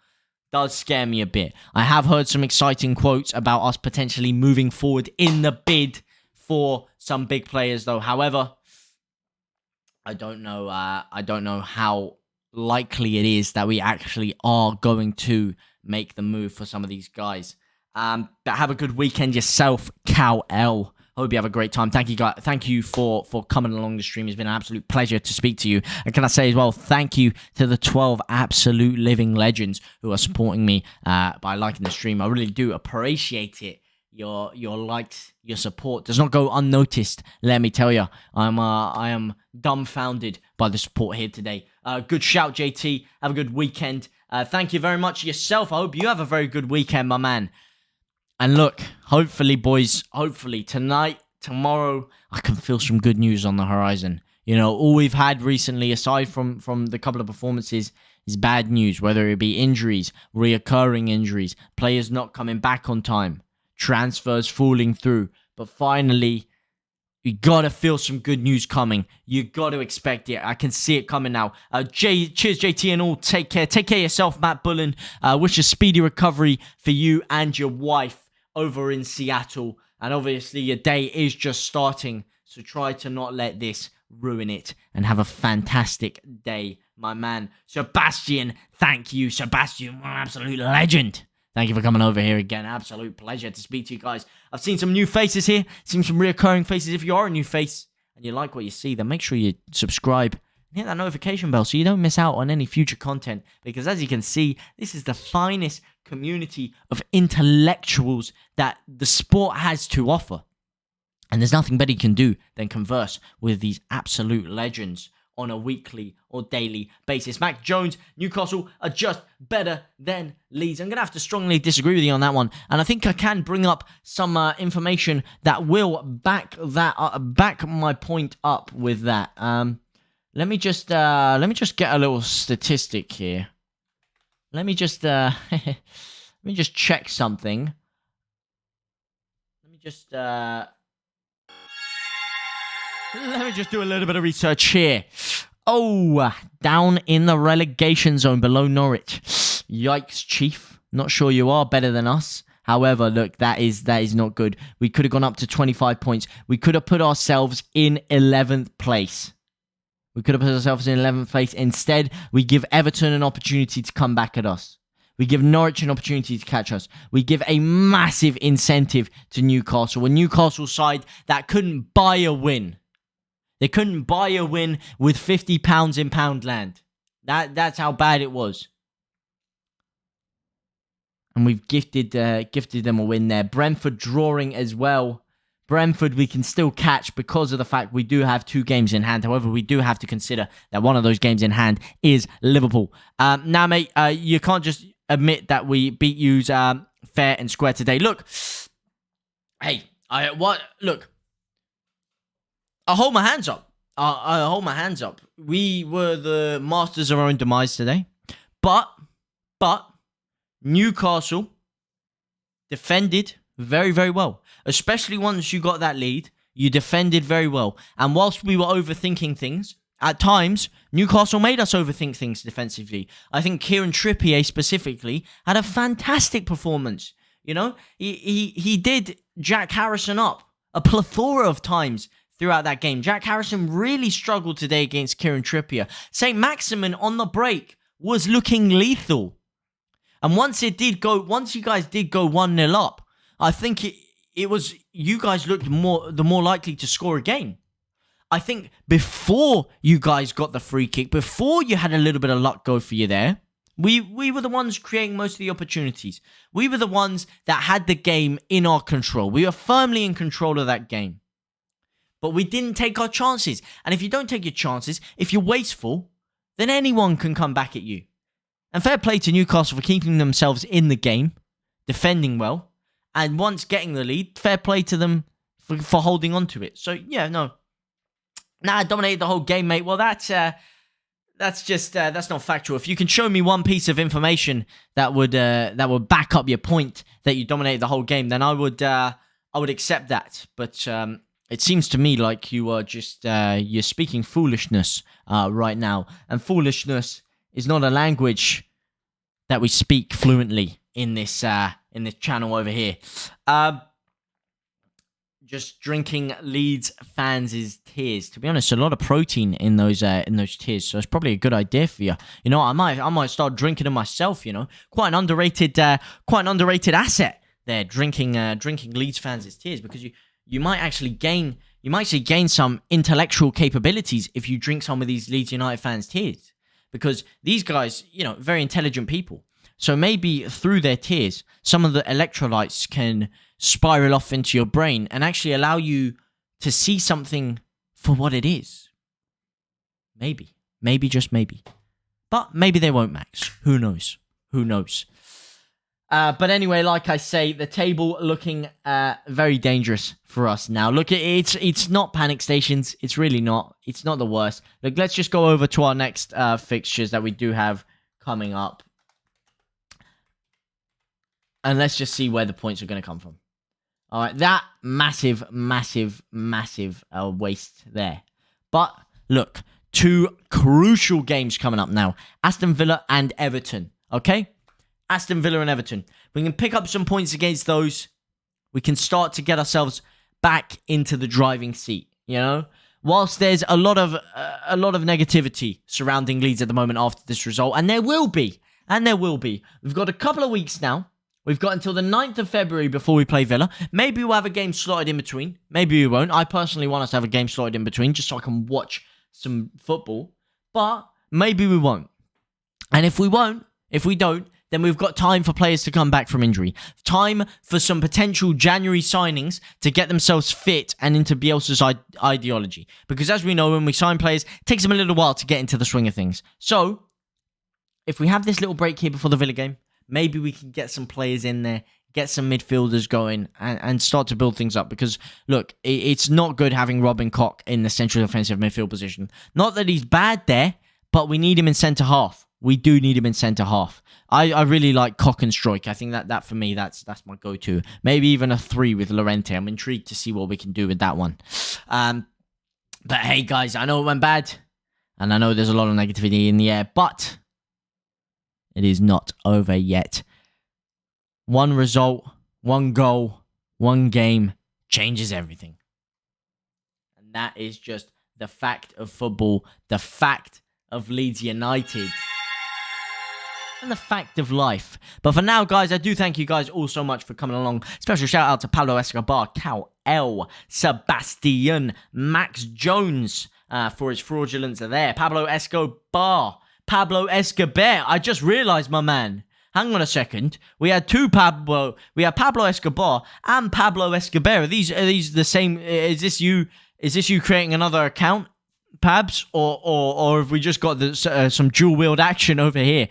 does scare me a bit. I have heard some exciting quotes about us potentially moving forward in the bid for some big players, though. However, I don't know how likely it is that we actually are going to make the move for some of these guys. But have a good weekend yourself, Cal L. Hope you have a great time. Thank you, guys. Thank you for coming along the stream. It's been an absolute pleasure to speak to you. And can I say as well, thank you to the 12 absolute living legends who are supporting me by liking the stream. I really do appreciate it. Your likes, your support does not go unnoticed. Let me tell you, I am dumbfounded by the support here today. Good shout, JT. Have a good weekend. Thank you very much yourself. I hope you have a very good weekend, my man. And look, hopefully, boys, tonight, tomorrow, I can feel some good news on the horizon. You know, all we've had recently, aside from the couple of performances, is bad news, whether it be injuries, reoccurring injuries, players not coming back on time, transfers falling through. But finally, you got to feel some good news coming. You got to expect it. I can see it coming now. Cheers, JT, and all. Take care. Take care of yourself, Matt Bullen. Wish a speedy recovery for you and your wife over in Seattle. And obviously, your day is just starting. So try to not let this ruin it and have a fantastic day, my man. Sebastian, thank you, Sebastian. What an absolute legend. Thank you for coming over here again. Absolute pleasure to speak to you guys. I've seen some new faces here, seen some reoccurring faces. If you are a new face and you like what you see, then make sure you subscribe and hit that notification bell so you don't miss out on any future content. Because as you can see, this is the finest community of intellectuals that the sport has to offer. And there's nothing better you can do than converse with these absolute legends on a weekly or daily basis. Mac Jones, Newcastle are just better than Leeds. I'm going to have to strongly disagree with you on that one. And I think I can bring up some information that will back my point up with that. Let me just get a little statistic here. Let me just check something. Let me just do a little bit of research here. Oh, down in the relegation zone below Norwich. Yikes, Chief. Not sure you are better than us. However, look, that is not good. We could have gone up to 25 points. We could have put ourselves in 11th place. Instead, we give Everton an opportunity to come back at us. We give Norwich an opportunity to catch us. We give a massive incentive to Newcastle. A Newcastle side that couldn't buy a win. They couldn't buy a win with £50 in Poundland. That's how bad it was. And we've gifted them a win there. Brentford drawing as well. Brentford we can still catch because of the fact we do have 2 games in hand. However, we do have to consider that one of those games in hand is Liverpool. Now, mate, you can't just admit that we beat you fair and square today. Look, hey, Look. I hold my hands up. I hold my hands up. We were the masters of our own demise today. But Newcastle defended very, very well. Especially once you got that lead, you defended very well. And whilst we were overthinking things, at times, Newcastle made us overthink things defensively. I think Kieran Trippier specifically had a fantastic performance. You know, he did Jack Harrison up a plethora of times throughout that game. Jack Harrison really struggled today against Kieran Trippier. St. Maximin on the break was looking lethal. And once you guys did go 1-0 up, I think it was you guys looked the more likely to score again. I think before you guys got the free kick, before you had a little bit of luck go for you there, we were the ones creating most of the opportunities. We were the ones that had the game in our control. We were firmly in control of that game. But we didn't take our chances. And if you don't take your chances, if you're wasteful, then anyone can come back at you. And fair play to Newcastle for keeping themselves in the game, defending well, and once getting the lead, fair play to them for holding on to it. So, yeah, no. Nah, I dominated the whole game, mate. Well, that's not factual. If you can show me one piece of information that would back up your point that you dominated the whole game, then I would accept that. But it seems to me like you are just you're speaking foolishness right now, and foolishness is not a language that we speak fluently in this channel over here. Just drinking Leeds fans' tears. To be honest, a lot of protein in those tears, so it's probably a good idea for you. You know, I might start drinking them myself. You know, quite an underrated asset there. Drinking Leeds fans' tears, because you might actually gain some intellectual capabilities if you drink some of these Leeds United fans' tears, because these guys, you know, very intelligent people. So maybe through their tears, some of the electrolytes can spiral off into your brain and actually allow you to see something for what it is. Maybe, just maybe. But maybe they won't, Max. Who knows? But anyway, like I say, the table looking very dangerous for us now. Look, it's not panic stations. It's really not. It's not the worst. Look, let's just go over to our next fixtures that we do have coming up. And let's just see where the points are going to come from. All right, that massive waste there. But look, 2 crucial games coming up now. Aston Villa and Everton, okay? Aston Villa and Everton. We can pick up some points against those. We can start to get ourselves back into the driving seat, you know? whilst there's a lot of negativity surrounding Leeds at the moment after this result, and there will be, we've got a couple of weeks now. We've got until the 9th of February before we play Villa. Maybe we'll have a game slotted in between. Maybe we won't. I personally want us to have a game slotted in between just so I can watch some football. But maybe we won't. And if we don't, then we've got time for players to come back from injury. Time for some potential January signings to get themselves fit and into Bielsa's ideology. Because as we know, when we sign players, it takes them a little while to get into the swing of things. So, if we have this little break here before the Villa game, maybe we can get some players in there, get some midfielders going, and start to build things up. Because, look, it's not good having Robin Koch in the central defensive midfield position. Not that he's bad there, but we need him in centre-half. We do need him in centre-half. I really like Koch and Struijk. I think that for me, that's my go-to. Maybe even a 3 with Llorente. I'm intrigued to see what we can do with that one. But hey, guys, I know it went bad. And I know there's a lot of negativity in the air, but it is not over yet. One result, one goal, one game changes everything. And that is just the fact of football, the fact of Leeds United, and the fact of life. But for now, guys, I do thank you guys all so much for coming along. Special shout out to Pablo Escobar, Cal L, Sebastian, Max Jones for his fraudulence there. Pablo Escobar. I just realized, my man. Hang on a second. We had Pablo Escobar and Pablo Escobar. Are these the same? Is this you creating another account, Pabs? Or have we just got some dual wield action over here?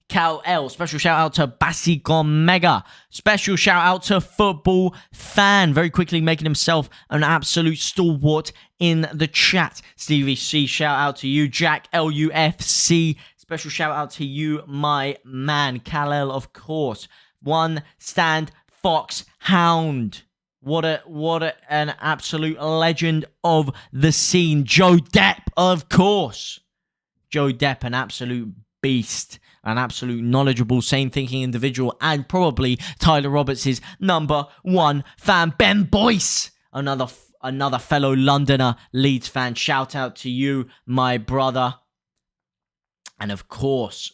Cal L, special shout out to Basicom Mega, special shout out to Football Fan, very quickly making himself an absolute stalwart in the chat. Stevie C, shout out to you. Jack LUFC, special shout out to you, my man. Cal L, of course. One Stand Fox Hound. What an absolute legend of the scene. Joe Depp, of course. Joe Depp, an absolute beast. An absolute knowledgeable, sane-thinking individual, and probably Tyler Roberts' #1 fan. Ben Boyce, another fellow Londoner Leeds fan. Shout out to you, my brother. And of course,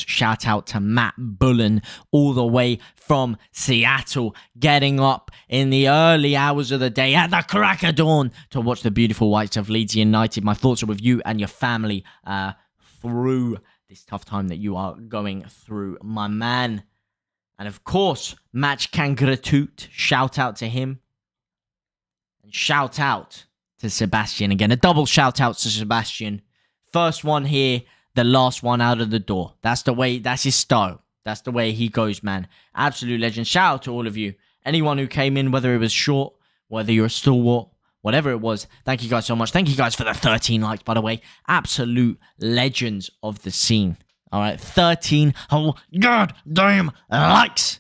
shout out to Matt Bullen, all the way from Seattle, getting up in the early hours of the day at the crack of dawn to watch the beautiful whites of Leeds United. My thoughts are with you and your family through this tough time that you are going through, my man. And of course, Match Kangratut, shout out to him. And shout out to Sebastian again. A double shout out to Sebastian. First one here, the last one out of the door. That's his style. That's the way he goes, man. Absolute legend. Shout out to all of you. Anyone who came in, whether it was short, whether you're a stalwart, whatever it was, thank you guys so much. Thank you guys for the 13 likes, by the way. Absolute legends of the scene. All right, 13 whole goddamn likes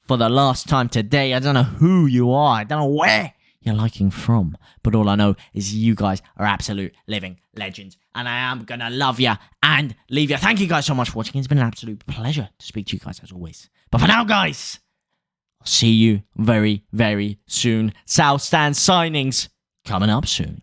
for the last time today. I don't know who you are. I don't know where you're liking from. But all I know is you guys are absolute living legends. And I am going to love you and leave you. Thank you guys so much for watching. It's been an absolute pleasure to speak to you guys as always. But for now, guys, I'll see you very, very soon. South Stand signings coming up soon.